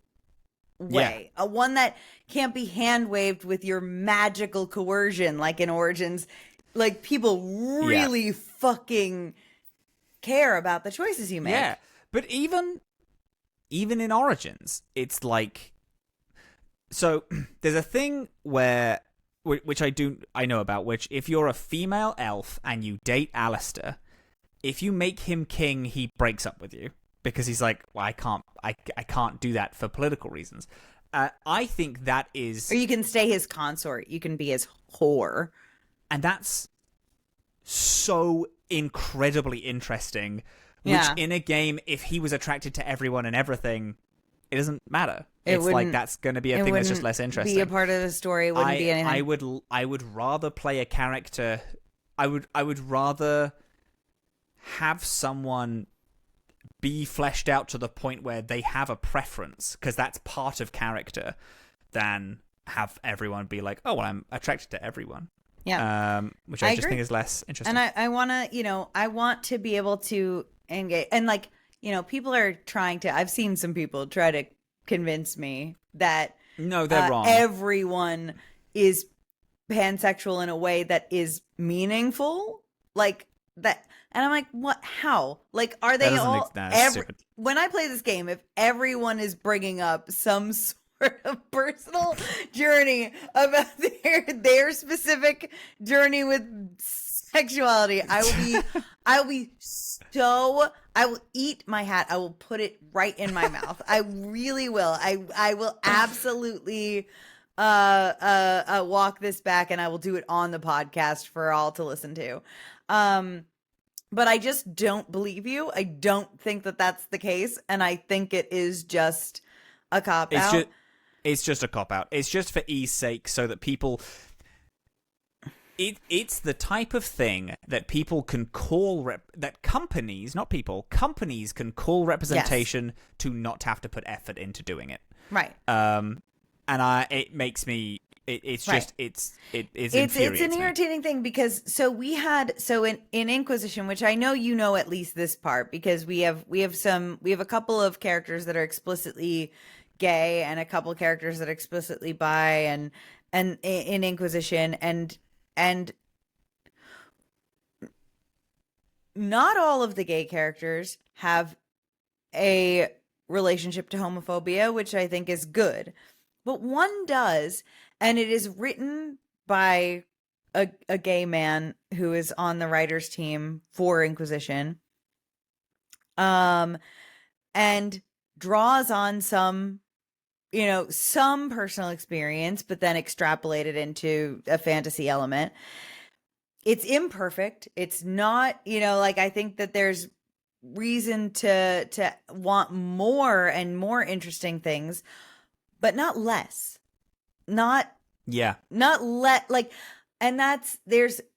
way. A one that can't be hand waved with your magical coercion like in Origins. Like, people really fucking care about the choices you make. Yeah, but even in Origins, it's like... So, there's a thing which I know about, which if you're a female elf and you date Alistair, if you make him king, he breaks up with you. Because he's like, well, I can't do that for political reasons. I think that is... Or you can stay his consort. You can be his whore. And that's so incredibly interesting. Which in a game, if he was attracted to everyone and everything, it doesn't matter. It It's like wouldn't- that's going to be a it thing that's just wouldn't less interesting. Be a part of the story. It wouldn't be anything. I would rather play a character. I would rather have someone be fleshed out to the point where they have a preference, because that's part of character, than have everyone be like, oh, well, I'm attracted to everyone. Yeah. Which I just agree. think is less interesting. And I want to, I want to be able to engage. And like, people are trying to, I've seen some people try to convince me that no, they're wrong. Everyone is pansexual in a way that is meaningful. Like that. And I'm like, what? How? Like, are they all? When I play this game, if everyone is bringing up some sort of personal journey about their specific journey with sexuality, I will eat my hat. I will put it right in my mouth. I really will. I will absolutely walk this back, and I will do it on the podcast for all to listen to. But I just don't believe you. I don't think that that's the case. And I think it is just a cop-out. It's just a cop-out. It's just for ease sake, so that people... It's the type of thing that people can call... that companies, not people, companies can call representation to not have to put effort into doing it. Right. And it makes me... It's just it's it's an irritating thing, because in Inquisition, which I know at least this part, because we have a couple of characters that are explicitly gay and a couple of characters that are explicitly bi, and in Inquisition, and not all of the gay characters have a relationship to homophobia, which I think is good, but one does. And it is written by a gay man who is on the writer's team for Inquisition, and draws on some personal experience, but then extrapolated into a fantasy element. It's imperfect. It's not, I think that there's reason to want more and more interesting things, but not less. And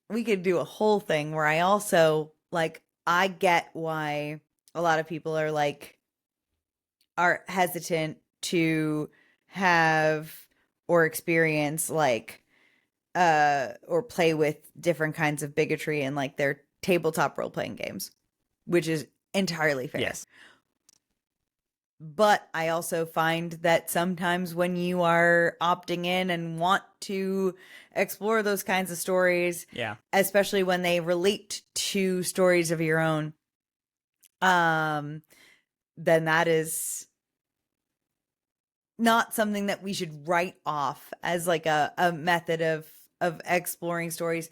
we could do a whole thing where I also I get why a lot of people are hesitant to have or experience or play with different kinds of bigotry in their tabletop role-playing games, which is entirely fair. Yes. But I also find that sometimes when you are opting in and want to explore those kinds of stories, especially when they relate to stories of your own, then that is not something that we should write off as a method of exploring stories.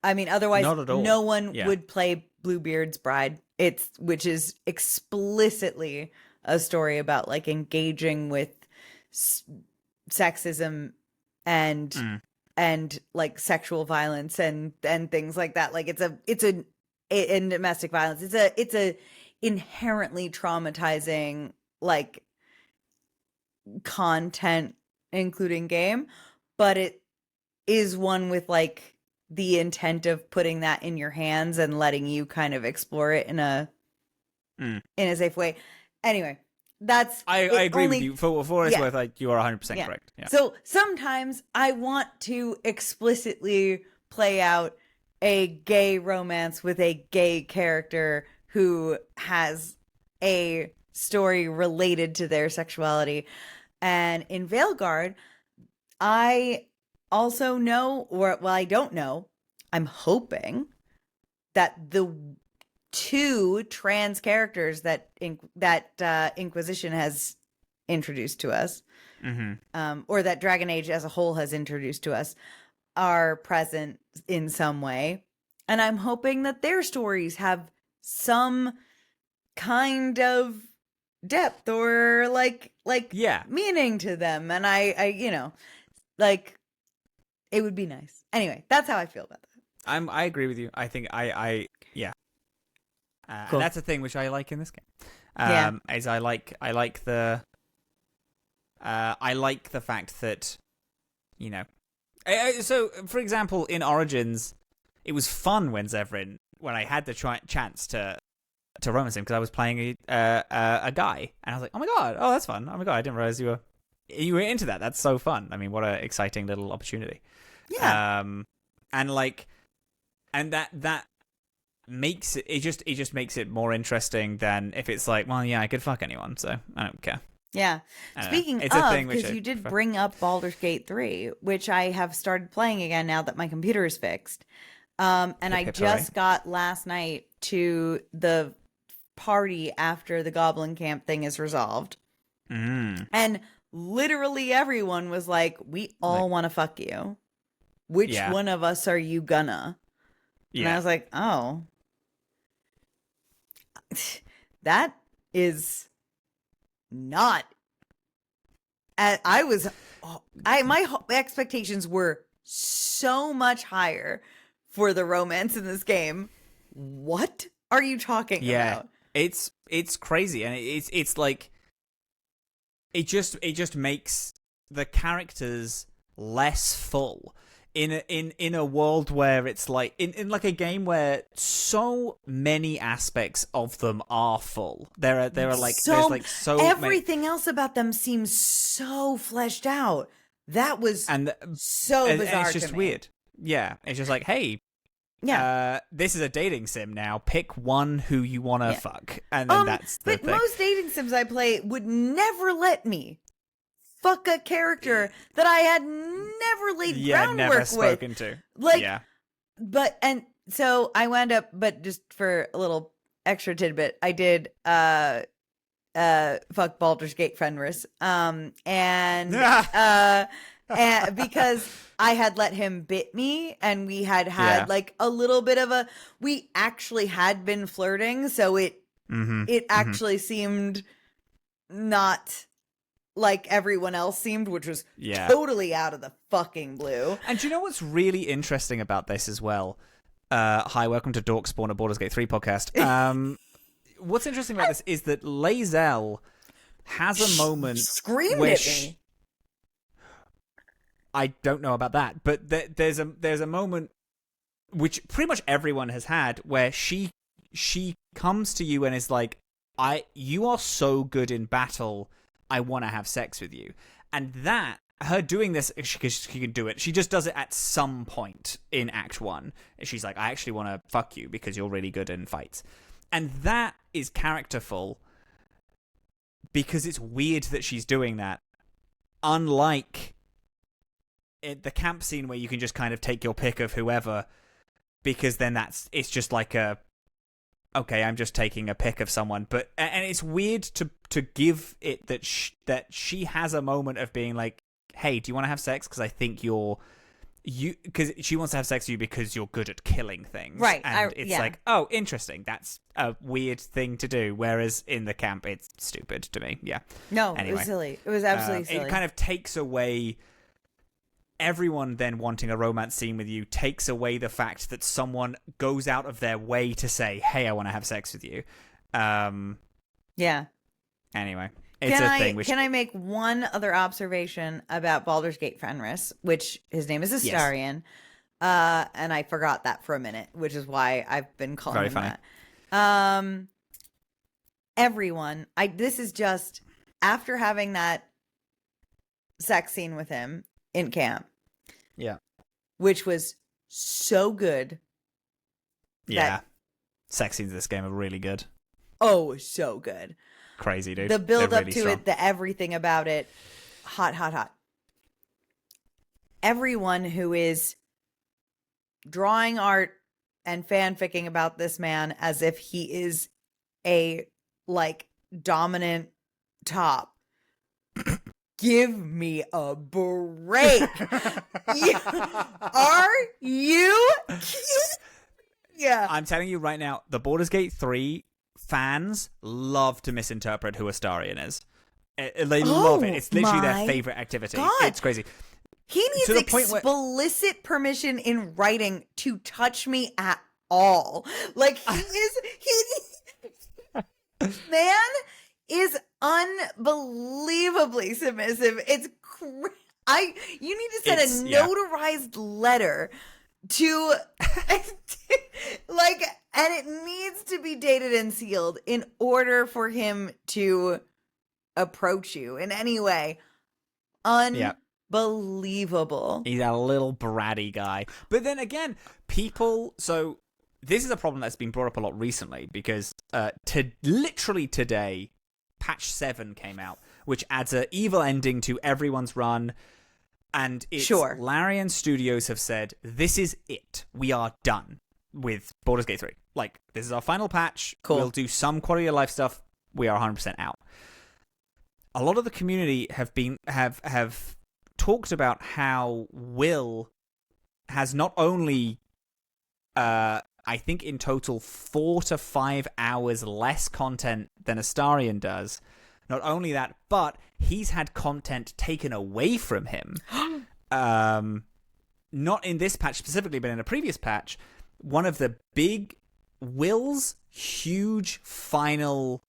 I mean, otherwise no one would play Bluebeard's Bride, which is explicitly a story about engaging with sexism and sexual violence and things like that. And domestic violence. It's a inherently traumatizing content, including game, but it is one with the intent of putting that in your hands and letting you kind of explore it in a safe way. Anyway, I agree with you. For what it's worth, you are 100% correct. Yeah. So sometimes I want to explicitly play out a gay romance with a gay character who has a story related to their sexuality. And in Veilgaurd, I also know, I don't know, I'm hoping that the two trans characters that Inquisition has introduced to us, or that Dragon Age as a whole has introduced to us, are present in some way. And I'm hoping that their stories have some kind of depth or meaning to them. And I it would be nice. Anyway, that's how I feel about that. I agree with you. I think cool. And that's a thing which I like in this game. Is I like I like the fact that, you know, so for example, in Origins, it was fun when I had the chance to romance him because I was playing a guy, and I was like, oh my god, oh that's fun, oh my god, I didn't realize you were into that. That's so fun. I mean, what an exciting little opportunity. Yeah. And that makes it just makes it more interesting than if it's like, well, yeah, I could fuck anyone, so I don't care. Yeah. Speaking of, because you did bring up Baldur's Gate 3, which I have started playing again now that my computer is fixed. And I just got last night to the party after the Goblin Camp thing is resolved. And literally everyone was like, we all want to fuck you. Which one of us are you gonna? And I was like, oh. That is not. My expectations were so much higher for the romance in this game. What are you talking about? It's crazy, and it's like it just makes the characters less full in a world where it's like in like a game where so many aspects of them are full. There are like there's like so everything else about them seems so fleshed out. That was so bizarre. And it's just weird. Yeah, it's just like, hey, this is a dating sim now. Pick one who you want to fuck, and then that's the thing. Most dating sims I play would never let me fuck a character that I had never laid groundwork never spoken with. To. Like, and so I wound up, but just for a little extra tidbit, I did fuck Baldur's Gate Fenris, and because I had let him bit me, and we had like a little bit of we actually had been flirting, so it actually seemed not like everyone else seemed, which was totally out of the fucking blue. And do you know what's really interesting about this as well? Hi, welcome to Dorkspawn, a Baldur's Gate 3 podcast. What's interesting about this is that Lae'zel has a moment screamed at me. I don't know about that, but there's a moment which pretty much everyone has had where she comes to you and is like, you are so good in battle, I want to have sex with you. And that, her doing this, because she can do it, she just does it at some point in Act 1. She's like, I actually want to fuck you because you're really good in fights. And that is characterful because it's weird that she's doing that. Unlike the camp scene where you can just kind of take your pick of whoever, because then it's just like okay, I'm just taking a pick of someone. But and it's weird to give it that she has a moment of being like, hey, do you want to have sex? Because I think because she wants to have sex with you because you're good at killing things. Right. And it's like, oh, interesting. That's a weird thing to do. Whereas in the camp, it's stupid to me. Yeah. No, anyway, it was silly. It was absolutely silly. It kind of takes away everyone then wanting a romance scene with you, takes away the fact that someone goes out of their way to say, hey, I want to have sex with you. Yeah. Anyway. It's a thing. Can I make one other observation about Baldur's Gate Fenris, which his name is Astarion, and I forgot that for a minute, which is why I've been calling him that. Everyone, this is just after having that sex scene with him in camp, which was so good. Yeah, sex scenes in this game are really good. Oh, so good. Crazy, dude. The build They're up really to strong. it, the everything about it, hot. Everyone who is drawing art and fanficking about this man as if he is a dominant top. Give me a break. Are you kidding? Yeah. I'm telling you right now, the Baldur's Gate 3 fans love to misinterpret who Astarion is. They love it. It's literally their favorite activity. God. It's crazy. He needs explicit permission in writing to touch me at all. Like, man is unbelievably submissive. It's you need to send a notarized letter to like, and it needs to be dated and sealed in order for him to approach you in any way. Unbelievable. He's a little bratty guy. But then again, so this is a problem that's been brought up a lot recently because literally today, patch 7 came out, which adds an evil ending to everyone's run. And Larian Studios have said, this is it. We are done with Baldur's Gate 3. Like, this is our final patch. Cool. We'll do some quality of life stuff. We are 100% out. A lot of the community have talked about how Will has not only, I think in total, 4 to 5 hours less content than Astarion does. Not only that, but he's had content taken away from him. Not in this patch specifically, but in a previous patch. One of the big Will's huge final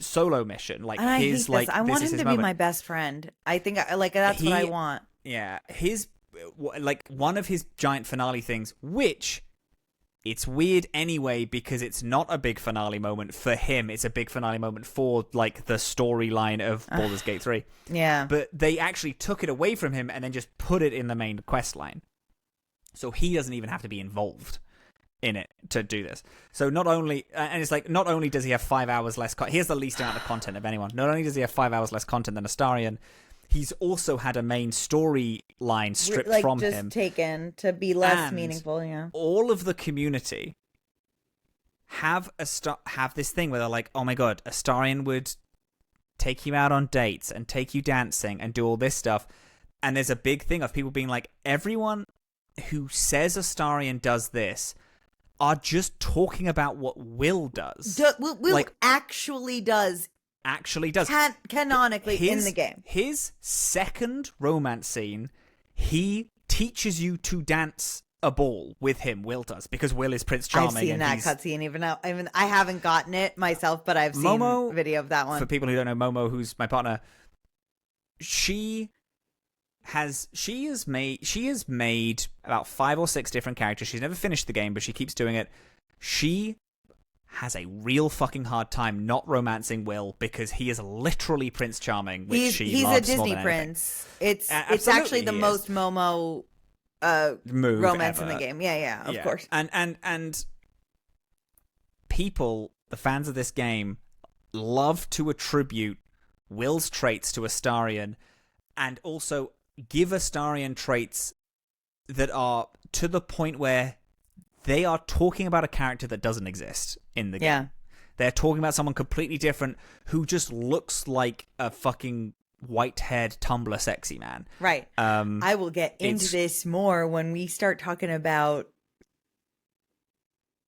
solo mission, like and his I want him to be my best friend. I think that's what I want. Yeah, his one of his giant finale things, which it's weird anyway because it's not a big finale moment for him. It's a big finale moment for like the storyline of Baldur's Gate 3. Yeah, but they actually took it away from him and then just put it in the main quest line, so he doesn't even have to be involved in it to do this. So not only does he have 5 hours less he has the least amount of content of anyone. Not only does he have 5 hours less content than Astarion, he's also had a main storyline stripped from just him, taken to be less meaningful. Yeah, all of the community have this thing where they're like, oh my god, Astarion would take you out on dates and take you dancing and do all this stuff. And there's a big thing of people being like, everyone who says Astarion does this are just talking about what Will does. Will actually does. Canonically in the game. His second romance scene, he teaches you to dance a ball with him. Will does, because Will is Prince Charming. I've seen that cutscene. Even I haven't gotten it myself, but I've seen video of that one. For people who don't know, Momo, who's my partner, she has made about 5 or 6 different characters. She's never finished the game, but she keeps doing it. She has a real fucking hard time not romancing Will because he is literally Prince Charming, which he's loves a Disney prince. It's actually the most Momo move romance ever. In the game. Yeah, of course. And people, the fans of this game, love to attribute Will's traits to Astarion, and also give Astarion traits that are to the point where they are talking about a character that doesn't exist in the game. Yeah. They're talking about someone completely different who just looks like a fucking white-haired Tumblr sexy man. Right. I will get into this more when we start talking about...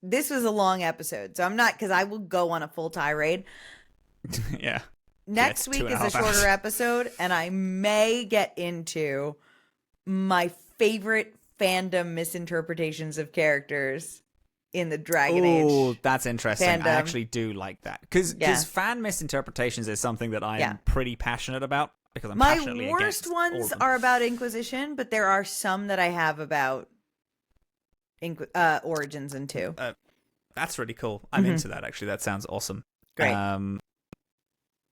This was a long episode, so I'm not... Because I will go on a full tirade. Yeah. Next week is a shorter episode, and I may get into my favorite fandom misinterpretations of characters in the Dragon Age. Oh, that's interesting. Fandom. I actually do like that. Because fan misinterpretations is something that I am pretty passionate about. Because I'm passionately against my worst ones are about Inquisition, but there are some that I have about Origins and 2. That's really cool. I'm into that, actually. That sounds awesome. Great.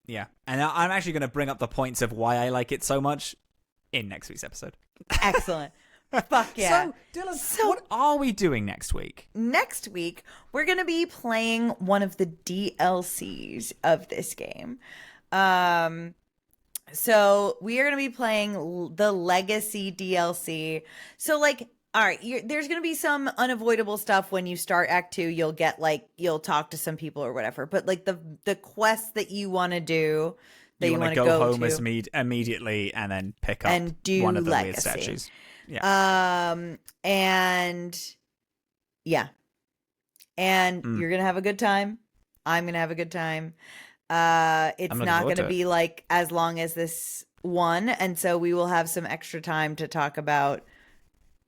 Yeah. And I'm actually going to bring up the points of why I like it so much in next week's episode. Excellent. Fuck yeah. So, Dillin, what are we doing next week? Next week, we're going to be playing one of the DLCs of this game. So we are going to be playing the Legacy DLC. So, like, all right, there's going to be some unavoidable stuff when you start Act 2. You'll get, like, you'll talk to some people or whatever. But, like, the quests that you want to do, that you want to go home immediately and then pick up and do one of the Legacy. weird statues. Yeah. And you're going to have a good time. I'm going to have a good time. It's not going to be like as long as this one. And so we will have some extra time to talk about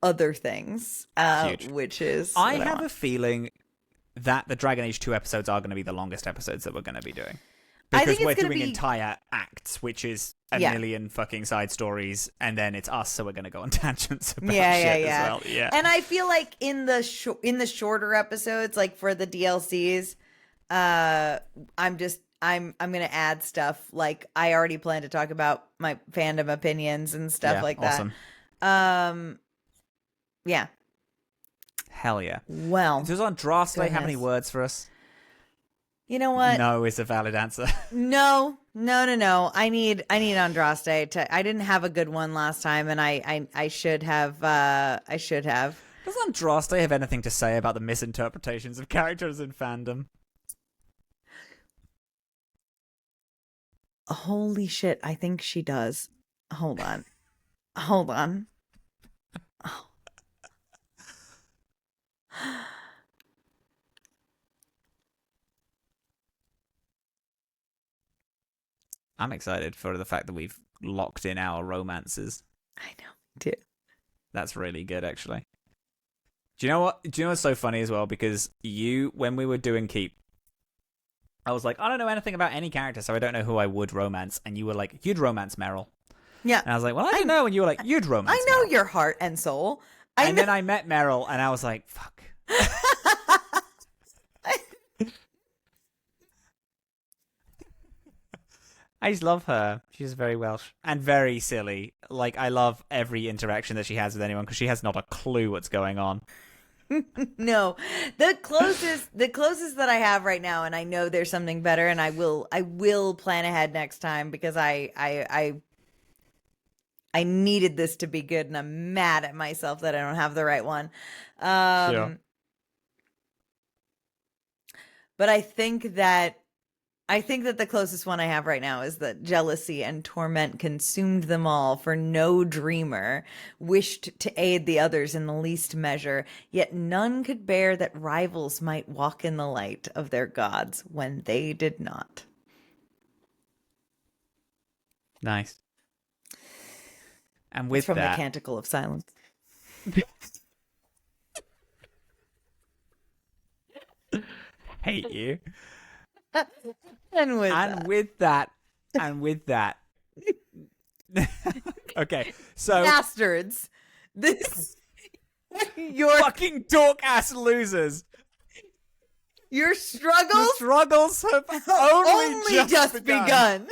other things, which is I have a feeling that the Dragon Age 2 episodes are going to be the longest episodes that we're going to be doing. Because think we're it's gonna doing be entire acts, which is a million fucking side stories, and then it's us, so we're gonna go on tangents about shit as well. Yeah. And I feel like in the shorter episodes, like for the DLCs, I'm gonna add stuff. Like I already plan to talk about my fandom opinions and stuff like awesome. that. Yeah. Hell yeah. Well, does Andraste have any words for us? You know what? No is a valid answer. No. I need Andraste to. I didn't have a good one last time, and I should have. I should have. Does Andraste have anything to say about the misinterpretations of characters in fandom? Holy shit! I think she does. Hold on. Oh. I'm excited for the fact that we've locked in our romances. I know, dude. That's really good, actually. Do you know what? Do you know what's so funny as well? Because when we were doing Keep, I was like, I don't know anything about any character, so I don't know who I would romance. And you were like, you'd romance Meryl. Yeah. And I was like, well, I don't know. And you were like, you'd romance I know Meryl. your heart and soul. Then I met Meryl, and I was like, fuck. I just love her. She's very Welsh and very silly. Like, I love every interaction that she has with anyone because she has not a clue what's going on. No, the closest that I have right now, and I know there's something better, and I will plan ahead next time because I needed this to be good, and I'm mad at myself that I don't have the right one. Sure. But I think that the closest one I have right now is that jealousy and torment consumed them all, for no dreamer wished to aid the others in the least measure, yet none could bear that rivals might walk in the light of their gods when they did not. Nice. And with it's from that, the Canticle of Silence. hate you. And with that. Okay, so bastards, your fucking dork ass losers. Your struggles The struggles have only just begun.